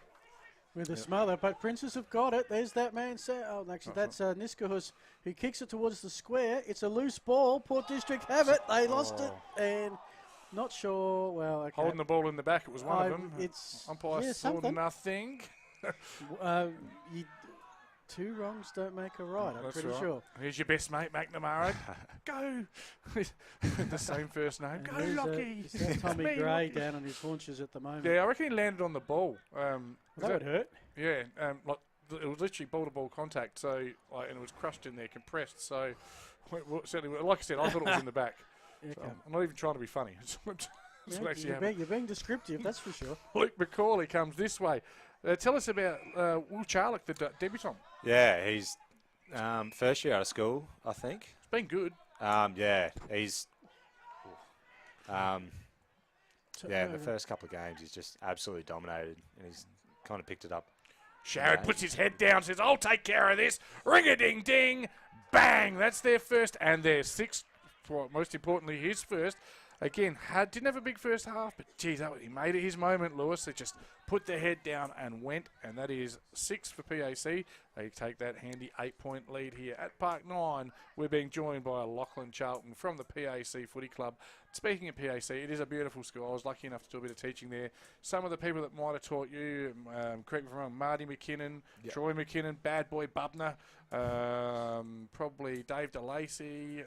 with a smother, but Princes have got it. There's that man. That's Niskahus who kicks it towards the square. It's a loose ball. Port District have it. They lost it, and not sure. Well, okay. Holding the ball in the back. It was one of them. Umpire saw something. nothing. Two wrongs don't make a right. I'm pretty sure. Here's your best mate, McNamara. Go. The same first name. And Go, Lockie. There's Tommy Gray down on his haunches at the moment. Yeah, I reckon he landed on the ball. That would hurt. Yeah, it was literally ball-to-ball contact, so and it was crushed in there, compressed. So, certainly, like I said, I thought it was in the back. Okay. So I'm not even trying to be funny. You're being descriptive, that's for sure. Luke McCauley comes this way. Tell us about Will Charlock, the debutant. Yeah, he's first year out of school, I think. It's been good. Yeah, he's... the first couple of games he's just absolutely dominated, and he's kind of picked it up. Sharrod puts his head down, says, I'll take care of this. Ring-a-ding-ding. Bang. That's their first and their sixth. Most importantly, his first. Again, didn't have a big first half, but geez, he made it his moment, Lewis. They just put their head down and went, and that is 6 for PAC. They take that handy 8-point lead here at Park 9. We're being joined by Lachlan Charlton from the PAC Footy Club. Speaking of PAC, it is a beautiful school. I was lucky enough to do a bit of teaching there. Some of the people that might have taught you, correct me if I'm wrong, Marty McKinnon, Troy McKinnon, Bad Boy Bubner, probably Dave DeLacy,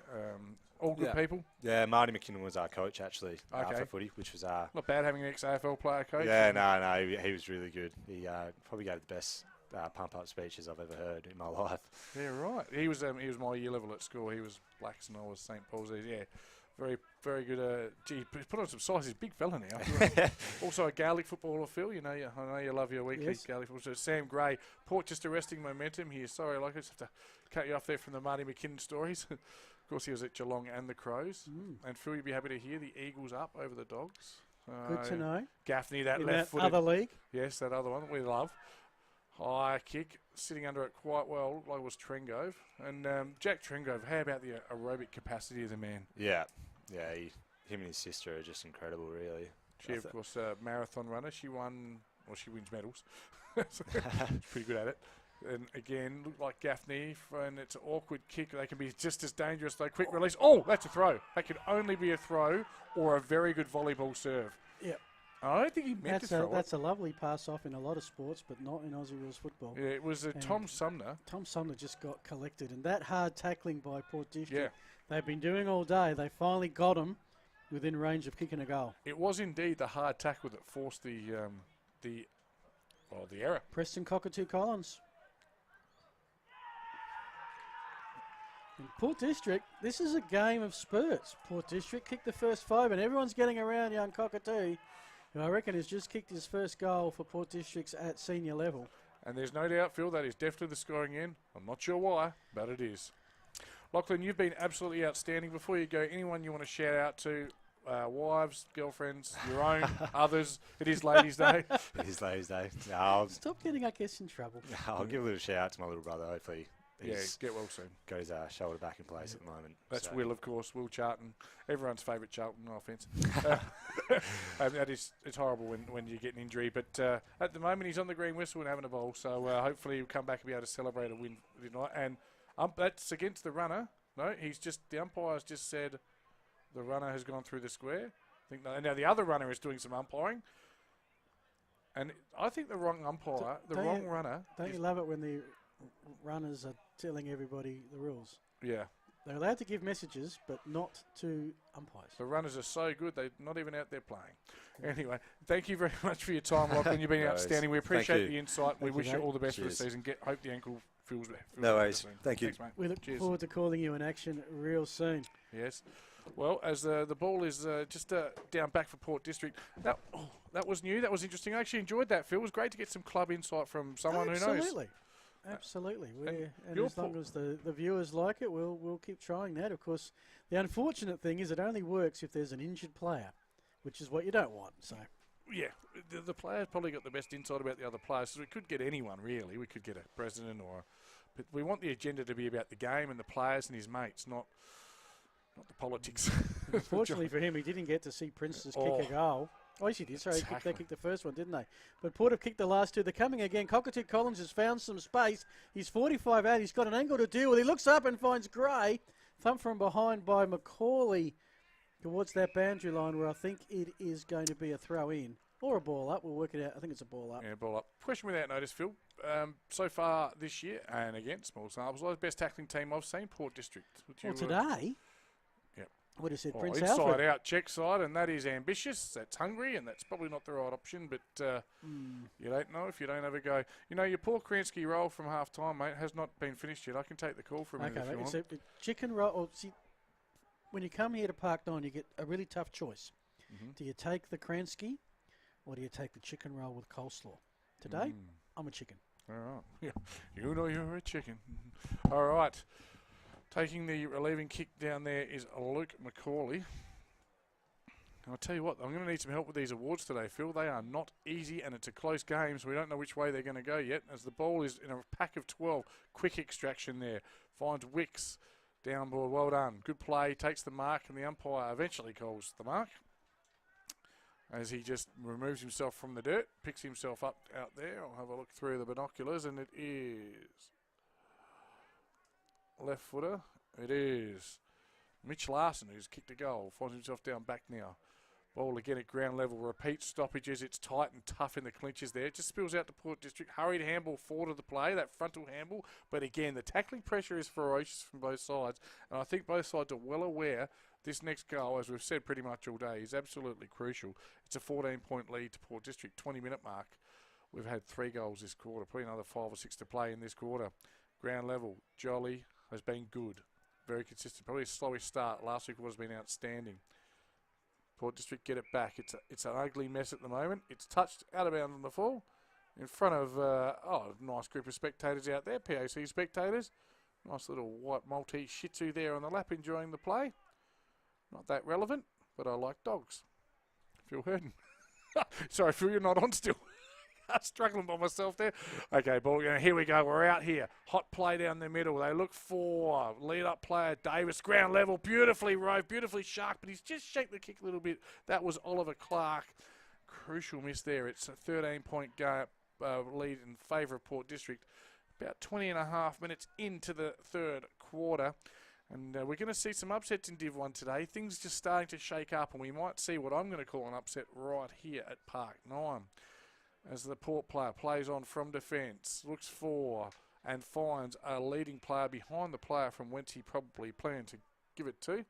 all good people. Yeah, Marty McKinnon was our coach, actually, for footy, which was... not bad having an ex-AFL player coach. Yeah, no, he was really good. He probably gave the best pump-up speeches I've ever heard in my life. Yeah, right. He was my year level at school. He was Blacks and I was St. Paul's. Yeah, very, very good. He put on some size. He's a big fella now. Also a Gaelic footballer, Phil. I know you love your weekly Gaelic football. So Sam Gray, Port just arresting momentum here. Sorry, I just have to cut you off there from the Marty McKinnon stories. Of course, he was at Geelong and the Crows. And Phil, you'd be happy to hear the Eagles up over the Dogs. Good to know. Gaffney, that in left that footed. other league. Yes, that other one that we love. High kick, sitting under it quite well, like it was Trengrove. And Jack Trengrove, how about the aerobic capacity of the man? Yeah, him and his sister are just incredible, really. She, of course, marathon runner. She wins medals. She's pretty good at it. And again, look like Gaffney, and it's an awkward kick. They can be just as dangerous, though. Quick release. Oh, that's a throw. That could only be a throw or a very good volleyball serve. Yep. I don't think he meant to throw That's a lovely pass off in a lot of sports, but not in Aussie rules football. Yeah, it was Tom Sumner. Tom Sumner just got collected, and that hard tackling by Port District, Yeah. they've been doing all day. They finally got him within range of kicking a goal. It was indeed the hard tackle that forced the error. Preston Cockatoo Collins. And Port District, this is a game of spurts. Port District kicked the first 5, and everyone's getting around young Cockatoo, who I reckon has just kicked his first goal for Port District's at senior level. And there's no doubt, Phil, that is definitely the scoring end. I'm not sure why, but it is. Lachlan, you've been absolutely outstanding. Before you go, anyone you want to shout out to? Wives, girlfriends, your own, others. It is Ladies' Day. It is Ladies' Day. No, Stop getting, I guess, in trouble. I'll give a little shout out to my little brother. Hopefully, he's get well soon. got his shoulder back in place at the moment. That's so. Will, of course. Will Charlton, everyone's favourite Charlton. No offence. And it's horrible when you get an injury, but at the moment he's on the green whistle and having a bowl. So hopefully he'll come back and be able to celebrate a win tonight. And that's against the runner. No, the umpire's just said. The runner has gone through the square. Now the other runner is doing some umpiring. And I think the wrong umpire, runner. Don't you love it when the runners are telling everybody the rules? Yeah. They're allowed to give messages, but not to umpires. The runners are so good, they're not even out there playing. Anyway, thank you very much for your time, Lachlan. You've been outstanding. We appreciate the insight. We wish you all the best for the season. Hope the ankle feels better. No worries. Thank you. Thanks, mate. We look forward to calling you in action real soon. Yes. Well, as the ball is just down back for Port District, that was new. That was interesting. I actually enjoyed that, Phil. It was great to get some club insight from someone who knows. Absolutely. And your as long as the viewers like it, we'll keep trying that. Of course, the unfortunate thing is it only works if there's an injured player, which is what you don't want. So. Yeah, the players probably got the best insight about the other players. So we could get anyone, really. We could get a president but we want the agenda to be about the game and the players and his mates, not the politics. Unfortunately for him, he didn't get to see Prince's kick a goal. Oh, yes, he did. Sorry, they kicked the first one, didn't they? But Port have kicked the last two. They're coming again. Cockatoo Collins has found some space. He's 45 out. He's got an angle to deal with. He looks up and finds Gray. Thump from behind by Macaulay towards that boundary line where I think it is going to be a throw in. Or a ball up. We'll work it out. I think it's a ball up. Yeah, ball up. Question without notice, Phil. So far this year, and again, small samples, the best tackling team I've seen, Port District. Today? Yep. Would have said Prince inside Alfred. Out, check side, and that is ambitious. That's hungry, and that's probably not the right option, but you don't know if you don't have a go. You know, your Paul Kransky roll from half-time, mate, has not been finished yet. I can take the call from him if you want. So chicken roll. See, when you come here to Park 9, you get a really tough choice. Mm-hmm. Do you take the Kransky, or do you take the chicken roll with coleslaw? Today, I'm a chicken. All right. Yeah. You know you're a chicken. All right. Taking the relieving kick down there is Luke Macaulay. And I'll tell you what, I'm going to need some help with these awards today, Phil. They are not easy, and it's a close game, so we don't know which way they're going to go yet. As the ball is in a pack of 12, quick extraction there. Finds Wicks downboard. Well done. Good play. Takes the mark, and the umpire eventually calls the mark. As he just removes himself from the dirt, picks himself up out there. I'll have a look through the binoculars, and it is left footer. It is Mitch Larson, who's kicked a goal. Finds himself down back now. Ball again at ground level. Repeat stoppages. It's tight and tough in the clinches there. It just spills out to Port District. Hurried handball forward of the play, that frontal handball. But again, the tackling pressure is ferocious from both sides. And I think both sides are well aware this next goal, as we've said pretty much all day, is absolutely crucial. It's a 14-point lead to Port District, 20-minute mark. We've had 3 goals this quarter, probably another 5 or 6 to play in this quarter. Ground level, Jolly has been good, very consistent. Probably a slowest start. Last week was been outstanding. Port District get it back. It's an ugly mess at the moment. It's touched out of bounds on the fall in front of a nice group of spectators out there, PAC spectators. Nice little white Maltese Shih Tzu there on the lap enjoying the play. Not that relevant, but I like dogs. Phil Hurden. Sorry, Phil, you're not on still. Struggling by myself there. Okay, ball. Here we go. We're out here. Hot play down the middle. They look for lead-up player Davis. Ground level. Beautifully rove. Beautifully sharp. But he's just shaped the kick a little bit. That was Oliver Clark. Crucial miss there. It's a 13-point lead in favour of Port District. about 20 and a half minutes into the third quarter. And we're going to see some upsets in Div 1 today. Things just starting to shake up, and we might see what I'm going to call an upset right here at Park 9. As the Port player plays on from defence, looks for and finds a leading player behind the player from whence he probably planned to give it to.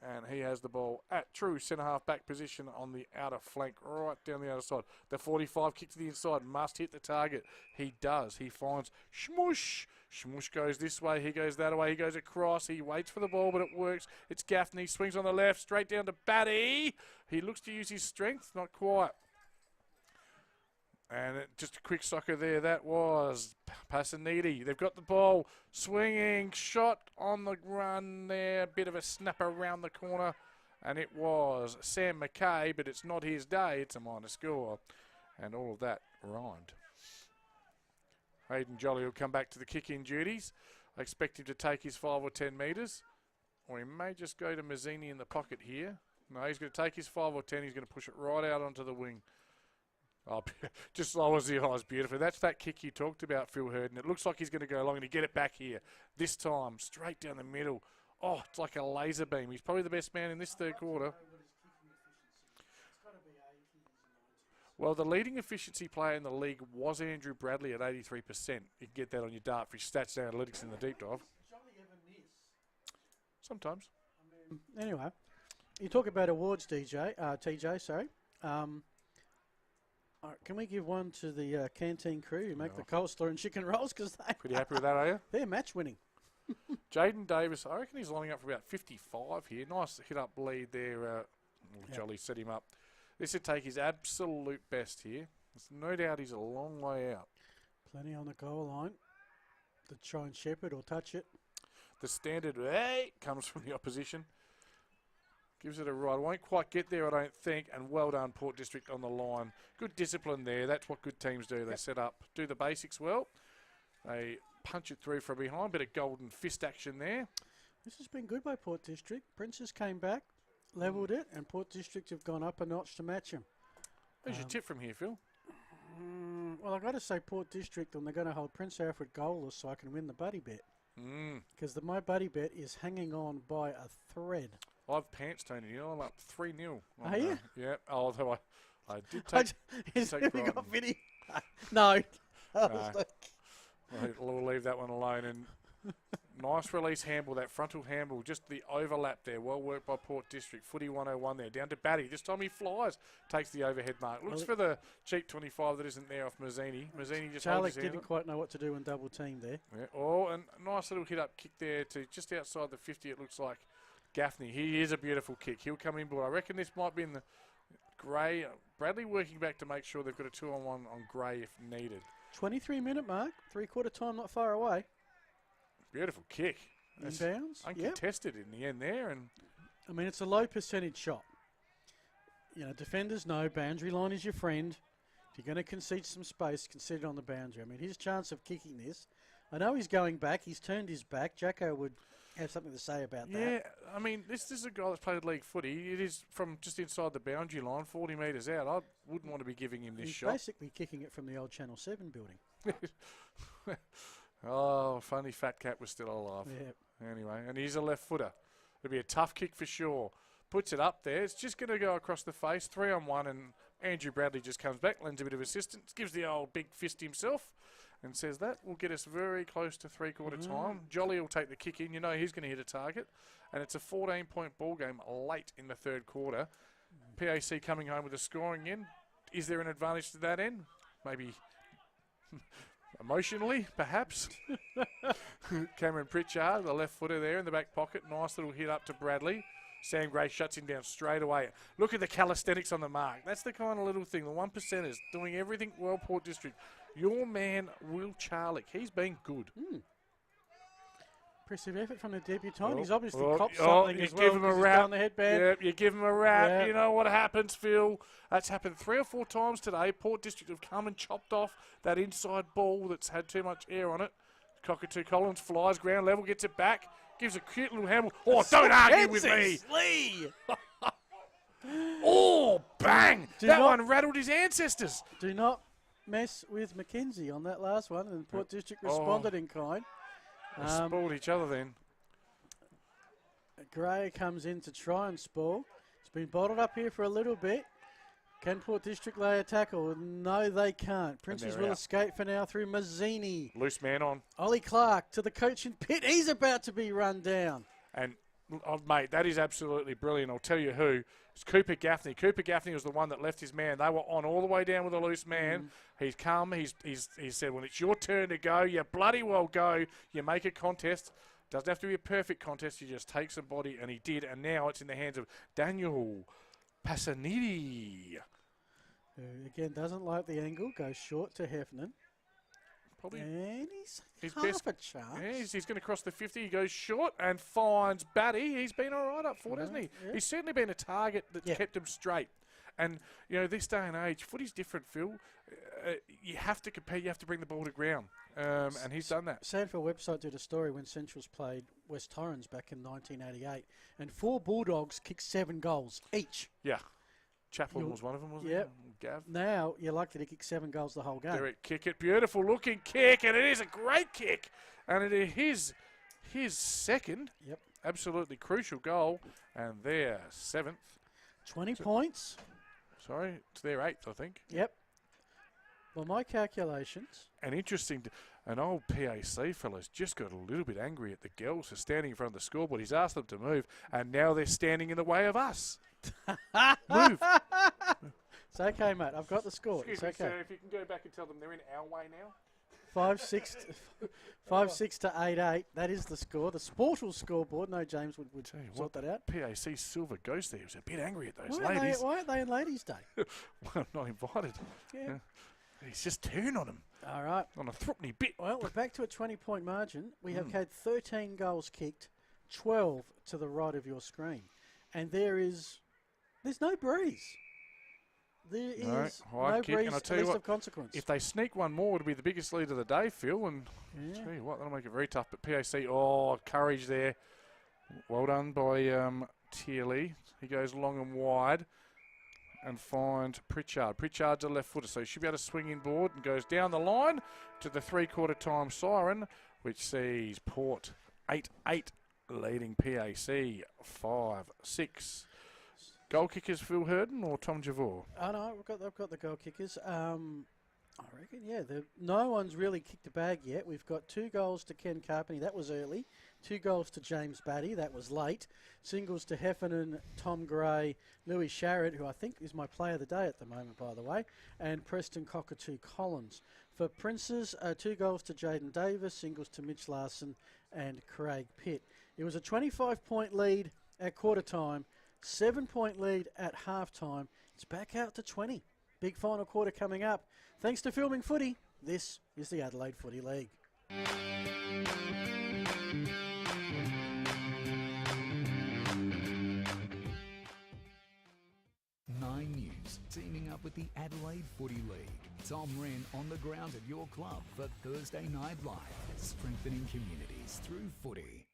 And he has the ball at true centre-half back position on the outer flank, right down the other side. The 45 kick to the inside, must hit the target. He does. He finds Shmush. Shmush goes this way, he goes that way, he goes across. He waits for the ball, but it works. It's Gaffney, swings on the left, straight down to Batty. He looks to use his strength, not quite. And just a quick soccer there. That was Passanidi. They've got the ball. Swinging. Shot on the run there. Bit of a snapper around the corner. And it was Sam McKay, but it's not his day. It's a minor score. And all of that rhymed. Hayden Jolly will come back to the kick-in duties. I expect him to take his 5 or 10 metres. Or he may just go to Mazzini in the pocket here. No, he's going to take his 5 or 10. He's going to push it right out onto the wing. Oh, just lowers the eyes beautifully. That's that kick you talked about, Phil Hurd, and it looks like he's going to go along and get it back here. This time, straight down the middle. Oh, it's like a laser beam. He's probably the best man in this third quarter. Well, the leading efficiency player in the league was Andrew Bradley at 83%. You can get that on your Dartfish stats and analytics in the deep dive. Sometimes. Anyway, you talk about awards, TJ, sorry. All right, can we give one to the canteen crew who make the coleslaw and chicken rolls? Because they pretty happy with that, are you? They're match winning. Jaden Davis, I reckon he's lining up for about 55 here. Nice hit-up lead there. Jolly set him up. This would take his absolute best here. There's no doubt he's a long way out. Plenty on the goal line to try and shepherd or touch it. The standard comes from the opposition. Gives it a ride. Won't quite get there, I don't think. And well done, Port District on the line. Good discipline there. That's what good teams do. They set up, do the basics well. They punch it through from behind. Bit of golden fist action there. This has been good by Port District. Princess came back, levelled it, and Port District have gone up a notch to match him. Where's your tip from here, Phil? Well, I've got to say Port District, and they're going to hold Prince Alfred goalless so I can win the buddy bet. Because my buddy bet is hanging on by a thread. I've pants, Tony. You know, I'm up 3-0. Are you? Yeah. Although I did take. Have we got video? No. We'll leave that one alone. And nice release handball, that frontal handball, just the overlap there. Well worked by Port District. Footy 101 there, down to Batty. This time he flies, takes the overhead mark. Looks for the cheap 25 that isn't there off Mazzini. Mazzini just Charlie didn't quite know what to do when double teamed there. Yeah. Oh, and a nice little hit up kick there to just outside the 50. It looks like Gaffney. He is a beautiful kick. He'll come in, but I reckon this might be in the Gray. Bradley working back to make sure they've got a 2-on-1 on Gray if needed. 23-minute mark, three-quarter time, not far away. Beautiful kick. Inbounds. Uncontested in the end there. And I mean, it's a low percentage shot. You know, defenders know boundary line is your friend. If you're going to concede some space, concede it on the boundary. I mean, his chance of kicking this, I know he's going back. He's turned his back. Jacko would have something to say about that. Yeah, I mean, this is a guy that's played league footy. It is from just inside the boundary line, 40 metres out. I wouldn't want to be giving him this he's shot. Basically kicking it from the old Channel 7 building. Oh, funny Fat Cat was still alive. Yeah. Anyway, and he's a left footer. It'll be a tough kick for sure. Puts it up there. It's just going to go across the face, 3-on-1, and Andrew Bradley just comes back, lends a bit of assistance, gives the old big fist himself, and says that will get us very close to three-quarter time. Jolly will take the kick in. You know he's going to hit a target. And it's a 14-point ball game late in the third quarter. PAC coming home with a scoring in. Is there an advantage to that end? Maybe emotionally, perhaps. Cameron Pritchard, the left footer there in the back pocket. Nice little hit up to Bradley. Sam Gray shuts him down straight away. Look at the calisthenics on the mark. That's the kind of little thing. The 1%ers doing everything well, Port District. Your man, Will Charlick, he's been good. Impressive effort from the debutant. He's obviously copped something as well. Give him a wrap. On the headband. Yep, you give him a wrap. Yep. You know what happens, Phil? That's happened 3 or 4 times today. Port District have come and chopped off that inside ball that's had too much air on it. Cockatoo Collins flies ground level, gets it back, gives a cute little handle. Oh, don't argue with me. Oh, bang. That one rattled his ancestors. Do not mess with Mackenzie on that last one, and Port District responded in kind. They spoiled each other then. Gray comes in to try and spoil. It's been bottled up here for a little bit. Can Port District lay a tackle? No, they can't. Princes will escape for now through Mazzini. Loose man on. Ollie Clark to the coaching pit. He's about to be run down. And, mate, that is absolutely brilliant. I'll tell you who. It's Cooper Gaffney. Cooper Gaffney was the one that left his man. They were on all the way down with a loose man. He's come. He said, when it's your turn to go, you bloody well go. You make a contest. Doesn't have to be a perfect contest. You just take somebody, and he did. And now it's in the hands of Daniel Passanidi. Who, again, doesn't like the angle. Goes short to Heffernan. Probably and he's his half best a chance. Yeah, he's going to cross the 50. He goes short and finds Batty. He's been all right up forward, hasn't he? Yeah. He's certainly been a target that's kept him straight. And, you know, this day and age, footy's different, Phil. You have to compete. You have to bring the ball to ground. And he's done that. Sandfield website did a story when Centrals played West Torrens back in 1988, and 4 Bulldogs kicked 7 goals each. Yeah. Chaplin was one of them, wasn't he? Gav. Now you're lucky to kick 7 goals the whole game. Derek kick it. Beautiful looking kick, and it is a great kick. And it is his second. Yep. Absolutely crucial goal. And their 7th. 20 points. Sorry, it's their 8th, I think. Yep. Well, my calculations. And interesting, an old PAC fella's just got a little bit angry at the girls for standing in front of the scoreboard. He's asked them to move, and now they're standing in the way of us. Move. It's okay, mate. I've got the score. Excuse it's me, okay. sir, if you can go back and tell them they're in our way now. 5-6 to 8-8. That is the score. The Sportal scoreboard. No, James would sort that out. PAC Silver Ghost there was a bit angry at those Why ladies. aren't they in Ladies' Day? Well, I'm not invited. Yeah. He's just turned on him. All right. On a threepenny bit. Well, we're back to a 20-point margin. We have had 13 goals kicked, 12 to the right of your screen. And there's no breeze. There is no kick, breeze, and I'll tell you least what, of consequence. if they sneak one more, it'll be the biggest lead of the day, Phil. And tell you what, that'll make it very tough. But PAC, courage there. Well done by Tierley. He goes long and wide and finds Pritchard. Pritchard's a left footer, so he should be able to swing in board and goes down the line to the 3/4 time siren, which sees Port 8-8 leading PAC 5-6. Goal kickers, Phil Herden or Tom Javor? Oh, no, I've got the goal kickers. I reckon, no one's really kicked a bag yet. We've got 2 goals to Ken Carpenty. That was early. 2 goals to James Batty. That was late. Singles to Heffernan, Tom Gray, Louis Sharrett, who I think is my player of the day at the moment, by the way, and Preston Cockatoo Collins. For Princes, 2 goals to Jaden Davis, singles to Mitch Larson and Craig Pitt. It was a 25-point lead at quarter time. 7-point lead at halftime. It's back out to 20. Big final quarter coming up. Thanks to Filming Footy, this is the Adelaide Footy League. 9 News, teaming up with the Adelaide Footy League. Tom Wren on the ground at your club for Thursday Night Live, strengthening communities through footy.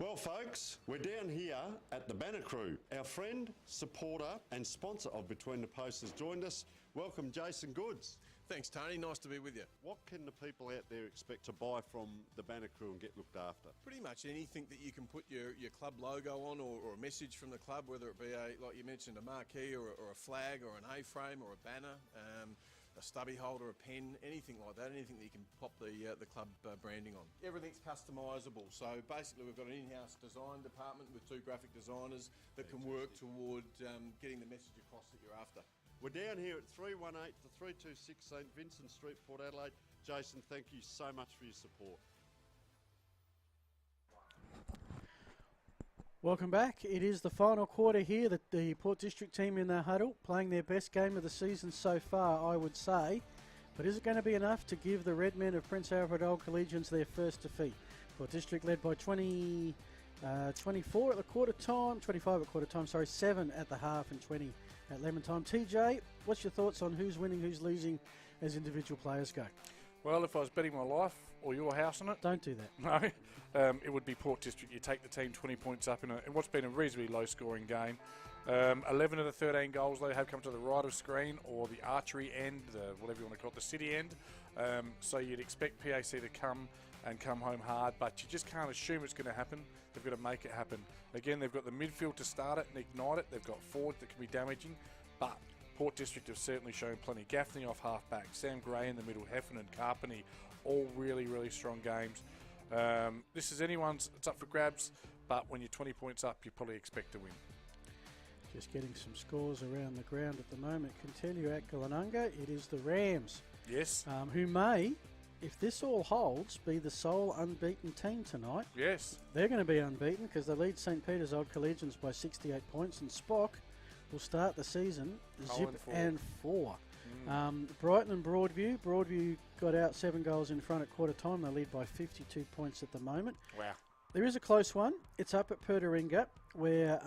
Well, folks, we're down here at the Banner Crew. Our friend, supporter and sponsor of Between the Posts has joined us. Welcome, Jason Goods. Thanks, Tony. Nice to be with you. What can the people out there expect to buy from the Banner Crew and get looked after? Pretty much anything that you can put your club logo on or a message from the club, whether it be, like you mentioned, a marquee or a flag or an A-frame or a banner, a stubby holder, a pen, anything like that, anything that you can pop the club branding on. Everything's customisable. So basically we've got an in-house design department with 2 graphic designers that can work toward getting the message across that you're after. We're down here at 318 to 326 St Vincent Street, Port Adelaide. Jason, thank you so much for your support. Welcome back. It is the final quarter here. The Port District team in their huddle, playing their best game of the season so far, I would say. But is it going to be enough to give the Red Men of Prince Alfred Old Collegians their first defeat? Port District led by 24 at the quarter time, 25 at quarter time, 7 at the half and 20 at lemon time. TJ, what's your thoughts on who's winning, who's losing as individual players go? Well, if I was betting my life or your house on it, Don't do that. no, it would be Port District. You take the team 20 points up in what's been a reasonably low-scoring game. 11 of the 13 goals they have come to the right of screen or the archery end, whatever you want to call it, the city end. So you'd expect PAC to come home hard, but you just can't assume it's going to happen. They've got to make it happen. Again, they've got the midfield to start it and ignite it. They've got forward that can be damaging, but Port District have certainly shown plenty. Gaffney off half-back, Sam Gray in the middle, Heffernan, Carpenty, all really, really strong games. This is anyone's, it's up for grabs, but when you're 20 points up, you probably expect to win. Just getting some scores around the ground at the moment. Continue at Galanunga. It is the Rams. Yes. Who may, if this all holds, be the sole unbeaten team tonight. Yes. They're going to be unbeaten because they lead St Peter's Old Collegians by 68 points, and Spock will start the season 0-4. Brighton and Broadview got out 7 goals in front at quarter time. They lead by 52 points at the moment. Wow. There is a close one. It's up at Pertaringa, where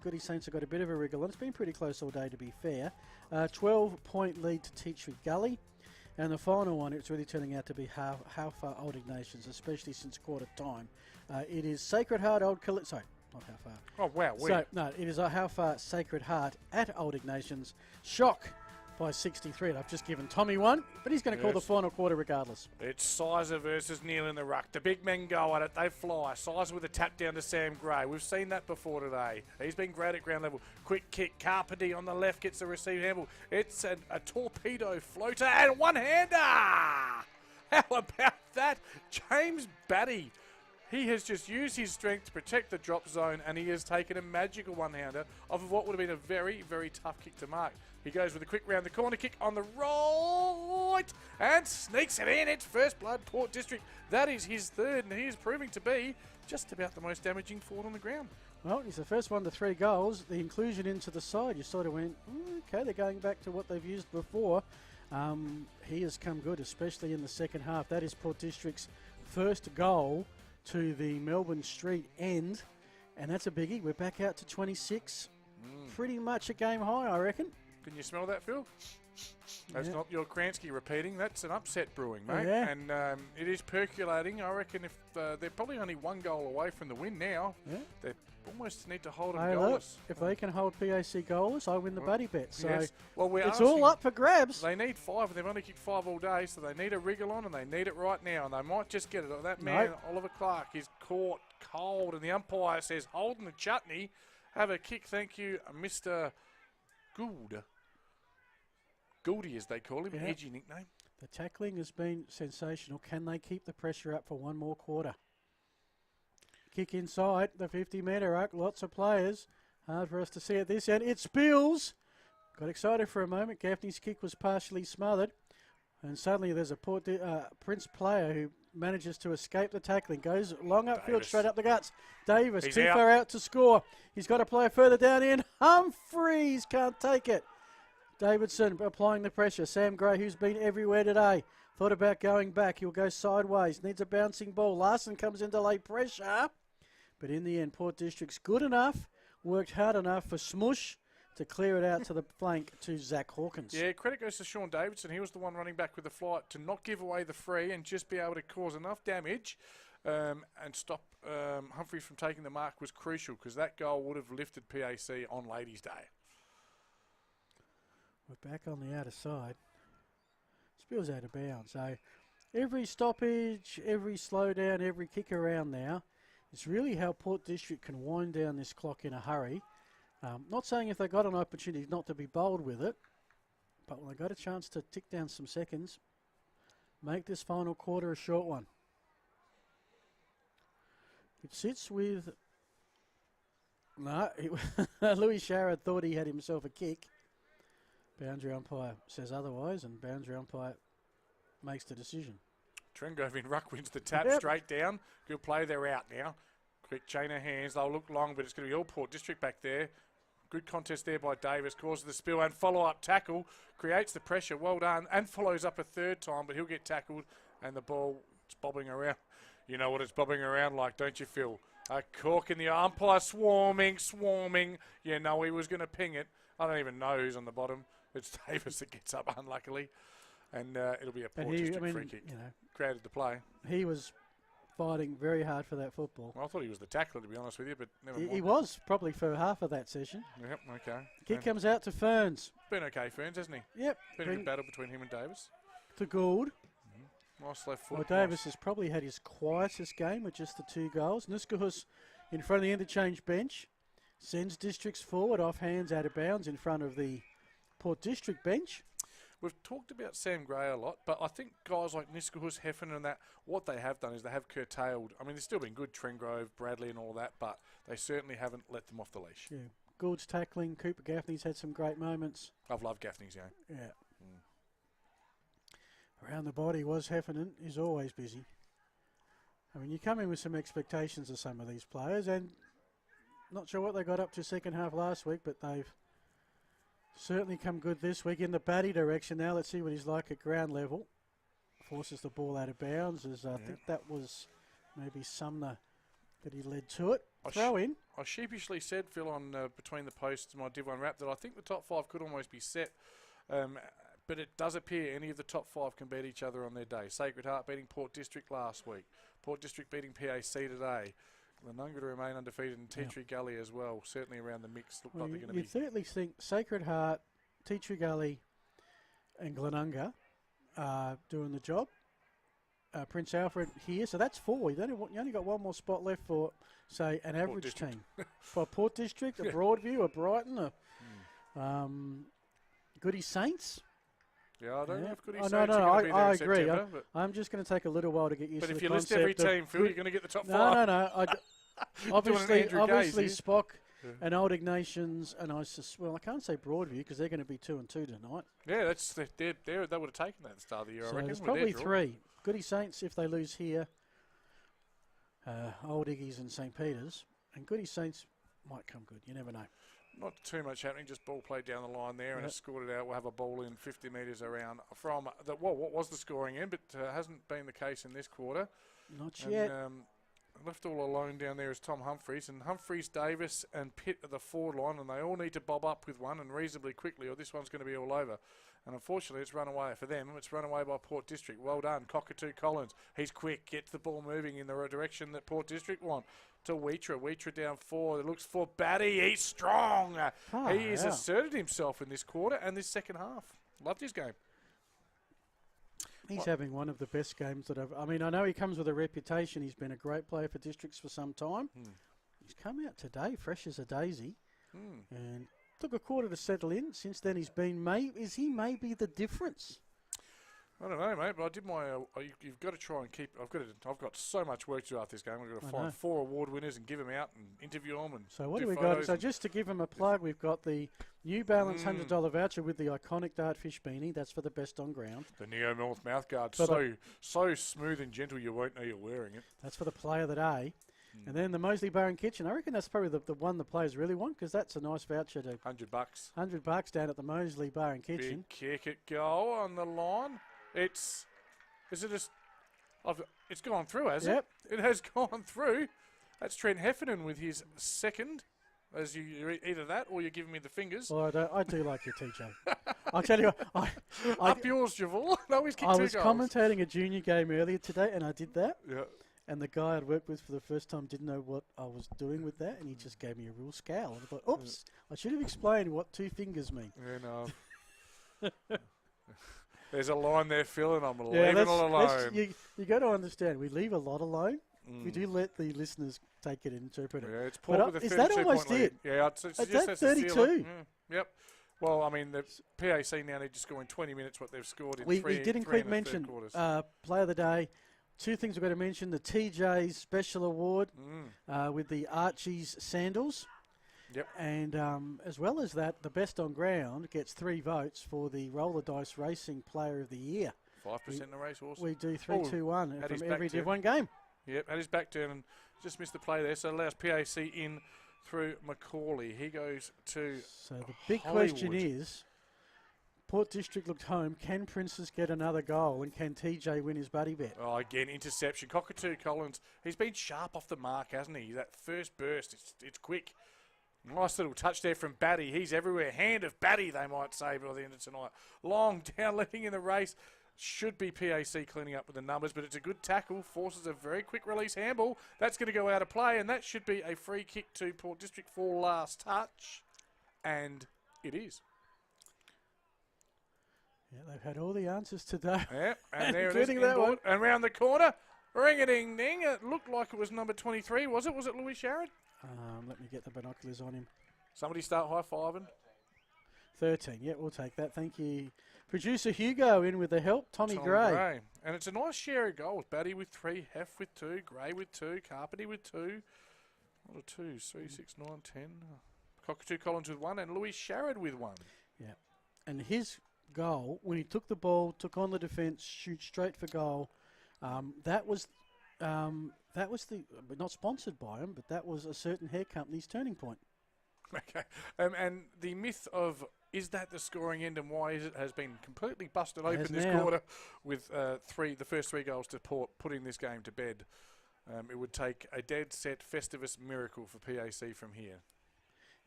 Goody Saints have got a bit of a wriggle, and it's been pretty close all day, to be fair. 12-point lead to Tea Tree Gully. And the final one, it's really turning out to be how far Old Ignatians, especially since quarter time. It is Sacred Heart Old Collegians. Sorry, not how far. Oh, wow. So, no, it is how far Sacred Heart at Old Ignatians. Shock by 63. And I've just given Tommy one, but he's going to call the final quarter regardless. It's Sizer versus Neil in the ruck. The big men go at it. They fly. Sizer with a tap down to Sam Gray. We've seen that before today. He's been great at ground level. Quick kick. Carpenter on the left gets the receive handle. It's a torpedo floater and one-hander. How about that? James Batty. He has just used his strength to protect the drop zone, and he has taken a magical one-hander off of what would have been a very, very tough kick to mark. He goes with a quick round the corner kick on the right and sneaks it in. It's first blood Port District. That is his third, and he is proving to be just about the most damaging forward on the ground. Well, he's the first one to 3 goals. The inclusion into the side, you sort of went, okay, they're going back to what they've used before. He has come good, especially in the second half. That is Port District's first goal to the Melbourne Street end, and that's a biggie. We're back out to 26. Pretty much a game high, I reckon. Can you smell that, Phil? That's not your Kransky repeating. That's an upset brewing, mate. Yeah. And it is percolating. I reckon if they're probably only 1 goal away from the win now. Yeah. They almost need to hold them Hey, look, goalless. if they can hold PAC goalless, I win the buddy bet. So yes. Well, it's all up for grabs. They need 5, and they've only kicked 5 all day, so they need a wriggle on, and they need it right now, and they might just get it. That man, Oliver Clark, is caught cold, and the umpire says, holding the chutney. Have a kick, thank you, Mr. Gould. Gouldy, as they call him, edgy nickname. The tackling has been sensational. Can they keep the pressure up for one more quarter? Kick inside the 50-metre arc. Lots of players. Hard for us to see at this end. It spills. Got excited for a moment. Gaffney's kick was partially smothered. And suddenly there's a Prince player who manages to escape the tackling. Goes long upfield, straight up the guts. Davis, too far out to score. He's got to play further down in. Humphreys can't take it. Davidson applying the pressure. Sam Gray, who's been everywhere today, thought about going back. He'll go sideways. Needs a bouncing ball. Larson comes in to lay pressure. But in the end, Port District's good enough, worked hard enough for Smush to clear it out to the flank to Zach Hawkins. Yeah, credit goes to Sean Davidson. He was the one running back with the flight to not give away the free and just be able to cause enough damage and stop Humphries from taking the mark was crucial, because that goal would have lifted PAC on Ladies' Day. We're back on the outer side. Spills out of bounds. So every stoppage, every slowdown, every kick around now is really how Port District can wind down this clock in a hurry. Not saying if they got an opportunity not to be bold with it, but when they got a chance to tick down some seconds, make this final quarter a short one. It sits with... No, Louis Sharrod thought he had himself a kick. Boundary umpire says otherwise, and boundary umpire makes the decision. Trengove in ruck wins the tap straight down. Good play, they're out now. Quick chain of hands, they'll look long, but it's going to be all Port District back there. Good contest there by Davis, causes the spill, and follow-up tackle, creates the pressure, well done, and follows up a third time, but he'll get tackled, and the ball is bobbing around. You know what it's bobbing around like, don't you, Phil? A cork in the umpire, swarming. You know he was going to ping it. I don't even know who's on the bottom. It's Davis that gets up, unluckily. And it'll be a Port District free kick. You know, created the play. He was fighting very hard for that football. Well, I thought he was the tackler, to be honest with you, but never mind. He was, probably for half of that session. Yep, okay. Kick comes out to Ferns. Been okay, Ferns, hasn't he? Yep. Been a good battle between him and Davis. To Gould. Nice left foot. Well, Davis has probably had his quietest game with just the 2 goals. Nuskahus in front of the interchange bench. Sends Districts forward, off hands, out of bounds in front of the Port District bench. We've talked about Sam Gray a lot, but I think guys like Niskahus, Heffernan and that, what they have done is they have curtailed. I mean, they've still been good, Trengrove, Bradley and all that, but they certainly haven't let them off the leash. Yeah. Gould's tackling. Cooper Gaffney's had some great moments. I've loved Gaffney's game. Yeah. Around the body was Heffernan, is always busy. I mean, you come in with some expectations of some of these players, and not sure what they got up to second half last week, but they've certainly come good this week. In the Batty direction now, let's see what he's like at ground level. Forces the ball out of bounds, as I think that was maybe Sumner that he led to it. Throw in. I sheepishly said, Phil, on between the posts, my Div 1 wrap, that I think the top 5 could almost be set. But it does appear any of the top 5 can beat each other on their day. Sacred Heart beating Port District last week. Port District beating PAC today. Glenunga to remain undefeated, and Tea Tree Gully as well. Certainly around the mix look like they're going to be. You certainly think Sacred Heart, Tea Tree Gully and Glenunga are doing the job. Prince Alfred here, so that's 4. You only got one more spot left for, say, an average team. For Port District, a Broadview, a Brighton, a Goody Saints. Yeah, I don't know if Goody Oh, Saints no, are going to be there I in agree. September, I'm just going to take a little while to get used to the concept. But if you list every team, Phil, you're going to get the top 5. No. Obviously Spock and Old Ignatians, and I can't say Broadview because they're going to be 2-2 tonight. Yeah, they would have taken that at the start of the year, So I reckon. there's probably 3. Goody Saints if they lose here. Old Iggies and St. Peter's. And Goody Saints might come good. You never know. Not too much happening, just ball played down the line there and it's scored it out. We'll have a ball in 50 metres around from what was the scoring end, but hasn't been the case in this quarter. Not yet. Left all alone down there is Tom Humphries, and Humphries, Davis and Pitt at the forward line, and they all need to bob up with one and reasonably quickly, or this one's going to be all over. And unfortunately, it's run away for them. It's run away by Port District. Well done, Cockatoo Collins. He's quick, gets the ball moving in the direction that Port District want. To Weitra. Weitra down 4. It looks for Batty. He's strong. He has asserted himself in this quarter and this second half. Loved his game. He's having one of the best games that I know he comes with a reputation. He's been a great player for Districts for some time. He's come out today fresh as a daisy and took a quarter to settle in. Since then he's been is he maybe the difference? I don't know, mate, but I did my. You've got to try and keep. I've got so much work to do after this game. I've got to find 4 award winners and give them out and interview them. And so what do we got? So just to give them a plug, we've got the New Balance $100 voucher with the iconic Dartfish beanie. That's for the best on ground. The Neo North mouthguard, so smooth and gentle you won't know you're wearing it. That's for the player of the day. And then the Moseley Bar and Kitchen. I reckon that's probably the one the players really want because that's a nice voucher to $100. $100 down at the Moseley Bar and Kitchen. Big kick it goal on the line. It's gone through, has it? It has gone through. That's Trent Heffernan with his second. As you either that or you're giving me the fingers. Well, I do like your TJ. I'll tell you what. Up yours, Javal. No, he's kicked 2 goals. I was commentating a junior game earlier today, and I did that. Yeah. And the guy I'd worked with for the first time didn't know what I was doing with that, and he just gave me a real scowl. And I thought, oops, I should have explained what 2 fingers mean. Yeah, no. There's a line there, Phil, and I'm leaving it alone. You got to understand, we leave a lot alone. We do let the listeners take it and interpret it. Yeah, it's Port with a 32 is that almost point lead. it? Yeah, it's that 32? Yep. Well, I mean, the PAC now need to score in 20 minutes what they've scored in we three didn't three quite mention quarters. Player of the Day. 2 things we've got to mention. The TJ's Special Award with the Archie's sandals. Yep. And as well as that, the best on ground gets 3 votes for the Roller Dice Racing Player of the Year. 5% in the race, awesome. We do 3, 2, 1 from every Div 1 game. Yep, at his back turn and just missed the play there, so it allows PAC in through Macaulay. He goes to So the big Hollywood. question is, Port District looked home. Can Princess get another goal, and can TJ win his buddy bet? Oh, again, interception. Cockatoo Collins, he's been sharp off the mark, hasn't he? That first burst, it's quick. Nice little touch there from Batty. He's everywhere. Hand of Batty, they might say, by the end of tonight. Long down, leading in the race. Should be PAC cleaning up with the numbers, but it's a good tackle. Forces a very quick release handball. That's going to go out of play, and that should be a free kick to Port District for last touch. And it is. Yeah, they've had all the answers today. Yeah, and there it is. Including that one. And round the corner. Ring-a-ding-ding. It looked like it was number 23, was it? Was it Louis Sharrod? Let me get the binoculars on him. Somebody start high-fiving. 13. Yeah, we'll take that. Thank you. Producer Hugo in with the help. Tommy Gray. And it's a nice share of goals. Batty with 3, Hef with 2, Gray with 2, Carpety with 2. What are 2s? 3, 6, 9, 10. Cockatoo Collins with 1 and Louis Sharrod with 1. Yeah. And his goal, when he took the ball, took on the defence, shoot straight for goal, that was the, not sponsored by him, but that was a certain hair company's turning point. Okay. And the myth of is that the scoring end and why is it has been completely busted open this quarter with the first 3 goals to Port putting this game to bed. It would take a dead set Festivus miracle for PAC from here.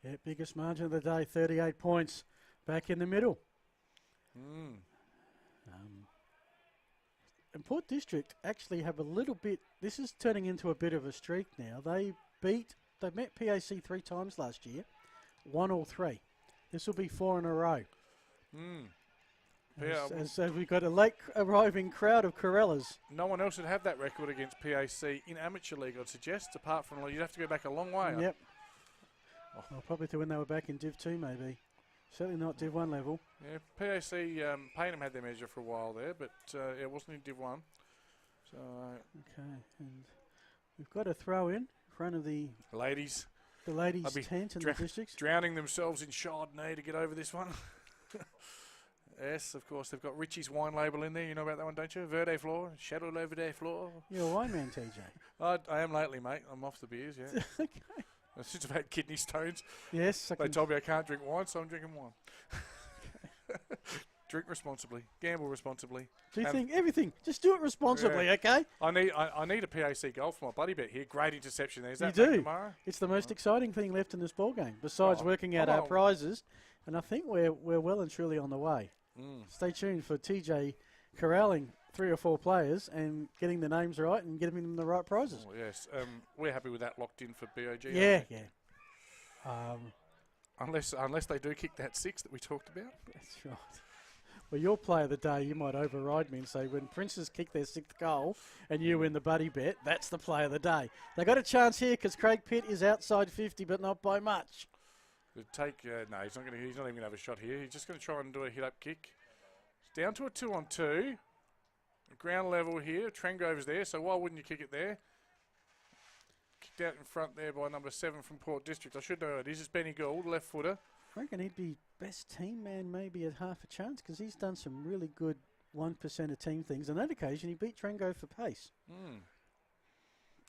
Yeah, biggest margin of the day, 38 points, back in the middle. And Port District actually have a little bit, this is turning into a bit of a streak now. They met PAC 3 times last year, 1 all 3. This will be 4 in a row. As we've got a late arriving crowd of Corellas. No one else would have that record against PAC in amateur league, I'd suggest, apart from you'd have to go back a long way. Yep. Well, probably to when they were back in Div 2 maybe. Certainly not Div 1 level. Yeah, PAC, Paynham had their measure for a while there, but it wasn't in Div 1. So, okay, and we've got a throw in front of the ladies. The ladies' tent in the districts. Drowning themselves in Chardonnay to get over this one. Yes, of course, they've got Richie's wine label in there. You know about that one, don't you? Verde Floor, Chateau Verde Floor. You're a wine man, TJ. I am lately, mate. I'm off the beers, yeah. Okay. Since I've had kidney stones. Yes. They told me I can't drink wine, so I'm drinking wine. Drink responsibly. Gamble responsibly. Do you think everything? Just do it responsibly, okay? I need a PAC goal for my buddy bet here. Great interception there. Is that you do. Tomorrow? It's the most exciting thing left in this ball game, besides working out our prizes. And I think we're well and truly on the way. Stay tuned for TJ corralling 3 or 4 players and getting the names right and getting them the right prizes. Oh, yes. We're happy with that locked in for BOG. Yeah. Unless they do kick that 6 that we talked about. That's right. Well, your player of the day, you might override me and say when Princes kick their 6th goal and you win the buddy bet, that's the player of the day. They got a chance here because Craig Pitt is outside 50, but not by much. No, he's not even going to have a shot here. He's just going to try and do a hit-up kick. It's down to a 2-on-2. Ground level here. Trengrove's there, so why wouldn't you kick it there? Kicked out in front there by number 7 from Port District. I should know who it is. It's Benny Gould, left footer. I reckon he'd be best team man maybe at half a chance because he's done some really good 1% of team things. On that occasion, he beat Trengrove for pace.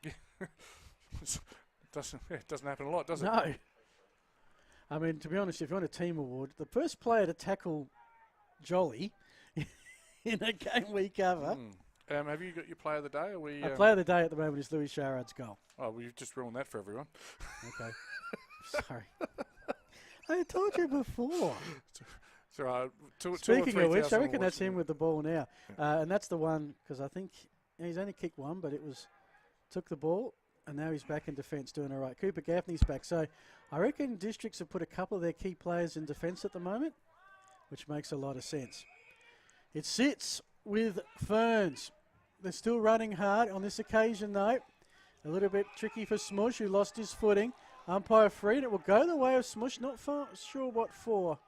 It doesn't happen a lot, does it? No. I mean, to be honest, if you want a team award, the first player to tackle Jolly in a game we cover. Have you got your player of the day? Our player of the day at the moment is Louis Sharrod's goal. Oh, well, you've just ruined that for everyone. Okay. Sorry. I told you before. So, Speaking of which, I reckon that's him with the ball now. And that's the one, because I think he's only kicked one, but it was took the ball, and now he's back in defence doing all right. Cooper Gaffney's back. So I reckon Districts have put a couple of their key players in defence at the moment, which makes a lot of sense. It sits with Ferns. They're still running hard on this occasion, though. A little bit tricky for Smush, who lost his footing. Umpire freed. It will go the way of Smush. Not sure what for.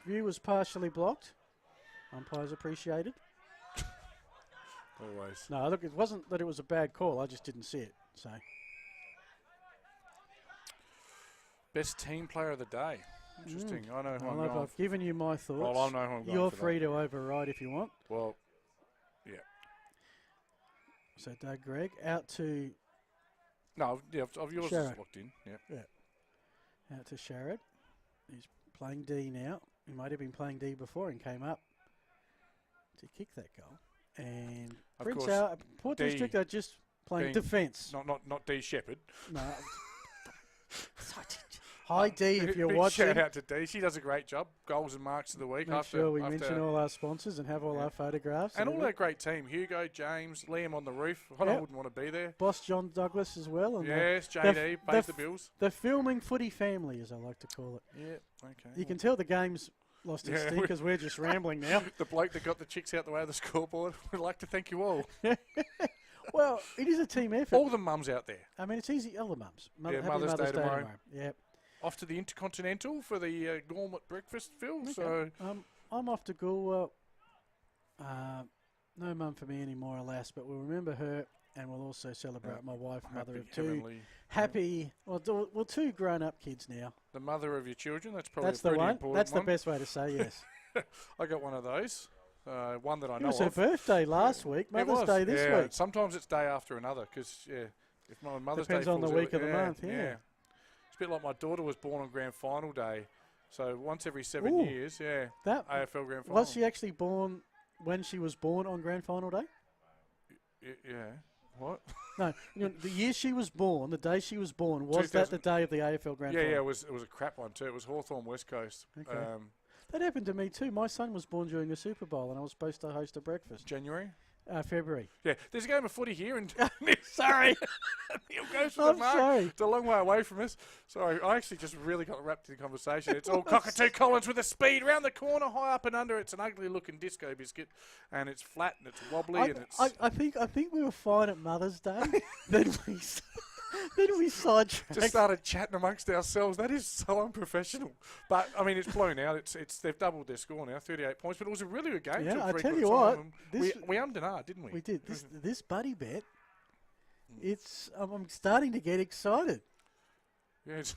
View was partially blocked. Umpires appreciated. Always. No, look, it wasn't that it was a bad call. I just didn't see it. So Best team player of the day. Interesting. I know who I'm well, going. I've given you my thoughts. Well, I know who I'm going You're for free that. to override if you want. Well, yeah. So Doug Gregg out to No, yeah, of yours is Sherrod. locked in. Yeah. Out to Sherrod. He's playing D now. He might have been playing D before and came up to kick that goal. And Of Prince course, Port D District are just playing being defence. Not D Shepherd. No. Hi D, if you're Big watching. shout out to D. She does a great job. Goals and marks of the week. Make sure we mention all our sponsors and have all our photographs. and all our great team. Hugo, James, Liam on the roof. I wouldn't want to be there. Boss John Douglas as well. And Yes, JD, pays the bills. The filming footy family, as I like to call it. Yeah, okay. You can tell the game's lost its steam because we're just rambling now. The bloke that got the chicks out the way of the scoreboard. We'd like to thank you all. Well, it is a team effort. All the mums out there. I mean, it's easy. All the mums. Happy Mother's Day tomorrow. Yep. Off to the Intercontinental for the gourmet breakfast, Phil. Okay. So I'm off to Goolwa. No mum for me anymore, alas, but we'll remember her, and we'll also celebrate my wife, mother of two. Happy, two grown-up kids now. The mother of your children, that's probably That's a pretty the one. important That's one. the best way to say yes. I got one of those. One that I It know was of. her birthday last week, Mother's Day this week. Sometimes it's day after another because, if my Mother's Depends Day on the falls week early- of the month, yeah. It's a bit like my daughter was born on grand final day. So once every 7 Ooh, years, that AFL grand final. Was she actually born when she was born on grand final day? Yeah. What? No, the year she was born, the day she was born, was that the day of the AFL grand final? Yeah, it was a crap one too. It was Hawthorn West Coast. Okay. That happened to me too. My son was born during the Super Bowl and I was supposed to host a breakfast. January? February. Yeah, there's a game of footy here and Sorry. Neil goes for I'm the mark. sorry. It's a long way away from us. Sorry, I actually just really got wrapped in the conversation. It's all Cockatoo Collins with a speed round the corner, high up and under. It's an ugly looking disco biscuit, and it's flat and it's wobbly and it's. I think we were fine at Mother's Day. then we sidetracked. Just started chatting amongst ourselves. That is so unprofessional. But I mean, it's blown out. They've doubled their score now, 38 points. But it was a really good game. Yeah, I three tell you quarter what, time. We ummed and ahed, didn't we? We did. This buddy bet. I'm starting to get excited. Yeah, it's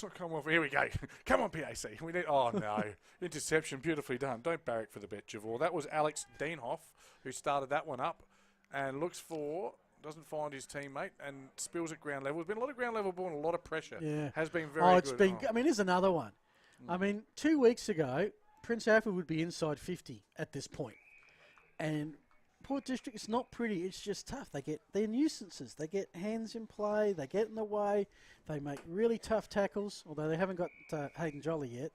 not come off. Here we go. Come on, PAC. We need. Oh no, interception, beautifully done. Don't barrack for the bet, Javor. That was Alex Dienhoff who started that one up, and doesn't find his teammate and spills at ground level. There's been a lot of ground level ball and a lot of pressure. Yeah, has been very good. I mean, here's another one. I mean, 2 weeks ago, Prince Alfred would be inside 50 at this point, and Port District, it's not pretty. It's just tough. They're nuisances. They get hands in play. They get in the way. They make really tough tackles. Although they haven't got Hayden Jolly yet,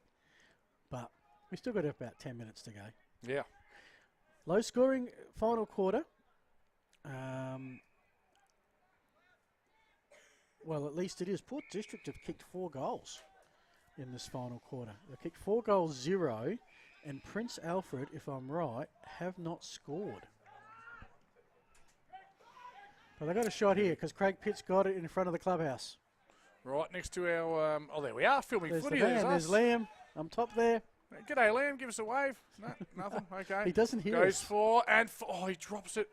but we still got about 10 minutes to go. Yeah. Low scoring final quarter. Well, at least it is. Port District have kicked 4 goals in this final quarter. They've kicked 4 goals, 0, and Prince Alfred, if I'm right, have not scored. But they got a shot here because Craig Pitts got it in front of the clubhouse. Right next to our. There we are, filming There's footy. the man. There's Liam. I'm top there. G'day, Liam. Give us a wave. No, nothing. Okay. He doesn't hear Goes us. he drops it.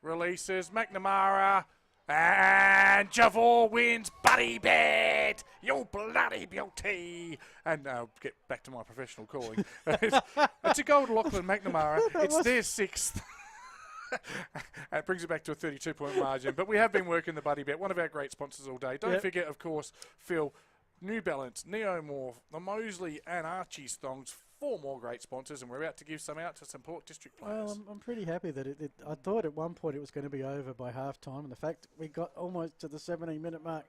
Releases McNamara. And Javor wins Buddy Bet. You bloody beauty. And get back to my professional calling. It's a goal to Lachlan McNamara. It's their 6th. It brings it back to a 32-point margin. But we have been working the Buddy Bet, one of our great sponsors all day. Don't forget, of course, Phil, New Balance, Neomorph, the Mosley and Archie's thongs. 4 more great sponsors, and we're about to give some out to some Port District players. Well, I'm pretty happy that I thought at one point it was going to be over by half time, and the fact we got almost to the 17-minute mark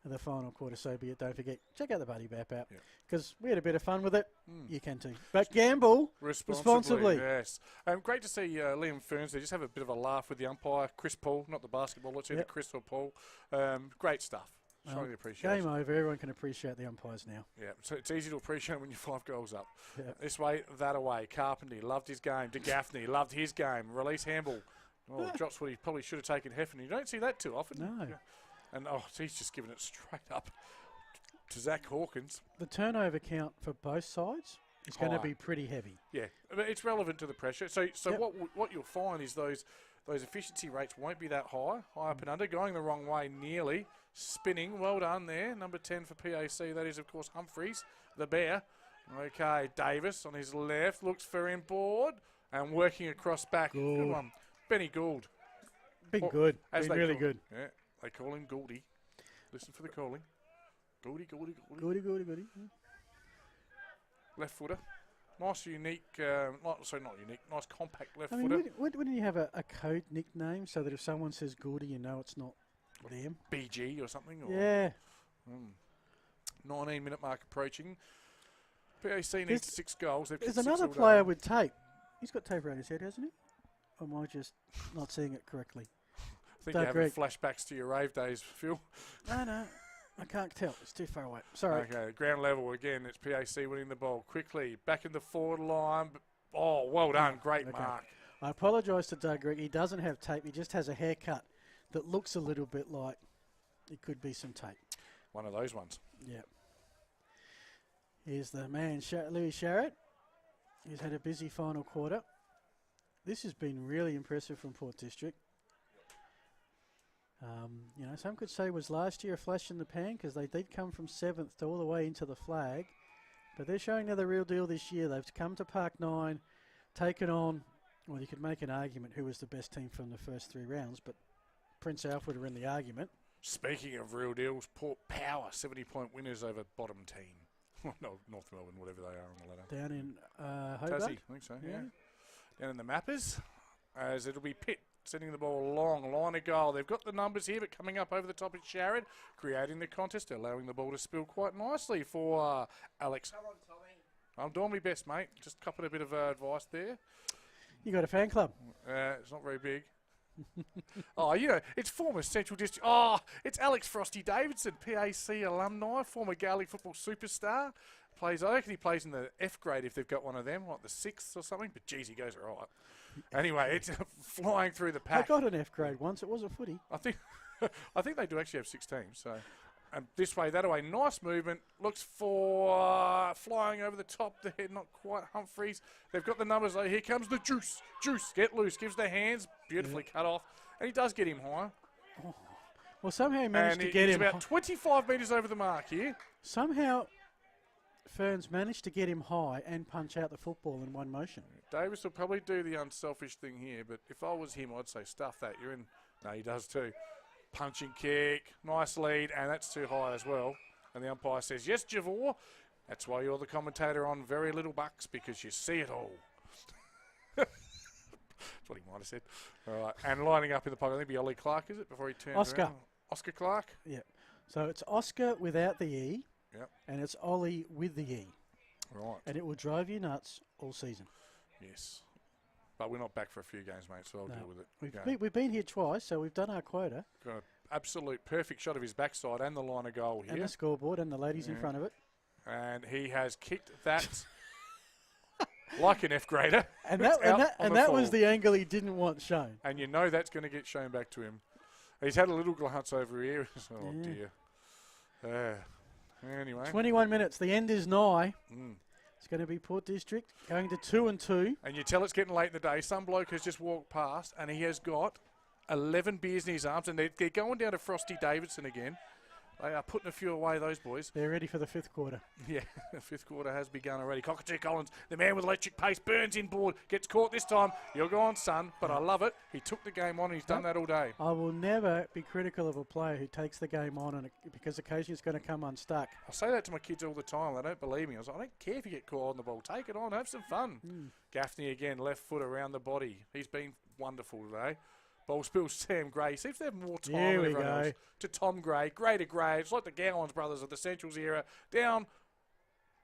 of the final quarter, so be it. Don't forget, check out the Buddy Bap app because we had a bit of fun with it. You can too. But gamble responsibly. Yes. Great to see Liam Ferns there. Just have a bit of a laugh with the umpire, Chris Paul, not the basketball. Let's either Chris or Paul. Great stuff. Strongly appreciate it. Game over. Everyone can appreciate the umpires now. Yeah, so it's easy to appreciate when you're 5 goals up. This way, that away. Carpenter loved his game. De Gaffney loved his game. Release Hamble. Oh, drops what he probably should have taken Heffernan. You don't see that too often. No. And he's just given it straight up to Zach Hawkins. The turnover count for both sides is going to be pretty heavy. Yeah, but it's relevant to the pressure. So what you'll find is those efficiency rates won't be that high up and under, going the wrong way nearly, spinning. Well done there, number 10 for PAC. That is, of course, Humphreys, the bear. Okay, Davis on his left, looks for inboard and working across back. Good one. Benny Gould. Been good. Been really good. Yeah, they call him Gouldy. Listen for the calling. Gouldy. Goody. Left footer. Nice, unique, not unique, nice compact left footer. Wouldn't you have a code nickname so that if someone says Goody, you know it's not them? BG or something? Or 19-minute mark approaching. PAC needs 6 goals. There's another player with tape. He's got tape around his head, hasn't he? Or am I just not seeing it correctly? I think you're having flashbacks to your rave days, Phil. No. I can't tell. It's too far away. Sorry. Okay, ground level again. It's PAC winning the ball quickly. Back in the forward line. Oh, well done. Great mark. I apologise to Doug Greg. He doesn't have tape. He just has a haircut that looks a little bit like it could be some tape. One of those ones. Yeah. Here's the man, Louis Sharrett. He's had a busy final quarter. This has been really impressive from Port District. Some could say it was last year a flash in the pan because they did come from 7th to all the way into the flag. But they're showing they're the real deal this year. They've come to Park 9, taken on, well, you could make an argument who was the best team from the first 3 rounds, but Prince Alfred are in the argument. Speaking of real deals, Port Power, 70-point winners over bottom team. No, North Melbourne, whatever they are on the ladder. Down in Hobart? Tassie, I think so, yeah. Down in the Mappers, as it'll be Pitt sending the ball long, line of goal. They've got the numbers here, but coming up over the top is Sharrett, creating the contest, allowing the ball to spill quite nicely for Alex. Come on, Tommy. I'm doing my best, mate. Just copping a bit of advice there. You got a fan club? It's not very big. It's former Central District. It's Alex Frosty Davidson, PAC alumni, former Gaelic football superstar. I reckon he plays in the F grade if they've got one of them, like the 6th or something. But geez, he goes all right. Anyway, it's flying through the pack. I got an F grade once. It was a footy. I think they do actually have 6 teams. So, and this way, that way, nice movement. Looks for flying over the top there. Not quite Humphreys. They've got the numbers. Though. Here comes the juice. Get loose. Gives the hands. Beautifully cut off, and he does get him high. Oh. Well, somehow he managed to get him. He's about 25 metres over the mark here. Somehow Ferns managed to get him high and punch out the football in one motion. Davis will probably do the unselfish thing here, but if I was him, I'd say stuff that. You're in. No, he does too. Punching kick, nice lead, and that's too high as well. And the umpire says, yes, Javor. That's why you're the commentator on Very Little Bucks, because you see it all. That's what he might have said. All right, and lining up in the pocket, I think it'll be Ollie Clark, is it, before he turns around? Oscar Clark? Yeah. So it's Oscar without the E. Yep. And it's Ollie with the E. Right. And it will drive you nuts all season. Yes. But we're not back for a few games, mate, so I'll deal with it. We've been here twice, so we've done our quota. Got an absolute perfect shot of his backside and the line of goal here. And the scoreboard and the ladies in front of it. And he has kicked that like an F grader. And that was the angle he didn't want shown. And you know that's going to get shown back to him. He's had a little glance over here. Oh, dear. Anyway. 21 minutes. The end is nigh. It's going to be Port District going to 2-2. And you tell it's getting late in the day. Some bloke has just walked past and he has got 11 beers in his arms. And they're going down to Frosty Davidson again. They are putting a few away, those boys. They're ready for the 5th quarter. Yeah, the 5th quarter has begun already. Cockatoo Collins, the man with electric pace, burns in board, gets caught this time. You're gone, son, but I love it. He took the game on and he's done that all day. I will never be critical of a player who takes the game on because occasionally it's going to come unstuck. I say that to my kids all the time. They don't believe me. I was like, I don't care if you get caught on the ball. Take it on. Have some fun. Gaffney again, left foot around the body. He's been wonderful today. Ball spills Sam Gray. Seems to have more time Here than we everyone go. else. To Tom Gray. Gray to Gray. It's like the Gowans brothers of the Centrals era. Down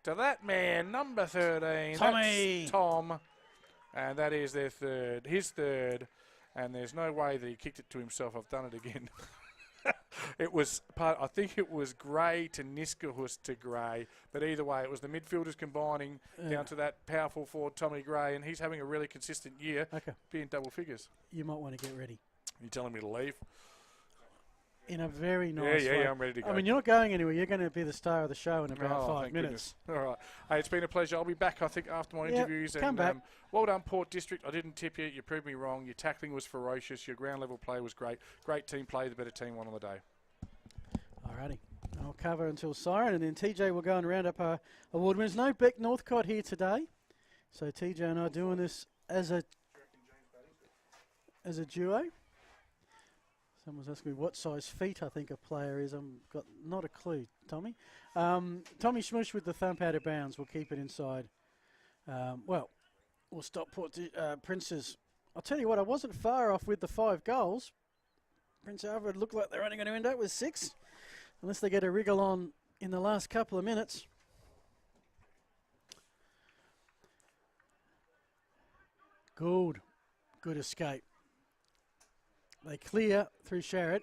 to that man, number 13. Tommy. That's Tom. And that is their third. His third. And there's no way that he kicked it to himself. I've done it again. It was I think it was Gray to Niskahus to Gray, but either way, it was the midfielders combining down to that powerful forward Tommy Gray, and he's having a really consistent year, being double figures. You might want to get ready. You telling me to leave? In a very nice way. Yeah, I'm ready to go. I mean, you're not going anywhere. You're going to be the star of the show in about 5 minutes. Goodness. All right. Hey, it's been a pleasure. I'll be back, I think, after my interviews. Come back. Well done, Port District. I didn't tip you. You proved me wrong. Your tackling was ferocious. Your ground level play was great. Great team play. The better team won on the day. Alrighty. I'll cover until siren, and then TJ will go and round up our award winners. No Beck Northcott here today. So TJ and I are doing this as a duo. Someone's asking me what size feet I think a player is. I've got not a clue, Tommy. Tommy Schmush with the thump out of bounds. We'll keep it inside. We'll stop Prince's. I'll tell you what, I wasn't far off with the 5 goals. Prince Alfred looked like they're only going to end up with 6. Unless they get a wriggle on in the last couple of minutes. Good escape. They clear through Sharrett.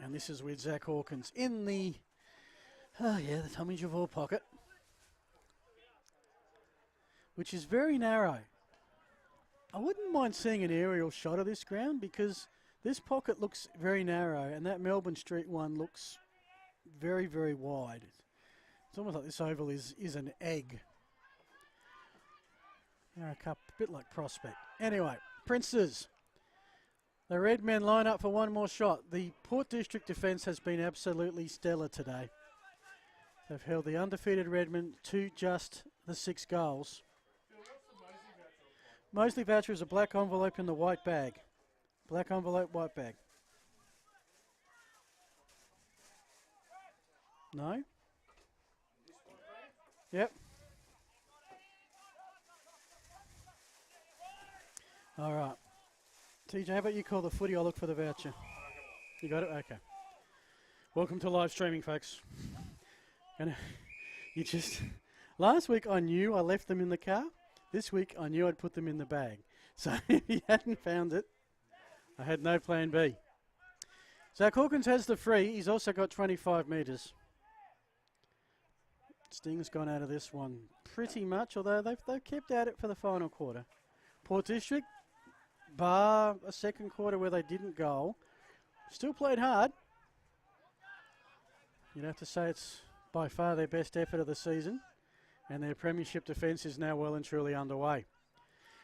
And this is with Zach Hawkins in the Tommy Javor pocket. Which is very narrow. I wouldn't mind seeing an aerial shot of this ground because this pocket looks very narrow and that Melbourne Street one looks very, very wide. It's almost like this oval is an egg. A bit like Prospect. Anyway, Princes. The red men line up for one more shot. The Port District defence has been absolutely stellar today. They've held the undefeated Redmen to just the 6 goals. Mosley voucher is a black envelope in the white bag. Black envelope, white bag. No? Yep. All right. TJ, how about you call the footy? I'll look for the voucher. You got it? Okay. Welcome to live streaming, folks. And last week I knew I left them in the car. This week I knew I'd put them in the bag. So if you hadn't found it, I had no plan B. Zach Hawkins has the free. He's also got 25 metres. Sting's gone out of this one pretty much, although they've kept at it for the final quarter. Port District, bar a second quarter where they didn't goal, still played hard. You'd have to say it's by far their best effort of the season, and their premiership defence is now well and truly underway.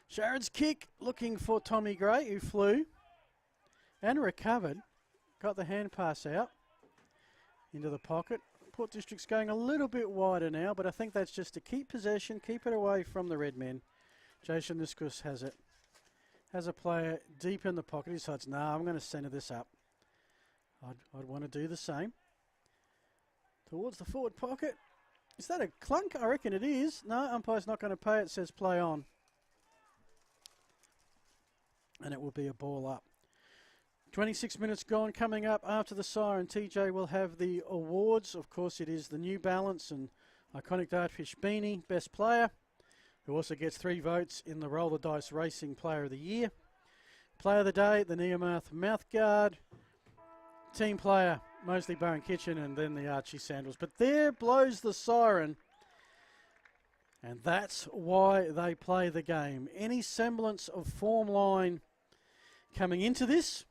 Sharon's kick looking for Tommy Gray, who flew and recovered. Got the hand pass out into the pocket. Port District's going a little bit wider now, but I think that's just to keep possession, keep it away from the red men. Jason Niskus has it. Has a player deep in the pocket. He decides, I'm going to centre this up. I'd want to do the same. Towards the forward pocket. Is that a clunk? I reckon it is. No, umpire's not going to pay. It says play on. And it will be a ball up. 26 minutes gone. Coming up after the siren, TJ will have the awards. Of course, it is the New Balance and Iconic Dartfish Beanie, Best Player, who also gets 3 votes in the Roll the Dice Racing Player of the Year. Player of the Day, the Neomarth Mouthguard. Team Player, Mosley Bar and Kitchen, and then the Archie Sandals. But there blows the siren, and that's why they play the game. Any semblance of form line coming into this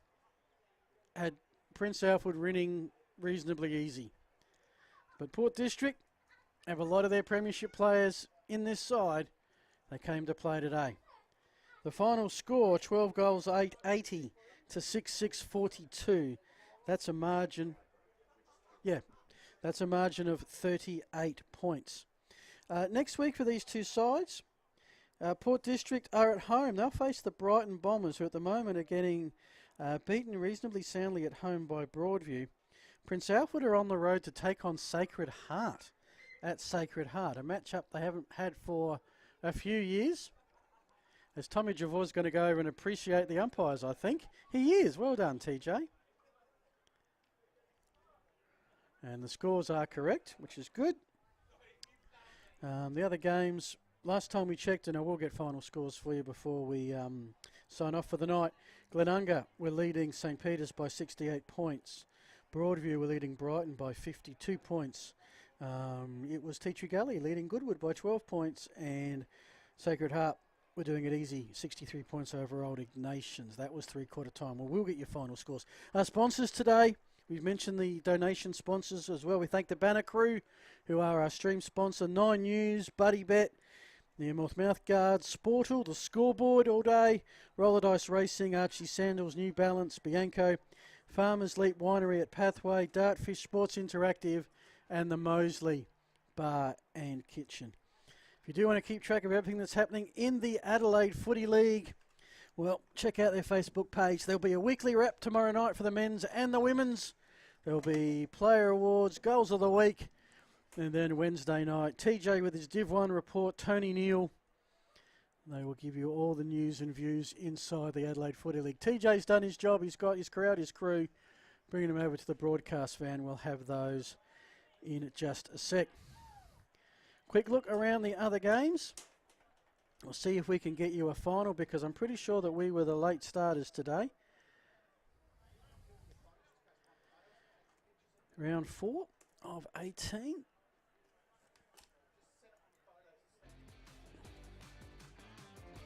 had Prince Alfred winning reasonably easy. But Port District have a lot of their premiership players in this side. They came to play today. The final score, 12 goals, 880 to 6-6-42. That's a margin. Yeah, that's a margin of 38 points. Next week for these two sides, Port District are at home. They'll face the Brighton Bombers, who at the moment are getting beaten reasonably soundly at home by Broadview. Prince Alfred are on the road to take on Sacred Heart at Sacred Heart, a matchup they haven't had for a few years. as Tommy Javor's going to go over and appreciate the umpires, I think. He is. Well done, TJ. And the scores are correct, which is good. The other games, last time we checked, and I will get final scores for you before we sign off for the night. Glenunga were leading St. Peter's by 68 points. Broadview were leading Brighton by 52 points. It was Teachers Gully leading Goodwood by 12 points, and Sacred Heart were doing it easy, 63 points over Old Ignatians. That was three-quarter time. Well, we'll get your final scores. Our sponsors today, we've mentioned the donation sponsors as well. We thank the Banner Crew, who are our stream sponsor, 9 News, Buddy Bet, the North Mouthguard, Sportal, the Scoreboard all day, Roller Dice Racing, Archie Sandals, New Balance, Bianco, Farmers Leap Winery at Pathway, Dartfish Sports Interactive, and the Moseley Bar and Kitchen. If you do want to keep track of everything that's happening in the Adelaide Footy League, well, check out their Facebook page. There'll be a weekly wrap tomorrow night for the men's and the women's. There'll be player awards, goals of the week, and then Wednesday night, TJ with his Div 1 report, Tony Neal. They will give you all the news and views inside the Adelaide Footy League. TJ's done his job. He's got his crowd, his crew. Bringing them over to the broadcast van. We'll have those in just a sec. Quick look around the other games. We'll see if we can get you a final, because I'm pretty sure that we were the late starters today. Round 4 of 18.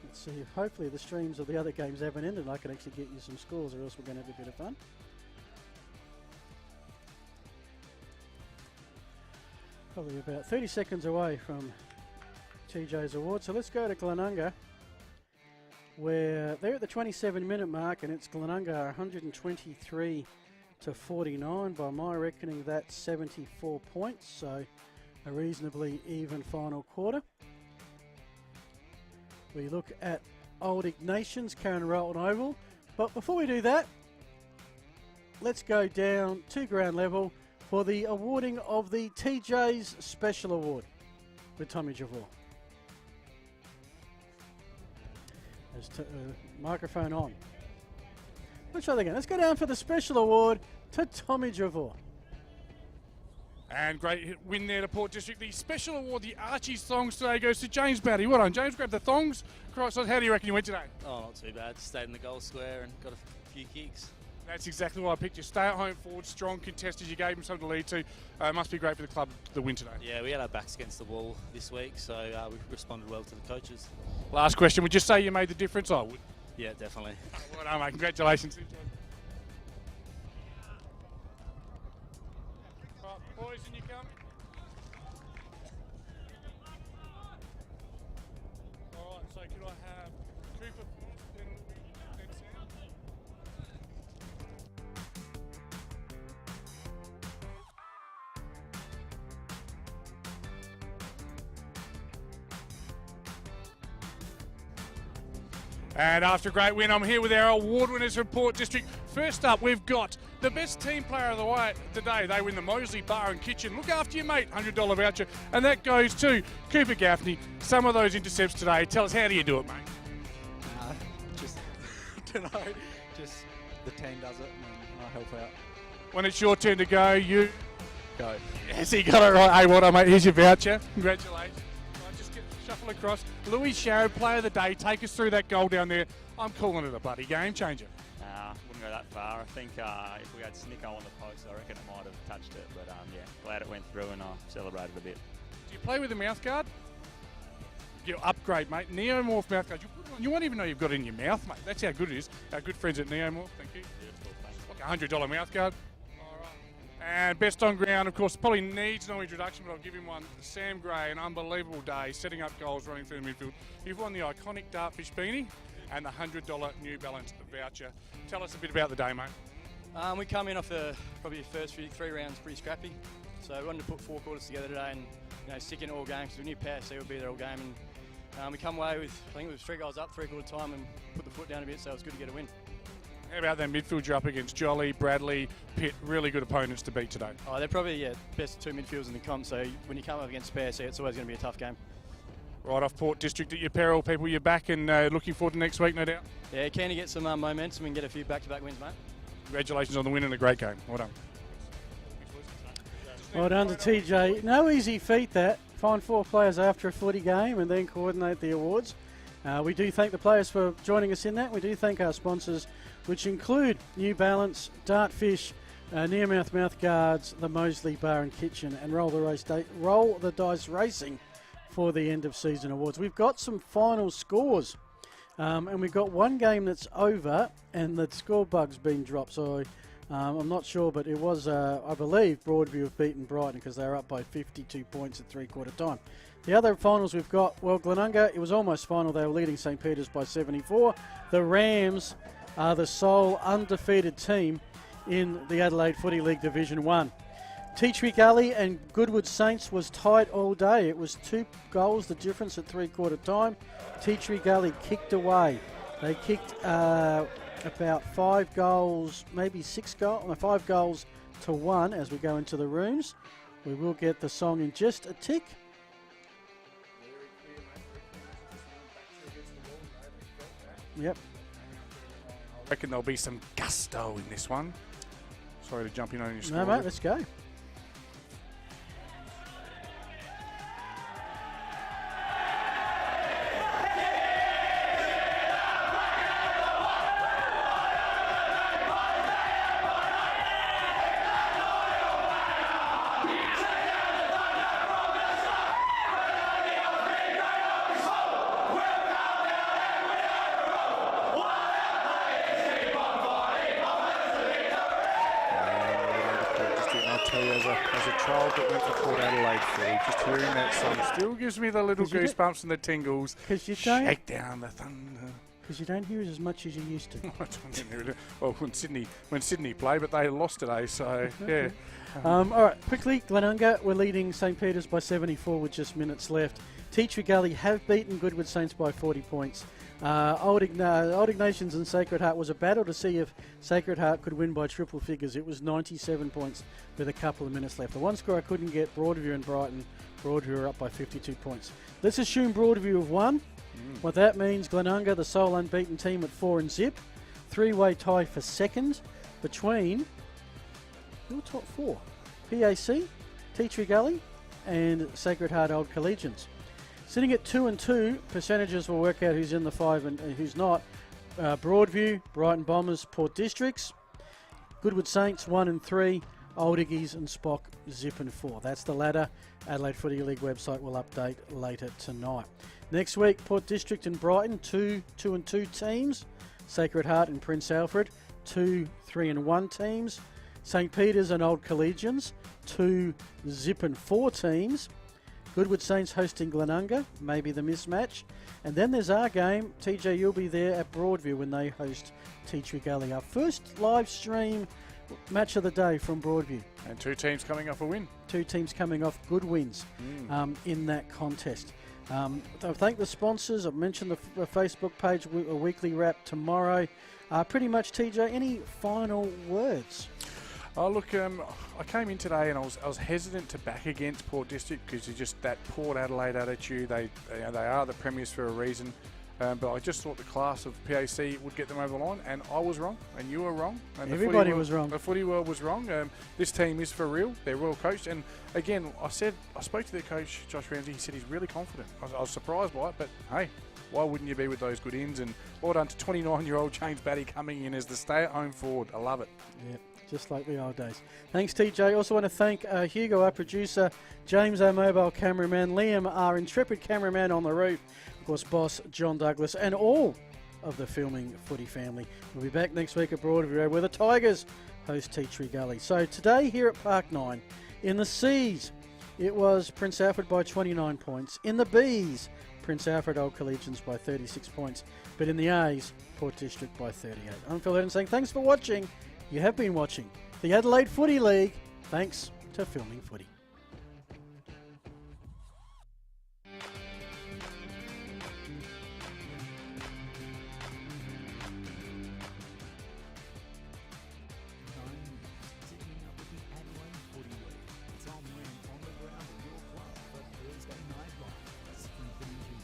Let's see if hopefully the streams of the other games haven't ended and I can actually get you some scores, or else we're going to have a bit of fun. Probably about 30 seconds away from TJ's award. So let's go to Glenunga, where they're at the 27-minute mark, and it's Glenunga 123 to 49. By my reckoning, that's 74 points, so a reasonably even final quarter. We look at Old Ignatians, Karen Rolton Oval. But before we do that, let's go down to ground level for the awarding of the TJ's Special Award with Tommy Javor. Microphone on. Let's try that again. Let's go down for the Special Award to Tommy Javor. And great win there to Port District. The special award, the Archie's Thongs today, goes to James Batty. Well done, James. Grab the thongs. Cross. How do you reckon you went today? Oh, not too bad. Stayed in the goal square and got a few kicks. That's exactly what I picked. You stay at home forward, strong contesters. You gave them something to lead to. Must be great for the club, the win today. Yeah, we had our backs against the wall this week, so we responded well to the coaches. Last question. Would you say you made the difference? I would. Yeah, definitely. Well done, mate. Congratulations. Boys, in you come. All right, so could I have Cooper first, then Sam? And after a great win, I'm here with our award winners from Port District. First up, we've got the best team player of the day. They win the Moseley Bar and Kitchen. Look after your mate, $100 voucher. And that goes to Cooper Gaffney. Some of those intercepts today. Tell us, how do you do it, mate? Just, I don't know, just the team does it and I help out. When it's your turn to go, you Go. Yes, he got it right. Hey, well done, mate. Here's your voucher. Congratulations. Right, just shuffle across. Louis Sharrow, player of the day. Take us through that goal down there. I'm calling it a bloody game changer. Wouldn't go that far. I think if we had Snicko on the post, I reckon it might have touched it. But yeah, glad it went through and I celebrated a bit. Do you play with a mouth guard? You upgrade, mate. Neomorph mouth guard. You won't even know you've got it in your mouth, mate. That's how good it is. Our good friends at Neomorph. Thank you. Like a $100 mouth guard. All right. And best on ground, of course, probably needs no introduction, but I'll give him one. Sam Gray, an unbelievable day, setting up goals, running through the midfield. You've won the iconic Dartfish beanie and the $100 New Balance voucher. Tell us a bit about the day, mate. We come in off probably the first 3 rounds pretty scrappy. So we wanted to put 4 quarters together today and stick in all games. We knew PSC would be there all game. And we come away with, I think it was 3 goals up, 3/4 time, and put the foot down a bit, so it was good to get a win. How about that midfield you're up against? Jolly, Bradley, Pitt, really good opponents to beat today. Oh, they're probably best 2 midfielders in the comp, so when you come up against PSC, it's always going to be a tough game. right off Port District at your peril. People, you're back and looking forward to next week, no doubt. Yeah, keen to get some momentum and get a few back-to-back wins, mate. Congratulations on the win and a great game. Well done. Well done to TJ. No easy feat that. Find 4 players after a footy game and then coordinate the awards. We do thank the players for joining us in that. We do thank our sponsors, which include New Balance, Dartfish, Nearmouth Mouth Guards, the Moseley Bar and Kitchen, and Roll the Dice Racing for the end of season awards. We've got some final scores, and we've got one game that's over, and the score bug's been dropped. So I'm not sure, but it was, I believe, Broadview have beaten Brighton because they were up by 52 points at three-quarter time. The other finals we've got, well, Glenunga, it was almost final. They were leading St. Peter's by 74. The Rams are the sole undefeated team in the Adelaide Footy League Division 1. Tea Tree Gully and Goodwood Saints was tight all day. It was 2 goals, the difference at three-quarter time. Tea Tree Gully kicked away. They kicked about 5 goals, maybe 5 goals to 1 as we go into the rooms. We will get the song in just a tick. Yep. I reckon there'll be some gusto in this one. Sorry to jump in on your score. No, mate, let's go. Still gives me the little goosebumps and the tingles. Because you don't shake down the thunder. Because you don't hear it as much as you used to. Well, when Sydney play, but they lost today, so yeah. All right, quickly, Glenunga, we're leading St. Peter's by 74 with just minutes left. Tea Tree Gully have beaten Goodwood Saints by 40 points. Old Ignatians and Sacred Heart was a battle to see if Sacred Heart could win by triple figures. It was 97 points with a couple of minutes left. The one score I couldn't get, Broadview and Brighton. Broadview are up by 52 points. Let's assume Broadview have won. What that means, Glenunga, the sole unbeaten team at 4 and zip. 3-way tie for second between your top 4. PAC, Tea Tree Gully and Sacred Heart Old Collegians. Sitting at 2 and 2, percentages will work out who's in the 5 and who's not. Broadview, Brighton Bombers, Port Districts. Goodwood Saints 1 and 3. Old Iggies and Spock, zip and 4. That's the ladder. Adelaide Footy League website will update later tonight. Next week, Port District and Brighton, 2 and 2 teams. Sacred Heart and Prince Alfred, 2 3 and 1 teams. St. Peter's and Old Collegians, 2 zip and 4 teams. Goodwood Saints hosting Glenunga, maybe the mismatch. And then there's our game. TJ, you'll be there at Broadview when they host Tea Tree Gully. Our first live stream match of the day from Broadview. And 2 teams coming off a win. 2 teams coming off good wins in that contest. I thank the sponsors. I've mentioned the Facebook page, a weekly wrap tomorrow. Pretty much, TJ, any final words? Oh, look, I came in today and I was hesitant to back against Port District because it's just that Port Adelaide attitude. They are the premiers for a reason. But I just thought the class of PAC would get them over the line, and I was wrong, and you were wrong. And everybody was wrong. The footy world was wrong. This team is for real. They're well coached. And again, I spoke to their coach, Josh Ramsey. He said he's really confident. I was surprised by it, but hey, why wouldn't you be with those good ins? And well done to 29-year-old James Batty coming in as the stay-at-home forward. I love it. Yeah. Just like the old days. Thanks, TJ. Also want to thank Hugo, our producer, James, our mobile cameraman, Liam, our intrepid cameraman on the roof, of course, boss John Douglas, and all of the filming footy family. We'll be back next week at Broadview where the Tigers host Tea Tree Gully. So today here at Park 9, in the C's, it was Prince Alfred by 29 points. In the B's, Prince Alfred Old Collegians by 36 points. But in the A's, Port District by 38. I'm Phil Hedden saying thanks for watching. You have been watching the Adelaide Footy League. Thanks to Filming Footy. Teaming up with the Adelaide Footy League. Tom Wren on the ground at your club for Thursday Night Live. Strengthening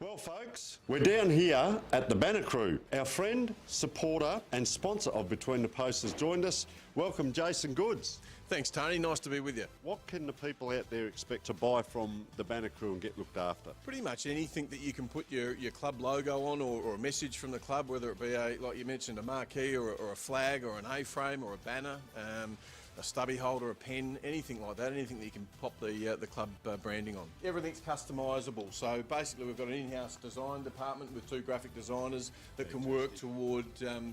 Well, folks, we're down here at the Banner Crew. Our friend, supporter and sponsor of Between the Posts has joined us. Welcome, Jason Goods. Thanks, Tony. Nice to be with you. What can the people out there expect to buy from the Banner Crew and get looked after? Pretty much anything that you can put your club logo on or a message from the club, whether it be, like you mentioned, a marquee or a flag or an A-frame or a banner, a stubby holder, a pen, anything like that, anything that you can pop the club branding on. Everything's customisable. So basically we've got an in-house design department with 2 graphic designers that can work toward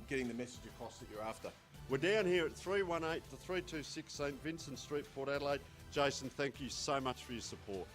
getting the message across that you're after. We're down here at 318 to 326 St Vincent Street, Port Adelaide. Jason, thank you so much for your support.